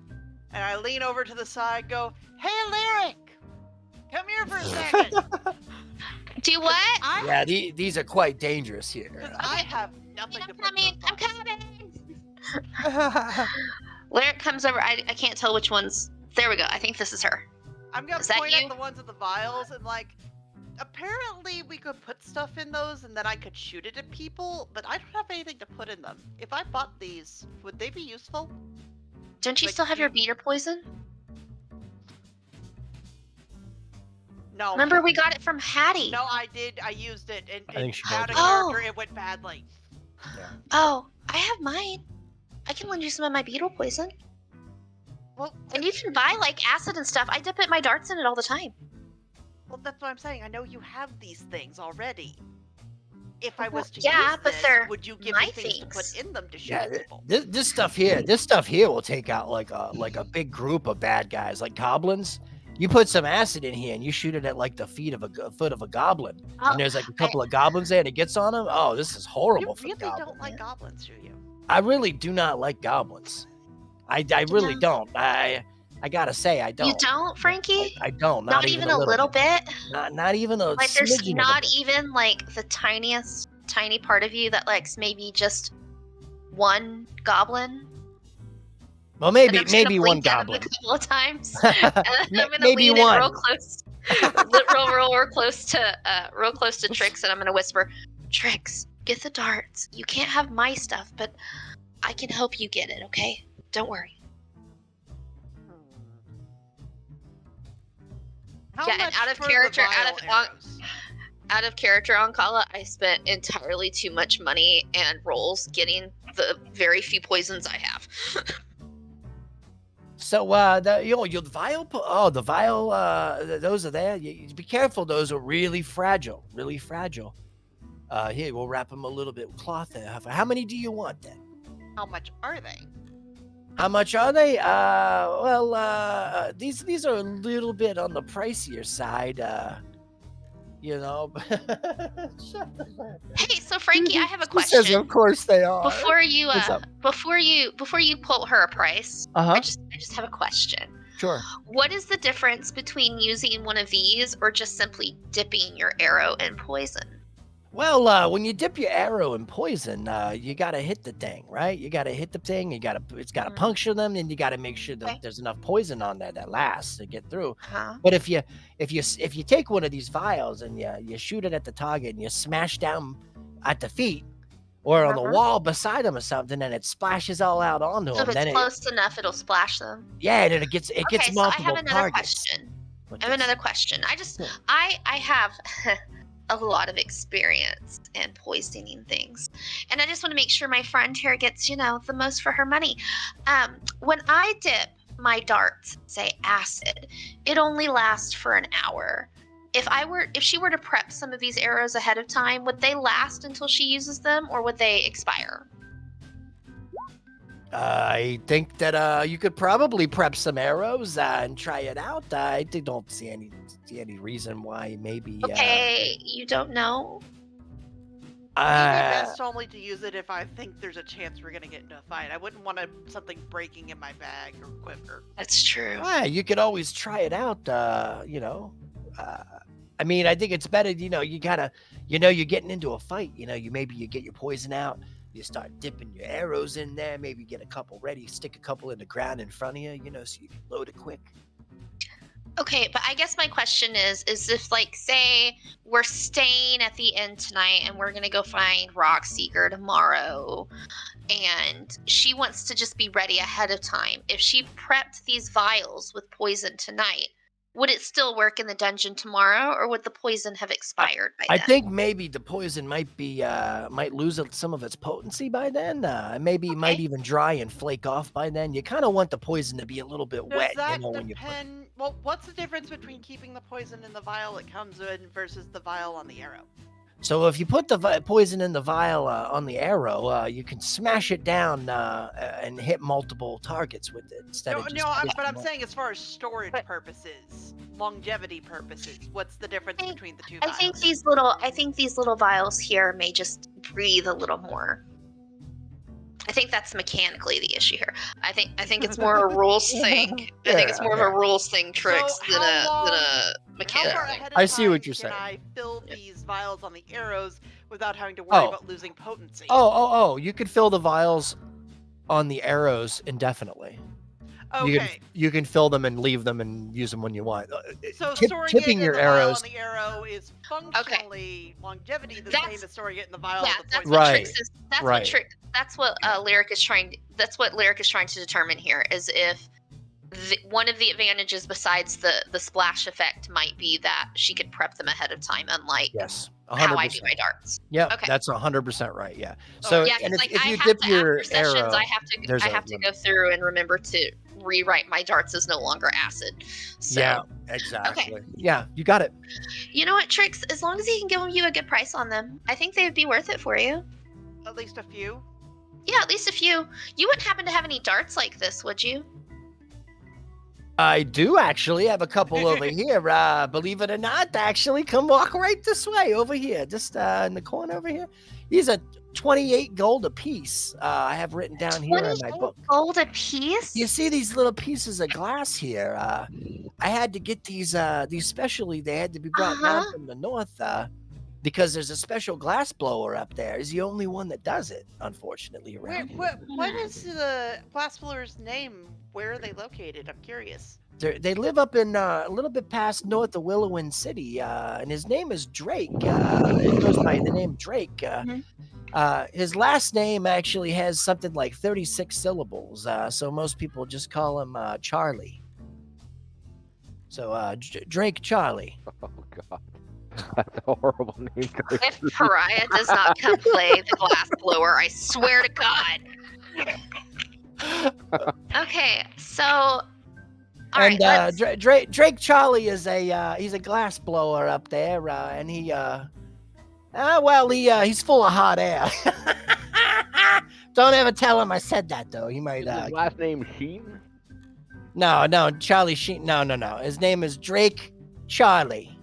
and I lean over to the side, go, "Hey, Lyric, come here for a second."
Do what?
Yeah, these are quite dangerous here.
Because I have nothing to
I'm
put
coming.
those
I'm
on.
coming. Lyric comes over. I can't tell which ones. There we go. I think this is her.
I'm gonna
Is that
point
you?
at the ones with the vials and apparently we could put stuff in those and then I could shoot it at people, but I don't have anything to put in them. If I bought these, would they be useful?
Don't you
Like
still have your
you-
beater poison?
No.
Remember, we got it from Hattie.
No, I did. I used it, and
I think she
out of
did.
character, it went badly.
Oh, I have mine. I can lend you some of my beetle poison.
Well,
And you can buy like acid and stuff. I dip my darts in it all the time.
well, that's what I'm saying. I know you have these things already. If I was to
Yeah,
use
but
this,
they're
would you give
my
me things to put
things.
in them to shoot
Yeah,
at people?
this stuff here will take out like a big group of bad guys, like goblins. You put some acid in here and you shoot it at like the foot of a goblin,
Oh,
and there's like a couple of goblins there, and it gets on them. Oh, this is
You
horrible for
really
the goblin.
don't like
man.
goblins, do you?
I really do not like goblins. I really
know-
don't. I gotta say I don't.
You don't, Frankie?
I don't.
Not even a little bit?
Not even a
Like, there's
smidgen of a
not
bit.
even like the tiny part of you that likes maybe just one goblin?
Well,
And
maybe
I'm just gonna
one
blink at him
goblin.
a couple of times. And I'm gonna
Maybe
lean in real
one.
close, real close to Trix, and I'm gonna whisper, "Trix, get the darts. You can't have my stuff, but I can help you get it. Okay? Don't worry."
How
Yeah, and
much
out of
for the
character,
vial arrows?
Out of character on Kala, I spent entirely too much money and rolls getting the very few poisons I have.
So the vial. The vial. Those are there. You be careful. Those are really fragile. Really fragile. Here, we'll wrap them a little bit with cloth there. How many do you want then?
How much are they?
How much are they? These are a little bit on the pricier side.
Hey, so Frankie, I have a
She says,
question.
of course they are.
Before you
What's up?
before you quote her a price,
Uh-huh.
I just have a question.
Sure.
What is the difference between using one of these or just simply dipping your arrow in poison?
Well, when you dip your arrow in poison, you gotta hit the thing, right? You gotta hit the thing. It's gotta puncture them, and you gotta make sure that
Okay.
there's enough poison on there that lasts to get through.
Huh?
But if you take one of these vials and you shoot it at the target and you smash down at the feet or on the
Uh-huh.
wall beside them or something, and it splashes all out onto
So
them,
if
then
it's close enough, it'll splash them.
and it gets
Okay, so I
multiple
have another
targets.
question.
What's
I have
this?
another question.
Sure.
I have a lot of experience in poisoning things, and I just want to make sure my friend here gets the most for her money. When I dip my darts, say acid, it only lasts for an hour. If she were to prep some of these arrows ahead of time, would they last until she uses them, or would they expire?
I think that you could probably prep some arrows and try it out. I don't see any reason why maybe.
Okay, you don't know?
Maybe best only to use it if I think there's a chance we're gonna get into a fight. I wouldn't want something breaking in my bag or quiver.
That's true.
You could always try it out. I mean, I think it's better. You gotta, you're getting into a fight. You get your poison out. You start dipping your arrows in there. Maybe get a couple ready. Stick a couple in the ground in front of you. So you can load it quick.
Okay, but I guess my question is if, like, say we're staying at the inn tonight and we're gonna go find Rockseeker tomorrow, and she wants to just be ready ahead of time. If she prepped these vials with poison tonight, would it still work in the dungeon tomorrow, or would the poison have expired by then?
I think maybe the poison might lose some of its potency by then. Maybe it might even dry and flake off by then. You kind of want the poison to be a little bit wet.
Does that depend? Well, what's the difference between keeping the poison in the vial it comes in versus the vial on the arrow?
So if you put the poison in the vial on the arrow, you can smash it down and hit multiple targets with it instead of just.
But I'm saying as far as storage purposes, longevity purposes, what's the difference between the two vials?
I think these little vials here may just breathe a little more. I think that's mechanically the issue here. I think it's more a rules thing. I think it's more of a rules thing, Tricks, than a mechanic.
How far ahead of
I see what
time
you're saying.
Can I fill these vials on the arrows without having to worry about losing potency?
You could fill the vials on the arrows indefinitely.
Okay.
You can fill them and leave them and use them when you want.
So storing it in
your
the
arrows
vial on the arrow is functionally longevity the same as storing it in the vial
Yeah,
of the
that's
poison.
what Tricks is. That's what Lyric is trying. That's what Lyric is trying to determine here. Is if one of the advantages besides the splash effect might be that she could prep them ahead of time, unlike
100%.
how I do my darts.
Yeah,
okay.
That's 100% right. Yeah. So
and
if
I
you
have
dip
to,
your
after
arrow,
sessions, I have to go through and remember to rewrite my darts as no longer acid. So,
yeah, exactly.
Okay.
Yeah, you got it.
You know what, Tricks? As long as he can give you a good price on them, I think they would be worth it for you.
At least a few.
Yeah, at least a few. You wouldn't happen to have any darts like this, would you?
I do actually have a couple over here. Believe it or not, actually, come walk right this way over here, just in the corner over here. These are 28 gold a piece. I have written down here in my book.
Gold a piece?
You see these little pieces of glass here? I had to get these specially. They had to be brought down from the north because there's a special glass blower up there. Is the only one that does it, unfortunately. Around
What is the glass blower's name? Where are they located? I'm curious.
They live up in a little bit past north of Willowin City, and his name is Drake. He goes by the name Drake. His last name actually has something like 36 syllables, so most people just call him Charlie. So Drake Charlie.
Oh God, that's a horrible name.
If Pariah does not come play the glass blower, I swear to God. Okay, so.
Drake Charlie is he's a glass blower up there, and he he's full of hot air. Don't ever tell him I said that though. He might.
Is his last name Sheen?
No, Charlie Sheen. No. His name is Drake Charlie.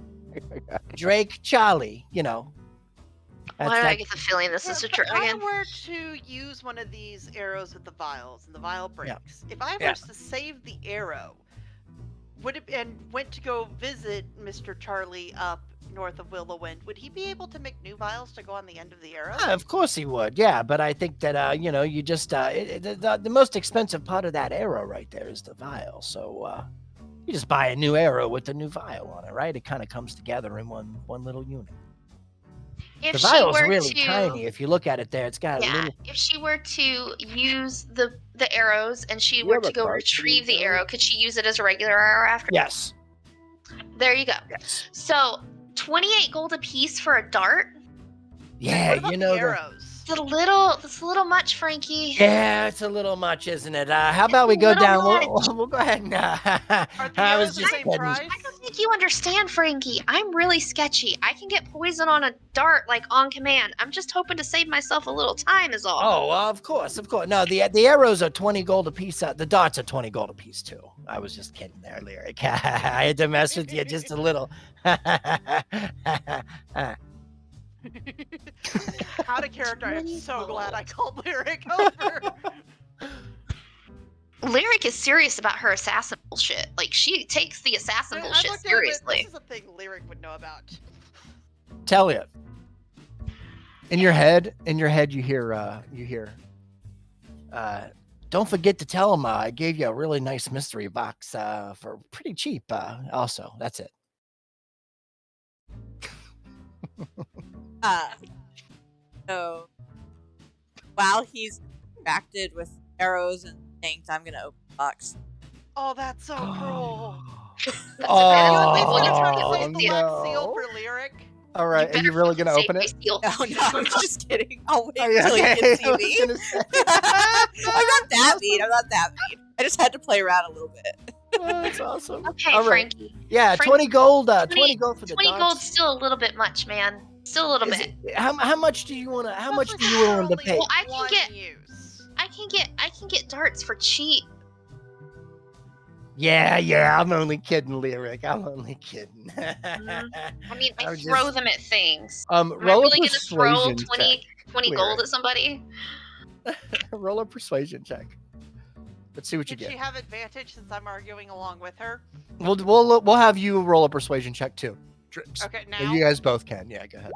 Drake Charlie.
Why do I get the feeling this is a dragon?
If I were to use one of these arrows with the vials and the vial breaks, if I was to save the arrow, went to go visit Mr. Charlie up north of Willowwind, would he be able to make new vials to go on the end of the arrow?
Of course he would. Yeah, but I think that you just the most expensive part of that arrow right there is the vial. So you just buy a new arrow with a new vial on it, right? It kind of comes together in one little unit.
If
the vial's really tiny. If you look at it there, it's got a little.
If she were to use the arrows and she were to go retrieve the arrow, could she use it as a regular arrow after?
Yes.
There you go.
Yes.
So 28 gold a piece for a dart.
Yeah,
what about the arrows.
It's a little much, Frankie.
Yeah, it's a little much, isn't it? How about we
a
go
little
down?
much.
We'll go ahead and.
Are the
I
arrows
was
the
just
same
kidding.
price?
I don't think you understand, Frankie. I'm really sketchy. I can get poison on a dart like on command. I'm just hoping to save myself a little time is all.
Oh, of course. No, the arrows are 20 gold apiece. The darts are 20 gold apiece too. I was just kidding there, Lyric. I had to mess with you just a little.
Out of character, I'm so glad I called Lyric over.
Lyric is serious about her assassin bullshit. Like, she takes the assassin
I
bullshit
looked at it,
seriously.
this is a thing Lyric would know about.
Tell you. In your head, you hear. Don't forget to tell him I gave you a really nice mystery box for pretty cheap. Also, that's it.
So while he's distracted with arrows and things, I'm gonna open the box.
Oh, that's so cruel.
Oh,
Can you try to save the
no.
black seal for Lyric?
All right, are you really gonna open it?
No, I'm just kidding. I'll wait
Are you
until
okay?
you can
I
see
was
me.
gonna say.
I'm not that mean. I just had to play around a little bit.
Oh, that's awesome.
Okay,
All right.
Frankie.
Yeah,
Frank-
20 gold. 20 gold for the
20
dogs.
gold's still a little bit much, man. Still a little
Is
bit.
it- how much do you want to? How much do
Especially
you
since
willing to
they're
pay?
only
Well, I can
one
get-
use.
I can get darts for cheap.
Yeah. I'm only kidding, Lyric. I'm only kidding.
I mean, I
I was
throw
just-
them at things.
Am
Am I
roll
really
a
gonna throw
persuasion
20
check.
gold at somebody?
Roll a persuasion check. Let's see what you
Did she
get.
have advantage since I'm arguing along with her?
We'll have you roll a persuasion check too. Drips.
Okay,
Yeah,
now.
you guys both can. Yeah, go ahead.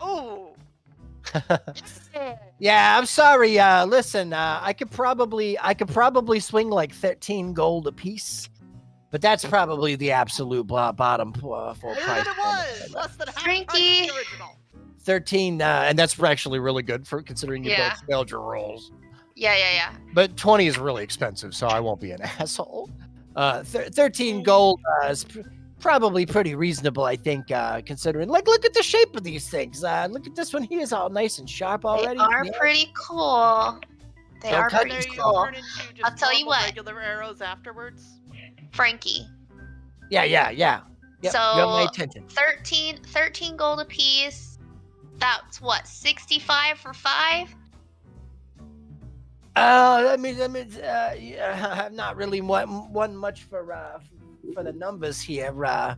Ooh.
Yeah, I'm sorry. Listen, I could probably swing like 13 gold a piece, but that's probably the absolute bottom full
More
price.
than it was! Less than half price
Frankie.
of the original.
13, and that's actually really good for considering you
Yeah.
both failed your rolls.
Yeah.
But 20 is really expensive, so I won't be an asshole. 13 gold is probably pretty reasonable, I think, considering. Like, look at the shape of these things. Look at this one. He is all nice and sharp already.
They are
Yeah.
pretty cool. They
Don't
are
cut
There
pretty
these
you
cool.
turn into just
I'll tell you
normal
what.
regular arrows afterwards.
Frankie.
Yeah. Yep, you got my
So
attention.
13 gold apiece. That's what, 65 for 5?
Yeah, I'm not really one much for the numbers here. But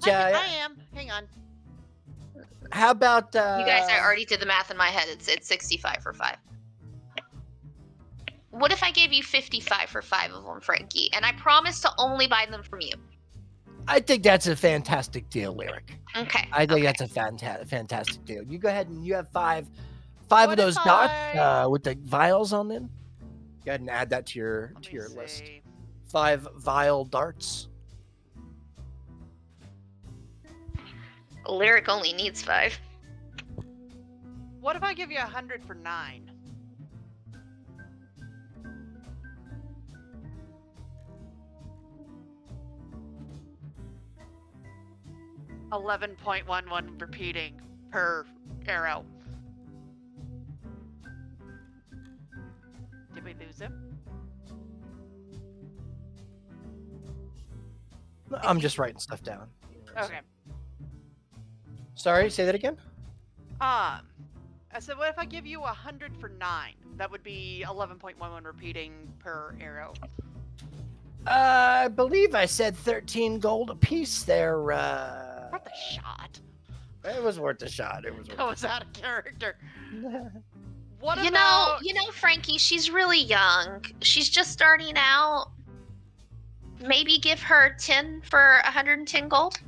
I
yeah,
am. Hang on.
how about
You guys, I already did the math in my head. It's 65 for 5. What if I gave you 55 for 5 of them, Frankie? And I promise to only buy them from you.
I think that's a fantastic deal, Lyric.
Okay.
I think
okay.
that's a fantastic deal. You go ahead and you have five
What
of those
if
dots
I-
with the vials on them. Go ahead and add that to your
Let me
list.
see.
5 vial darts.
Lyric only needs 5.
What if I give you 100 for 9? $11.11 repeating per arrow. Did we lose him?
I'm just writing stuff down.
Okay.
Sorry, say that again.
I said, what if I give you 100 for 9? That would be 11.11 repeating per arrow.
I believe I said 13 gold a piece there.
Worth a shot.
It was worth a shot. It was
That
worth
was out of character.
a
What
You
about...
know, Frankie, she's really young. She's just starting out. Maybe give her 10 for 110 gold?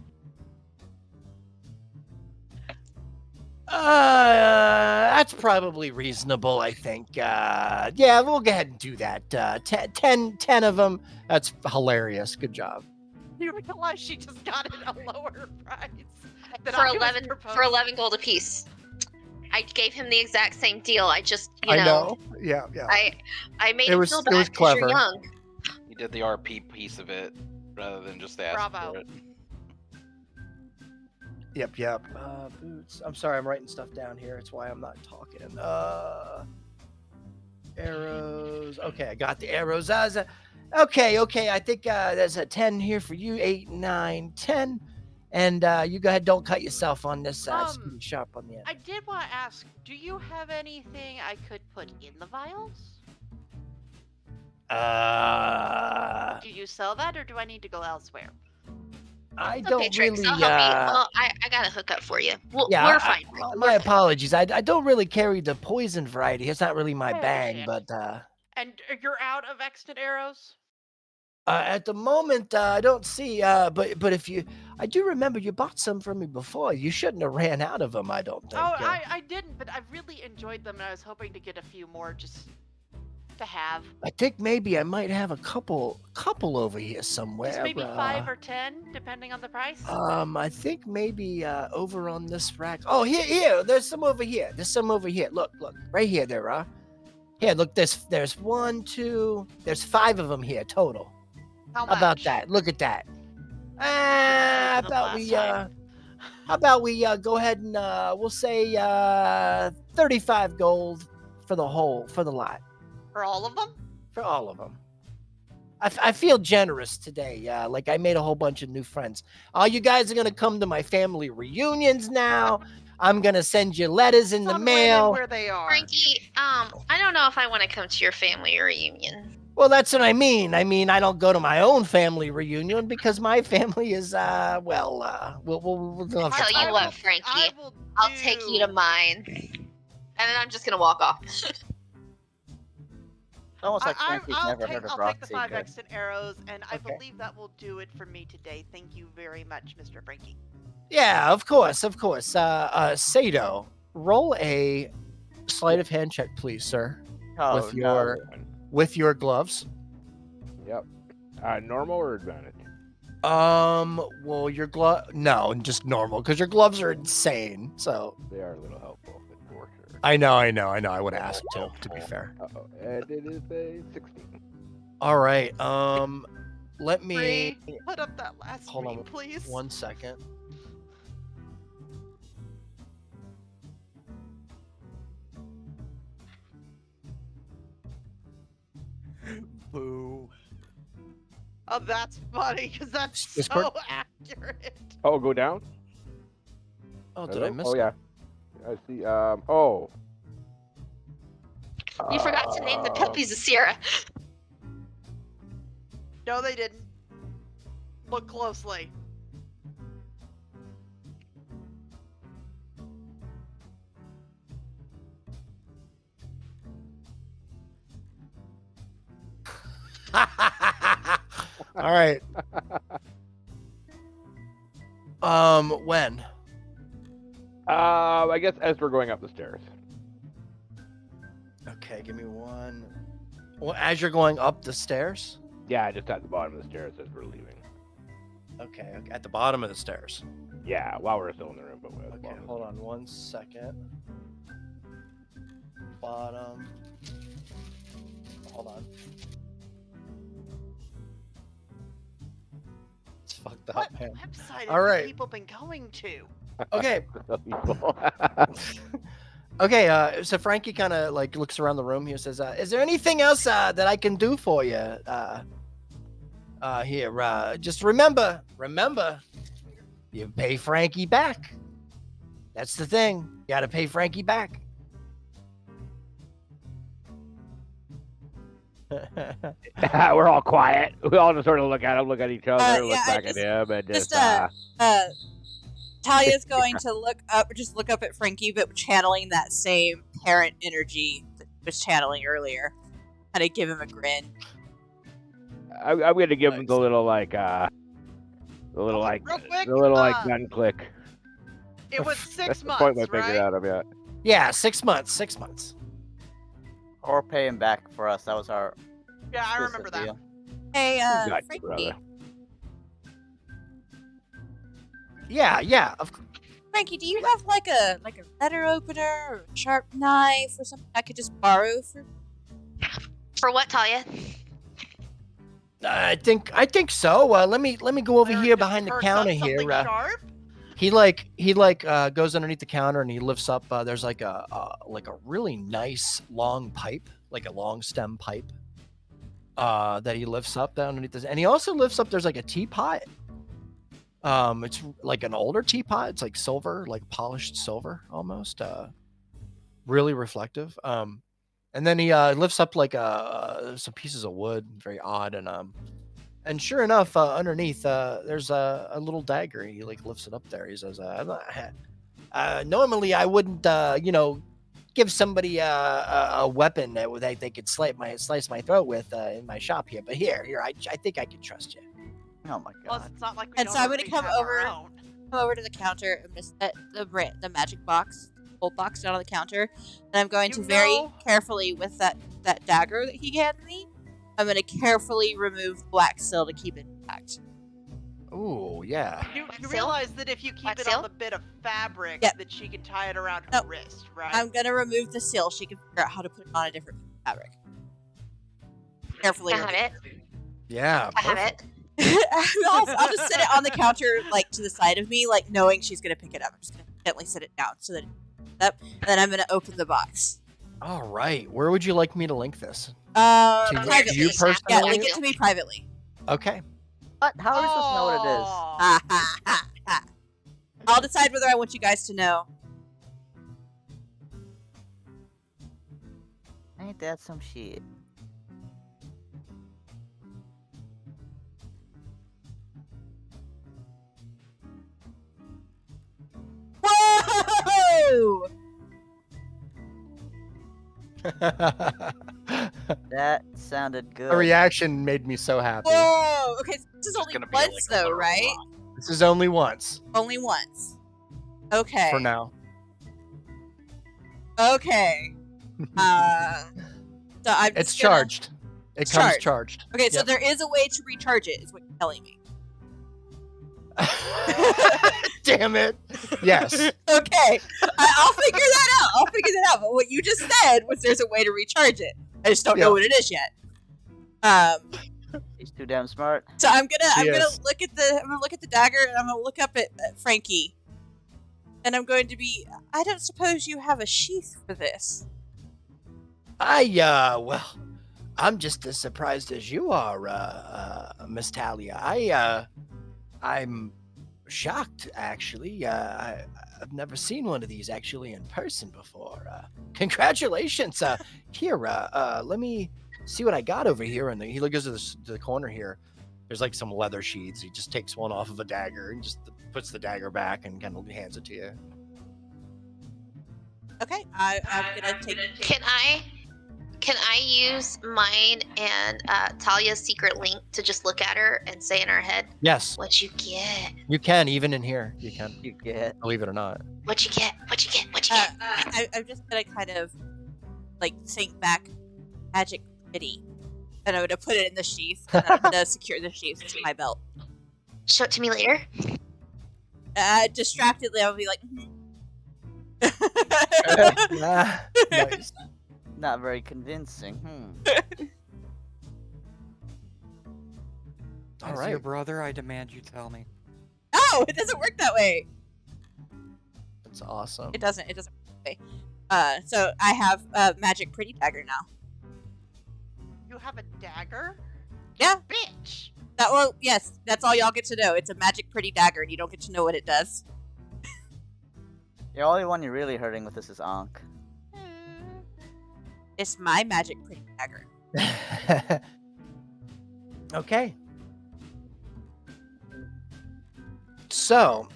That's probably reasonable, I think. Yeah, we'll go ahead and do that. 10 of them. That's hilarious. Good job.
You realize she just got it a lower price than
For
I was
11
proposing.
for 11 gold apiece. I gave him the exact same deal. I just,
I know. Yeah.
I made
It
him
was-
feel
it was
bad because you're
clever.
young.
You did the RP piece of it rather than just ask
Bravo.
for it.
Yep. Boots. I'm sorry, I'm writing stuff down here. It's why I'm not talking. Arrows. Okay, I got the arrows. Okay. I think there's a 10 here for you. 8, 9, 10. And you go ahead. Don't cut yourself on this. It's pretty sharp on the end.
I did want to ask, do you have anything I could put in the vials? Do you sell that, or do I need to go elsewhere?
I
Okay,
don't
Trix,
really.
I'll help you. I got a hookup for you.
Yeah,
We're fine.
my apologies. I don't really carry the poison variety. It's not really my
I
bag,
understand.
but
And you're out of extant arrows?
at the moment I don't see. But if you, I do remember you bought some from me before. You shouldn't have ran out of them. I don't think.
Oh, I didn't, but I really enjoyed them, and I was hoping to get a few more just to have.
I think maybe I might have a couple over here somewhere.
Just maybe 5 or 10, depending on the price.
I think maybe over on this rack. Oh, here. There's some over here. Look, right here. There are. Here, look. There's 1, 2. There's 5 of them here total.
How
How about
much?
that? Look at that.
Better
How
than
about
last
we
time.
go ahead and we'll say 35 gold for the lot.
For all of them?
For all of them. I feel generous today. Like I made a whole bunch of new friends. All you guys are gonna come to my family reunions now. I'm gonna send you letters in the
Some women
mail.
where they are.
Frankie, I don't know if I want to come to your family reunion.
Well, that's what I mean. I don't go to my own family reunion because my family is we'll have to
Tell
talk.
you what, Frankie, I'll take you to mine, and then I'm just gonna walk off.
Almost like Frankie's
I'll
never
take,
heard of
I'll
rock
take the 5
secret.
extant arrows, and I
Okay.
believe that will do it for me today. Thank you very much, Mr. Frankie.
Yeah, of course. Sato, roll a sleight of hand check, please, sir.
Oh,
with your gloves.
Yep. Normal or advantage?
Well, your no, just normal, because your gloves are insane. So
They are a little helpful, for sure.
I know. I would ask too, to be fair.
Uh-oh. And it is a 16.
All right. Let me
Bree, put up that last
hold
screen,
on
please.
1 second. Boo.
Oh, that's funny, because that's
Discord?
so accurate.
Oh, go down?
Oh, did I
Hello?
miss?
Oh,
it?
yeah. I see. Oh.
You forgot to name the puppies Asira.
No, they didn't. Look closely.
All right. When?
I guess as we're going up the stairs.
Okay, give me one. Well, as you're going up the stairs?
Yeah, just at the bottom of the stairs as we're leaving.
Okay, at the bottom of the stairs.
Yeah, while we're still in the room, but we're at the
Okay,
bottom.
hold on 1 second. Bottom. Hold on. It's fucked up,
What
man.
website
All
have
right.
people been going to?
Okay. Okay, so Frankie kind of like looks around the room here, says, is there anything else that I can do for you? Here, just remember, you pay Frankie back. That's the thing. You gotta pay Frankie back.
We're all quiet. We all just sort of look at him, look at each other, look
yeah, I
back at him, and just,
Talia's going to look up at Frankie, but channeling that same parent energy that he was channeling earlier. Kind of give him a grin.
I'm going to give him
Nice.
the little, like, gun click.
It was 6
That's the
months,
point my finger
right?
at him, yeah.
Yeah, 6 months. 6 months.
Or pay him back for us. That was our
Yeah, I
exclusive
remember that.
deal.
Hey,
Got you,
Frankie.
brother.
Yeah. Of course.
Frankie, do you have like a letter opener or a sharp knife or something I could just borrow for?
For what, Talia?
I think so. Let me go over
They're
here behind the counter
something
here.
Sharp?
he goes underneath the counter and he lifts up. There's like a really nice long pipe, like a long stem pipe, that he lifts up down underneath this, and he also lifts up. There's like a teapot. It's like an older teapot. It's like silver, like polished silver almost. Really reflective. And then he lifts up like some pieces of wood, very odd, and sure enough, underneath there's a little dagger. He like lifts it up there. He says, "Normally I wouldn't, give somebody a weapon that they could slice my throat with in my shop here. But here, I think I can trust you."
Oh my
Plus,
god.
it's not like we
And
don't
so I'm gonna
already
come
have our
over-
own.
Come over to the counter. I'm gonna set the magic box, gold box down on the counter, and I'm going to very carefully with that dagger that he handed me. I'm gonna carefully remove the black seal to keep it intact.
Ooh, yeah.
You
Wax seal?
realize that if you keep
Wax
it
seal?
on the bit of fabric,
Yep.
that she can tie it around her
Nope.
wrist, right?
I'm gonna remove the seal. She can figure out how to put it on a different fabric. Carefully
I have
remove
it.
Yeah.
I have
perfect.
it.
I'll just set it on the counter, like to the side of me, like knowing she's gonna pick it up. I'm just gonna gently set it down so that it up, and then I'm gonna open the box.
All right. Where would you like me to link this?
To
Privately.
you personally?
Yeah, link it to me privately.
Okay.
What? How are we supposed to know what it is?
Aw.
Ha ha ha ha. I'll decide whether I want you guys to know.
Ain't that some shit?
Whoa!
That sounded good.
The reaction made me so happy.
Whoa! Okay, so this is
It's
only
gonna be
once
like a
though,
literal
right?
rock.
This is only once
Only once. Okay.
for now.
Okay. So I'm
It's
just gonna-
charged. It comes
Charged.
charged.
Okay, so
Yep.
there is a way to recharge it, is what you're telling me.
Damn it. Yes.
Okay, I'll figure that out. I'll figure that out. But what you just said was there's a way to recharge it. I just don't know
Yeah.
what it is yet.
He's too damn smart.
So I'm gonna
Yes.
look at the dagger, and I'm gonna look up at Frankie, and I'm going to be. I don't suppose you have a sheath for this.
Well, I'm just as surprised as you are, Miss Talia. I'm shocked, actually. I've never seen one of these actually in person before. Congratulations. Here, let me see what I got over here. And he goes to the corner here. There's like some leather sheaths. He just takes one off of a dagger and just puts the dagger back and kind of hands it to you.
Okay, I'm gonna take.
Can I use mine and Talia's secret link to just look at her and say in our head,
Yes,
"What you get?
you can, even in here. You can,
You get.
believe it or not.
What you get? What you get? What you get?"
I'm just gonna kind of like think back, magic pretty, and I'm gonna put it in the sheath. And I'm gonna secure the sheath to my belt.
Show it to me later.
Distractedly, I'll be like.
Nice.
Not very convincing.
All
As
right.
your brother, I demand you tell me.
No, it doesn't work that way.
That's awesome.
It doesn't. It doesn't work that way. So I have a magic pretty dagger now.
You have a dagger?
Yeah.
Bitch!
Yes, that's all y'all get to know. It's a magic pretty dagger, and you don't get to know what it does.
The only one you're really hurting with this is Ankh.
It's my magic pretty dagger.
Okay. So,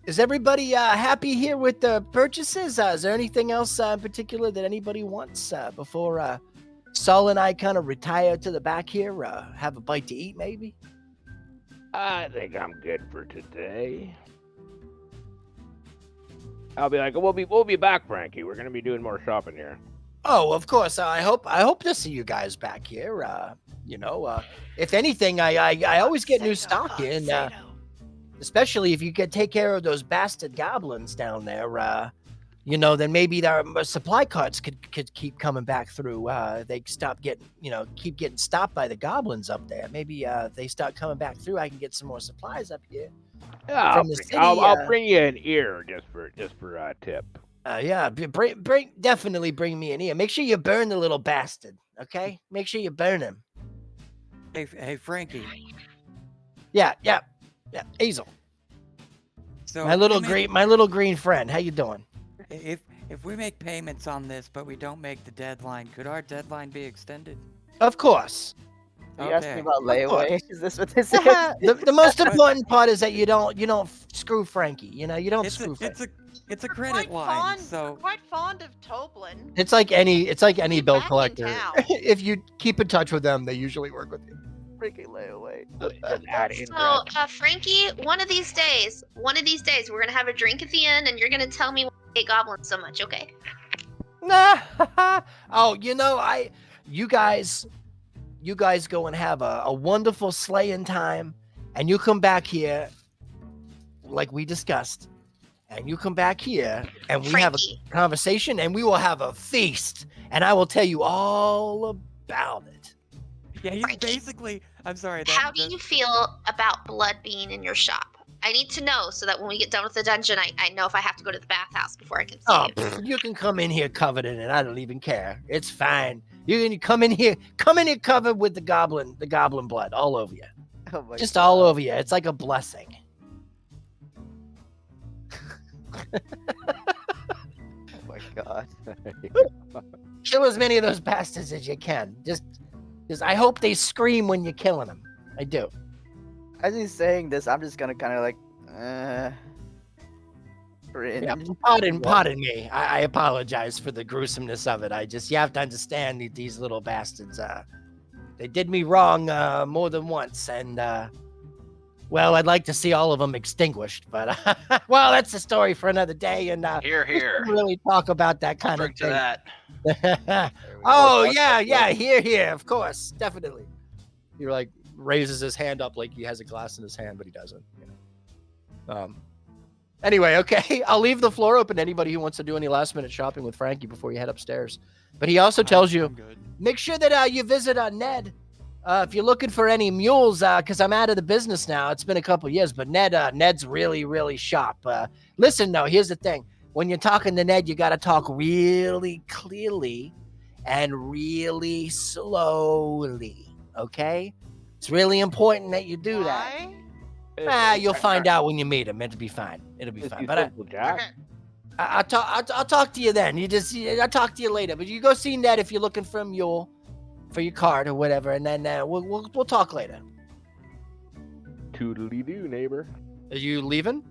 is everybody happy here with the purchases? Is there anything else in particular that anybody wants before Saul and I kind of retire to the back here? Have a bite to eat, maybe?
I think I'm good for today. I'll be like, we'll be back, Frankie. We're gonna be doing more shopping here.
Oh, of course. I hope to see you guys back here. If anything, I always get new stock in. Especially if you could take care of those bastard goblins down there. then maybe their supply carts could keep coming back through. They stop getting, keep getting stopped by the goblins up there. Maybe they start coming back through. I can get some more supplies up here
Yeah,
from the city.
I'll bring you an ear just for a tip.
Yeah, definitely bring me an ear. Make sure you burn the little bastard. Okay, make sure you burn him.
Hey, Frankie.
Yeah, Hazel.
So
My little green friend. How you doing?
If we make payments on this, but we don't make the deadline, could our deadline be extended?
Of course.
Are you asking
Okay.
about layaway? Is this what this is?
The most important part is that you don't screw Frankie. You don't screw Frankie.
It's a credit line.
We're quite fond of Toblin.
It's like any
Be
bill
back in
collector.
town.
If you keep in touch with them, they usually work with you.
Freaking layaway.
Just add
So,
interest.
Frankie, one of these days, we're gonna have a drink at the end, and you're gonna tell me why I hate goblins so much, okay?
Nah. Oh, you guys go and have a wonderful sleighing time, and you come back here, like we discussed, and you come back here, and we have
Frankie.
a conversation, and we will have a feast, and I will tell you all about it.
Yeah, he's
Frankie.
basically. I'm sorry.
How do you feel about blood being in your shop? I need to know so that when we get done with the dungeon, I know if I have to go to the bathhouse before I can see
Oh,
you.
you can come in here covered in it. I don't even care. It's fine. You can come in here covered with the goblin blood all over you.
Oh my
Just
God.
all over you. It's like a blessing.
Oh my God.
Kill as many of those bastards as you can. Just I hope they scream when you're killing them. I do.
As he's saying this, I'm just gonna kind of like, cringe.
Yeah, pardon me. I apologize for the gruesomeness of it. You have to understand these little bastards. They did me wrong more than once, and well, I'd like to see all of them extinguished. But well, that's a story for another day, and
Here,
we
here.
can't really talk about that kind
Drink
of
to
thing.
that.
Oh yeah, here, of course, definitely. He like raises his hand up like he has a glass in his hand, but he doesn't. Anyway, okay, I'll leave the floor open to anybody who wants to do any last minute shopping with Frankie before you head upstairs. But he also tells you,
I'm good.
make sure that you visit Ned. If you're looking for any mules, because I'm out of the business now. It's been a couple years, but Ned's really, really sharp. Listen, though, here's the thing. When you're talking to Ned, you got to talk really clearly and really slowly, okay? It's really important that you do that.
Why?
You'll find out when you meet him. It'll be fine. It'll be
Just
fine.
you
But
simple, Jack.
Okay.
I'll talk to you then. I'll talk to you later. But you go see Ned if you're looking for a mule, for your cart or whatever, and then we'll talk later.
Toodly doo, neighbor.
Are you leaving?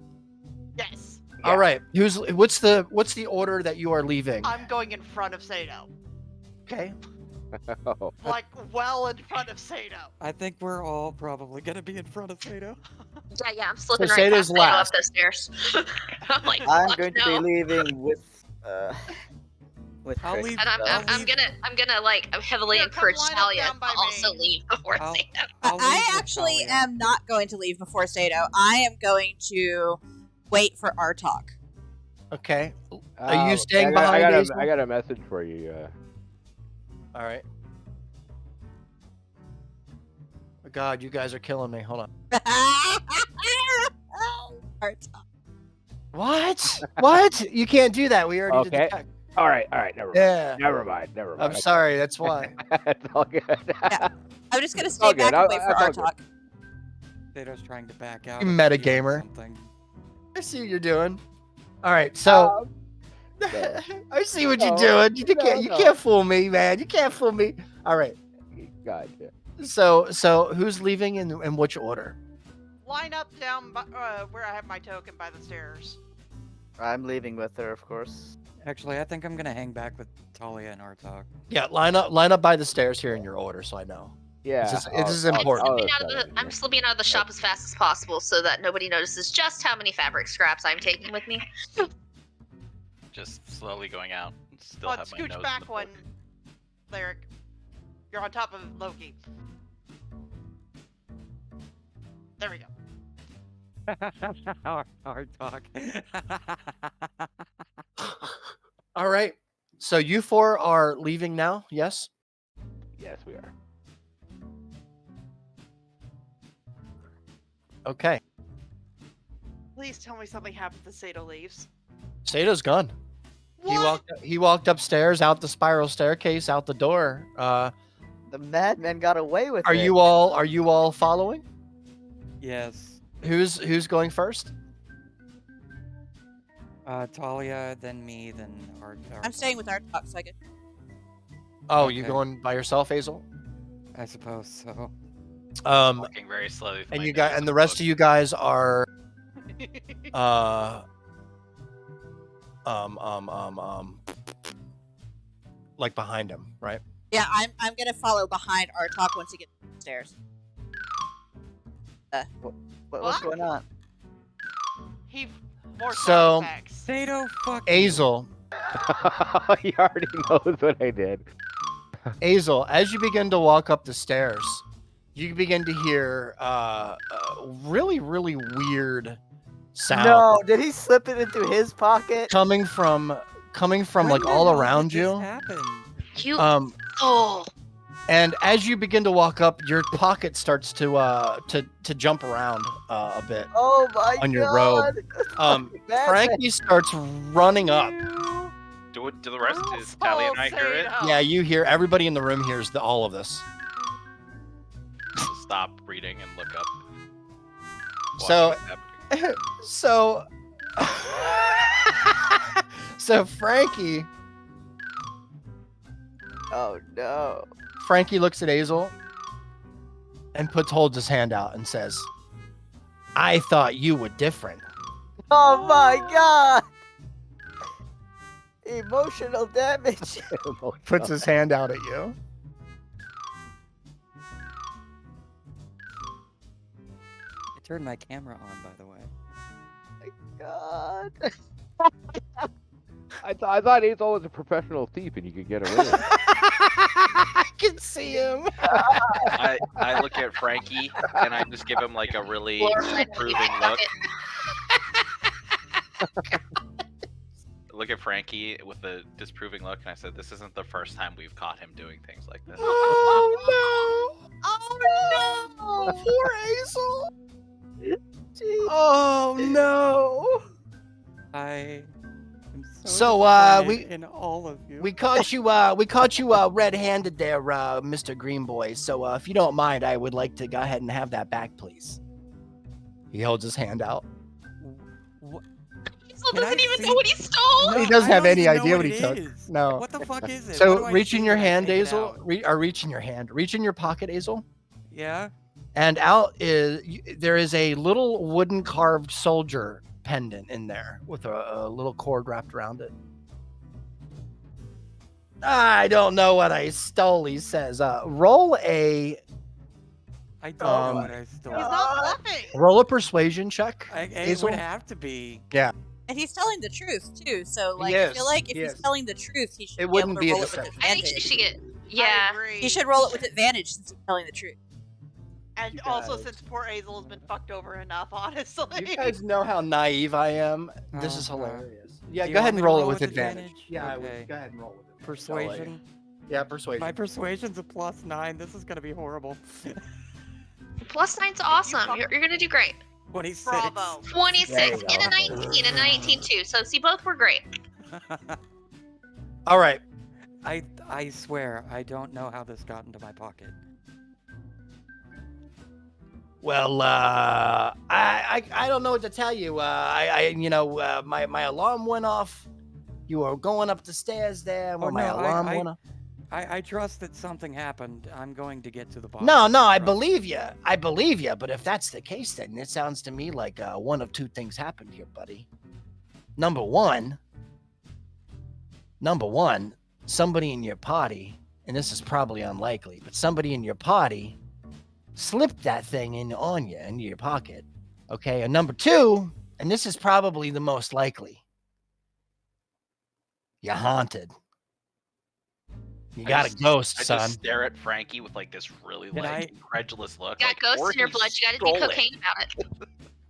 Yes.
All right. What's the order that you are leaving?
I'm going in front of Sato.
Okay.
Oh,
Like, well in front of Sato.
I think we're all probably gonna be in front of Sato.
Yeah, I'm slipping
So
right
Sato's
past Sato up
last.
those stairs. I'm like,
I'm
fuck
going to
no.
be leaving with
I'll
Chris,
leave-
And
I'll
I'm
leave-
gonna like heavily
Yeah, come
encourage
line up
Talia
down
to
by
also
me.
leave before
I'll-
Sato.
I'll leave
I
with
actually
Talia.
am not going to leave before Sato. I am going to wait for our talk.
Okay. Are you staying
I got,
behind,
I got,
Hazel?
I got a message for you.
All right. Oh God, you guys are killing me. Hold on.
Our talk.
What? What? You can't do that. We already did
Okay.
the check.
All right, never mind.
Yeah.
Never mind.
I'm sorry. That's why.
It's all good.
I'm just gonna
It's all
stay back
good.
and wait for
It's all
our
good.
talk.
Sato's trying to back out.
You
of
meta
the deal or
gamer.
something.
I see what you're doing. All right. So
no.
I see what you're
No.
doing. You can't. You
No.
can't fool me, man. You can't fool me. All right.
Gotcha.
So who's leaving in which order?
Line up down by, where I have my token by the stairs.
I'm leaving with her, of course.
Actually, I think I'm gonna hang back with Talia and Artok.
Yeah. Line up by the stairs here in your order, so I know.
Yeah.
This is important.
I'm slipping out of the shop as fast as possible so that nobody notices just how many fabric scraps I'm taking with me.
Just slowly going out. Still
Come on,
have my nose
scooch
in
back
the
one,
book.
Lyric. You're on top of Loki. There we go.
Artok.
All right. So you four are leaving now, yes?
Yes, we are.
Okay.
Please tell me something happens to Sato leaves.
Sato's gone.
What?
He walked upstairs, out the spiral staircase, out the door.
The madman got away with
Are
it.
you all following?
Yes.
Who's going first?
Talia, then me, then
I'm staying with our talk, so I get.
Oh, you
Okay.
going by yourself, Hazel?
I suppose so.
Walking very slowly.
And you guys, and the rest of you guys are like behind him, right?
Yeah, I'm gonna follow behind our talk once he gets upstairs.
What's
What?
going on?
He more
So-
side effects.
Sato, fuck you.
Azel,
He already knows what I did.
Azel, as you begin to walk up the stairs, you begin to hear really, really weird sound
No, did he slip it into his pocket?
coming from
When
like
the
all
hell did
around
this
you.
happen?
You
Um,
soul.
and as you begin to walk up, your pocket starts to jump around a bit.
Oh my
On your
god! Madman.
Frankie starts running up.
Do the rest? Is Tally and I hear it?
Sato.
Yeah, you hear, everybody in the room hears all of this.
So stop reading and look up. Watch
So-
what's happening.
So Frankie
Oh no!
looks at Azel and holds his hand out and says, "I thought you were different."
Oh my god! Emotional damage.
Puts his hand out at you.
I turned my camera on, by the way.
God.
I thought Azel was a professional thief and you could get away with it.
I can see him.
I look at Frankie and I just give him like a really
Glorified
disapproving look.
pocket.
Look at Frankie with a disapproving look, and I said, "This isn't the first time we've caught him doing things like this."
Oh no! Oh no! Poor Azel. Oh no!
I am
So,
disappointed in all of you.
We caught you red-handed there, Mr. Greenboy. So if you don't mind, I would like to go ahead and have that back, please. He holds his hand out.
What?
Hazel
Can I
doesn't even
see-
know what he stole.
He doesn't
I
have
don't
any
even know
idea
what
what he
it
took.
is.
No.
What the fuck is it? What
So
do I
reach in
see
your
when I
hand,
take it
Azel.
out?
Reach in your hand. Reach in your pocket, Azel.
Yeah.
And out there is a little wooden carved soldier pendant in there with a little cord wrapped around it. I don't know what I stole, he says. Roll a
I don't know what I
He's
stole.
not bluffing.
roll a persuasion check.
It
Hazel?
would have to be.
And he's telling the truth too. So like, I feel
is,
like if
he
he's
is.
telling the truth, he should
It
be
wouldn't
able
be
to
a
roll it with
deception.
I think
advantage.
she should get.
I
Yeah.
agree.
He should roll it with advantage since he's telling the truth.
And
You
also,
guys.
since poor Azel has been fucked over enough, honestly.
You guys know how naive I am. This is
Uh-huh.
hilarious. Yeah,
Do you
go ahead
want me
and
to
roll it
roll
with
with
advantage.
advantage?
Yeah, I
Okay.
would go ahead and roll with it.
Persuasion.
Yeah, persuasion.
My persuasion's a +9. This is gonna be horrible.
+9's awesome. You're gonna do great.
26.
Bravo.
26
There you
and a
go.
19 and a 19 too. So see, both were great.
All right.
I swear I don't know how this got into my pocket.
Well, I don't know what to tell you. My alarm went off. You were going up the stairs there when
Oh,
my
no,
alarm went off.
I trust that something happened. I'm going to get to the bottom.
No, I
Trust.
believe you. I believe you. But if that's the case, then it sounds to me like one of two things happened here, buddy. Number one, somebody in your party, and this is probably unlikely, but somebody in your party slipped that thing into your pocket. Okay. And number two, and this is probably the most likely, you're haunted. You got a ghost,
I
son.
just stare at Frankie with like this really
Can I-
incredulous look.
You got
like,
ghosts
or
in your
he
blood. You gotta do
stole it.
cocaine about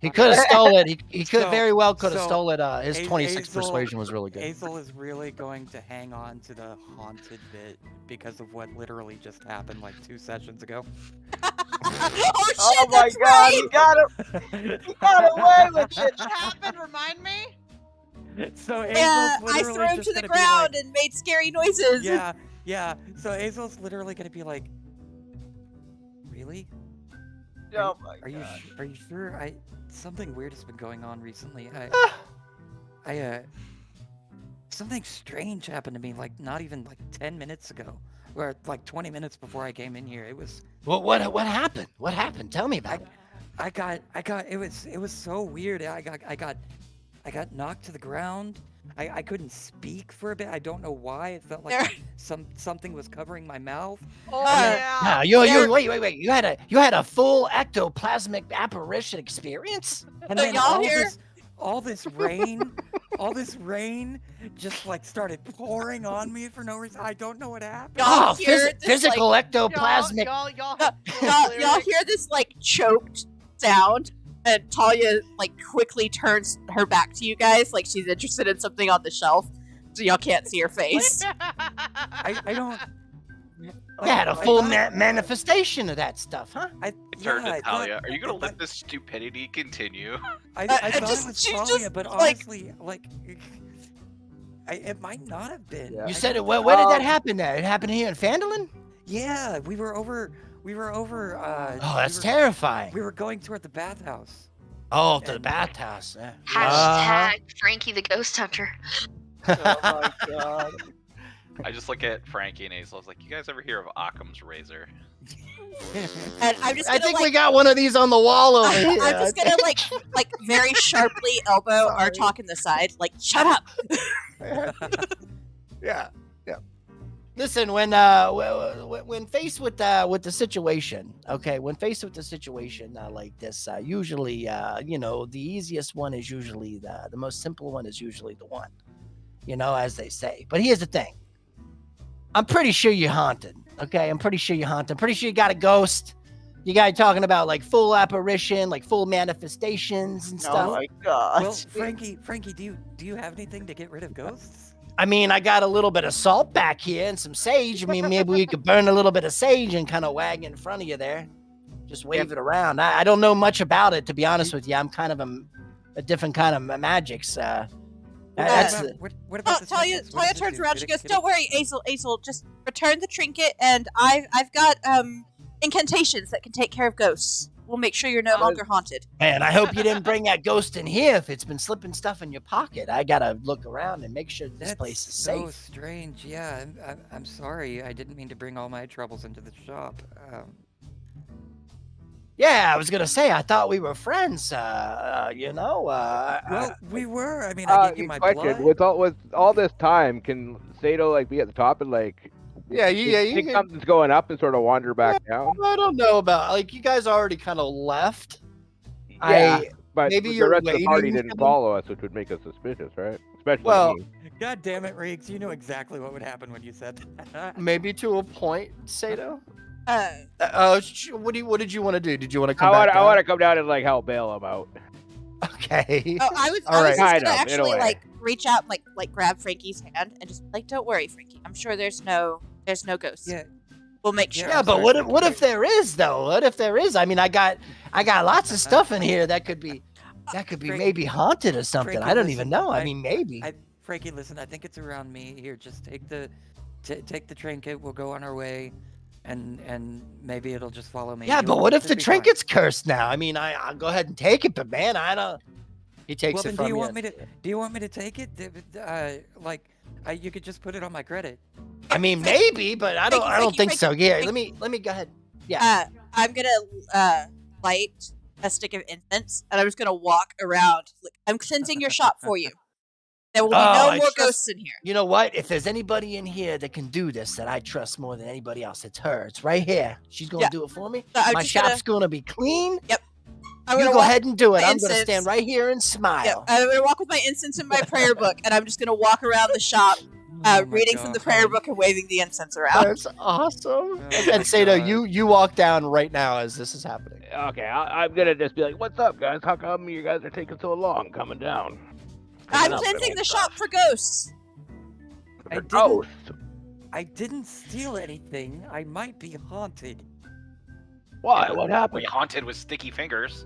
it.
He could have stole it. He could
So-
very well could have
so
stole it. His
A-
26
Azel-
persuasion was really good.
Azel is really going to hang on to the haunted bit because of what literally just happened like 2 sessions ago.
Oh shit!
Oh my
that's
god,
right!
he got away with it!
What happened? Remind me.
So Azel's
Yeah, I
literally
threw him
just
to the
gonna be like-
ground and made scary noises.
Yeah. So Azel's literally gonna be like, really?
Oh my
Are you
god.
are you sure? Something weird has been going on recently. Something strange happened to me like not even like 10 minutes ago, or like 20 minutes before I came in here. It was
What happened? What happened? Tell me about it.
I got it was so weird. I got knocked to the ground. I couldn't speak for a bit. I don't know why. It felt
There-
like something was covering my mouth.
Oh
Yeah, wait. You had a full ectoplasmic apparition experience?
And
So
then
y'all hear-
all this rain just like started pouring on me for no reason. I don't know what happened.
Y'all
Oh,
hear this,
physical
like,
ectoplasmic.
Y'all
y'all hear this like choked sound, and Talia like quickly turns her back to you guys, like she's interested in something on the shelf, so y'all can't see her face.
I don't.
You had a
I
full
thought-
manifestation of that stuff, huh?
I
Turn
yeah,
to
I thought-
Talia. Are you gonna
I-
let this stupidity continue?
I
I
thought
just-
it was
she
Talia,
just,
but
like-
honestly, like, it might not have been.
Yeah.
You
I
said it.
don't-
Where did that happen? There, it happened here in Phandelver.
Yeah, we were over.
Oh, that's terrifying.
We were going toward the bathhouse.
Oh, to the
and-
bathhouse. Yeah.
Hashtag Frankie the Ghost Hunter.
Oh my god.
I just look at Frankie and Azel. I was like, you guys ever hear of Occam's razor?
And I'm just
I
gonna
think
like,
we got one of these on the wall over here.
I'm just gonna like very sharply elbow Artok in the side, like shut up.
Yeah. Listen, when faced with the situation, okay, when faced with the situation like this, usually, the easiest one is usually the most simple one is usually the one, as they say. But here's the thing. I'm pretty sure you're haunted. Okay, I'm pretty sure you're haunted. I'm pretty sure you got a ghost. You guys talking about like full apparition, like full manifestations and
Oh
stuff.
my god.
Well, Frankie, do you have anything to get rid of ghosts?
I mean, I got a little bit of salt back here and some sage. I mean, maybe we could burn a little bit of sage and kind of wag in front of you there. Just wave it around. I don't know much about it, to be honest with you. I'm kind of a different kind of magics. That's
What about this
Talia
necklace? What does it
turns
do?
around.
Did
She
it-
goes,
did
"Don't worry, Azel. Just return the trinket, and I've got incantations that can take care of ghosts. We'll make sure you're no longer haunted."
man. I hope you didn't bring that ghost in here if it's been slipping stuff in your pocket. I gotta look around and make sure this
That's
place is
so
safe.
strange. Yeah, I'm sorry. I didn't mean to bring all my troubles into the shop.
Yeah, I was gonna say I thought we were friends.
Well, we were. I mean, I gave you my
question:
blood.
with all this time, can Sato like be at the top and like?
Yeah,
you think something's going up and sort of wander back down?
I don't know about like you guys already kind of left.
Yeah, but
maybe
the
you're
rest of the party
waiting
didn't
for them.
follow us, which would make us suspicious, right? Especially
Well,
me.
God damn it, Riggs! You knew exactly what would happen when you said that.
maybe to a point, Sato.
Uh,
What did you want to do? Did you want to
I
come
want
back?
I want to come down and like help bail him out.
Okay.
oh, I was
All right.
just
Kind
gonna
of, in a
actually
way.
like reach out, and, like grab Frankie's hand, and just like, "Don't worry, Frankie. I'm sure there's no ghosts.
Yeah.
We'll make sure."
Yeah,
I'm
but
sorry,
what if there is though? What if there is? I mean, I got lots of stuff in here that could be
Frank-
maybe haunted or something.
Frankie,
I don't
listen,
even know. I
I-
mean, maybe.
Frankie, listen. I think it's around me. Here, just take the trinket. We'll go on our way, and maybe it'll just follow me.
Yeah, but what if the
It'll be fine.
trinket's cursed now? I mean, I'll go ahead and take it, but man, I don't. He takes
Well,
it
then
from
do you
you.
want me to? Do you want me to take it? You could just put it on my credit.
I mean, maybe, but I don't. I don't think so. Yeah,
Frankie.
let me go ahead. Yeah.
I'm gonna light a stick of incense, and I'm just gonna walk around. Like, I'm cleansing your shop for you. There will be
Oh,
no
I
more
trust-
ghosts in here.
You know what? If there's anybody in here that can do this that I trust more than anybody else, it's her. It's right here. She's gonna
Yeah.
do it for me.
So I'm
My
just
shop's gonna be clean.
I'm
You
gonna
go
walk,
ahead and do it.
my
I'm gonna
incense.
stand right here and
Yep,
smile.
I'm gonna walk with my incense in my prayer book, and I'm just gonna walk around the shop,
Oh my
reading from the prayer
God.
book and waving the incense around.
That's awesome.
Oh
And
my
Sato,
God.
you walk down right now as this is happening.
Okay, I'm gonna just be like, "What's up, guys? How come you guys are taking so long coming down?"
I'm
up,
cleansing
little
the
stuff.
shop for ghosts.
I
For
didn't-
ghosts.
I didn't steal anything. I might be haunted.
Why?
Yeah,
What
We
happened?
haunted with sticky fingers.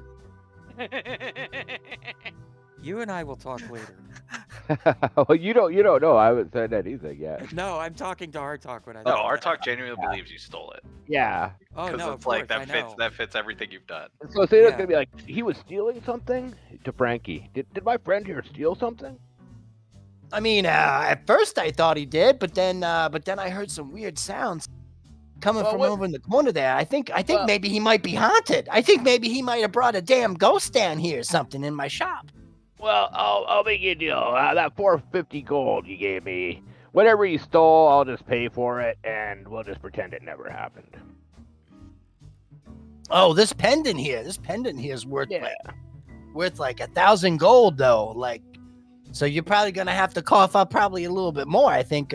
You and I will talk later.
Well, you don't know. I haven't said anything yet.
No, I'm talking to our talk when I.
No,
talk.
our talk genuinely believes you stole it.
Yeah.
Oh
Because
no,
it's
of
like
course, I know.
that fits everything you've done.
So Sato's
Yeah.
gonna be like, he was stealing something to Frankie. Did my friend here steal something?
I mean, at first I thought he did, but then I heard some weird sounds coming
Well,
from
what-
over in the corner there. I think
Well-
maybe he might be haunted. I think maybe he might have brought a damn ghost down here or something in my shop.
Well, I'll make you a deal. That 450 gold you gave me, whatever you stole, I'll just pay for it, and we'll just pretend it never happened.
Oh, this pendant here is worth
Yeah.
worth like 1,000 gold though. Like, so you're probably gonna have to cough up probably a little bit more. I think.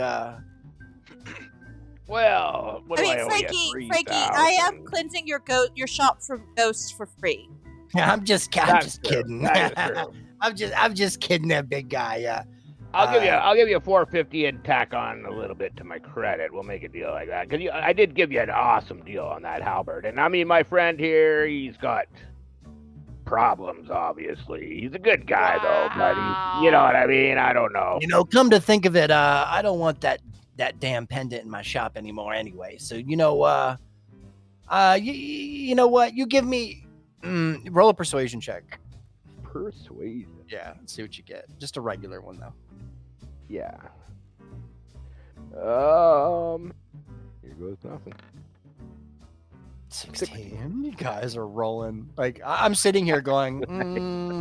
Well, what
I
do
mean,
I owe you?
Frankie, I am
3,000.
cleansing your shop for ghosts for free.
I'm just
That's true.
kidding.
That is true.
I'm just kidding, that big guy. Yeah.
I'll give you 450 and tack on a little bit to my credit. We'll make a deal like that. Cause I did give you an awesome deal on that halberd, and I mean, my friend here, he's got problems. Obviously, he's a good guy though, but you know what I mean. I don't know.
You know, come to think of it, I don't want that damn pendant in my shop anymore anyway. So you know, you know what? You give me roll a persuasion check.
Persuasion.
Yeah, let's see what you get. Just a regular one though.
Yeah. Here goes nothing.
16. You guys are rolling. Like I'm sitting here going,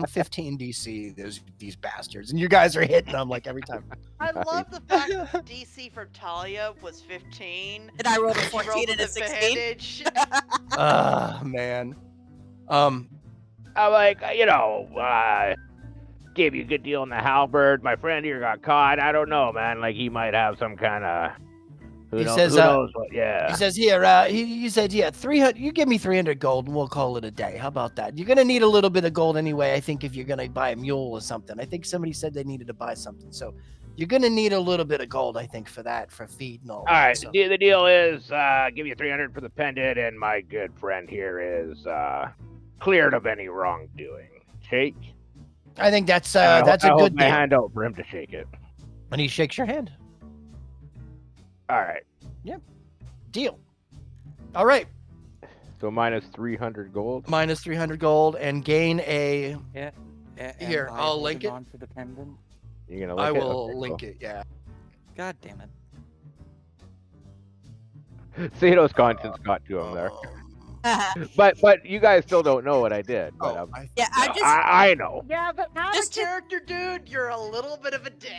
15 DC. These bastards, and you guys are hitting them like every time.
I love the fact that DC for Talia was 15.
And I rolled a
She
14
rolled
and a
with
16.
advantage.
Man.
I'm like, gave you a good deal on the halberd. My friend here got caught. I don't know, man. Like, he might have some kind of. Who knows what? Yeah.
He says here, he said, yeah, 300. You give me 300 gold and we'll call it a day. How about that? You're gonna need a little bit of gold anyway. I think if you're gonna buy a mule or something. I think somebody said they needed to buy something, so you're gonna need a little bit of gold. I think for that, for feed and all.
All
that,
right.
so.
The deal is, give you 300 for the pendant, and my good friend here is cleared of any wrongdoing. Shake.
I think that's
I
a
hold
good
my
deal.
hand out for him to shake it.
And he shakes your hand.
All right.
Deal. All right.
So minus 300 gold.
Minus 300 gold and gain a.
Am
Here,
I
I'll link
holding
it.
on to the pendant.
You're gonna
I
link
will
Okay,
link it. Yeah.
God damn it.
cool. Sato's conscience got to him there.
yeah,
But you guys still don't know what I did. But
I
I know.
Yeah, but not
Just
a
to-
character, dude. You're a little bit of a dick.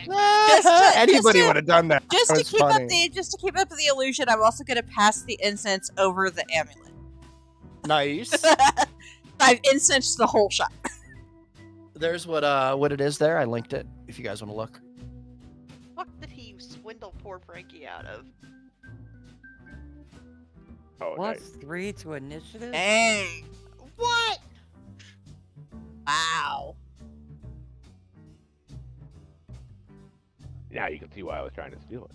Anybody
to-
would have done that.
just
That
to
was
keep
funny.
just to keep up the illusion, I'm also gonna pass the incense over the amulet.
Nice.
I've incensed the whole shop.
There's what it is there. I linked it if you guys want to look.
What did he swindle poor Frankie out of?
Oh,
Plus
nice.
3 to initiative?
Dang!
What?
Wow.
Now you can see why I was trying to steal it.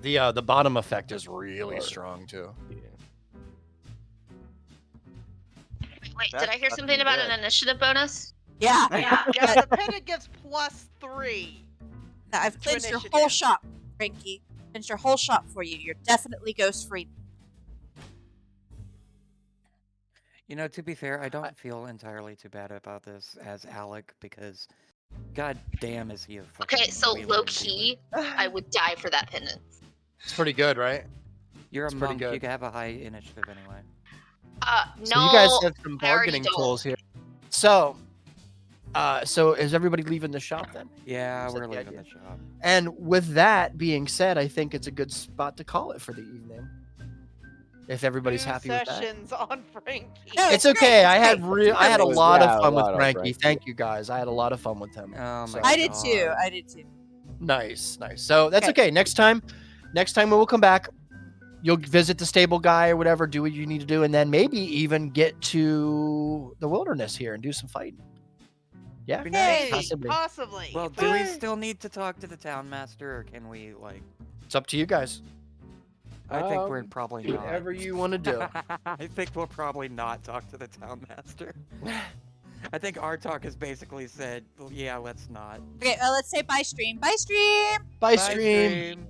Yeah. The bottom effect is really strong too.
Yeah.
Wait, did
That's
I hear
fucking
something about
good.
an initiative bonus?
Yeah.
Yeah, the pendant gives plus 3.
I've
To
cleansed your
initiative.
whole shop, Frankie. Cleansed your whole shop for you. You're definitely ghost free.
You know, to be fair, I don't feel entirely too bad about this as Alec because, god damn, is he a fucking
Okay, so
wheeler
low
and
key, I would die for that pendant.
It's pretty good, right?
dealer. You're a
It's pretty
monk.
good.
You can have a high initiative anyway.
No,
So you guys have some
I already
bargaining
don't.
tools here. So is everybody leaving the shop then?
Yeah,
Is that
we're
the
leaving
idea?
the shop.
And with that being said, I think it's a good spot to call it for the evening. if everybody's
2
happy with that.
sessions on Frankie.
No,
It's
it's great,
okay.
it's
I had
great.
I had a
It was-
lot
yeah,
of
a
fun with
lot on
Frankie.
Frankie.
Thank you guys. I had a lot of fun with him.
Oh my
So-
I did too.
God.
I did too.
Nice. So that's
Okay.
okay. Next time when we'll come back, you'll visit the stable guy or whatever, do what you need to do, and then maybe even get to the wilderness here and do some fighting. Yeah.
Be nice.
Hey!
Possibly.
Possibly.
Well,
If
do we
I-
still need to talk to the town master, or can we like?
It's up to you guys.
I think we're
Um,
probably not.
Whatever you want to do.
I think we'll probably not talk to the town master. I think our talk has basically said, well, yeah, let's not.
Okay, let's say bye stream. Bye stream.
Bye,
Bye,
stream.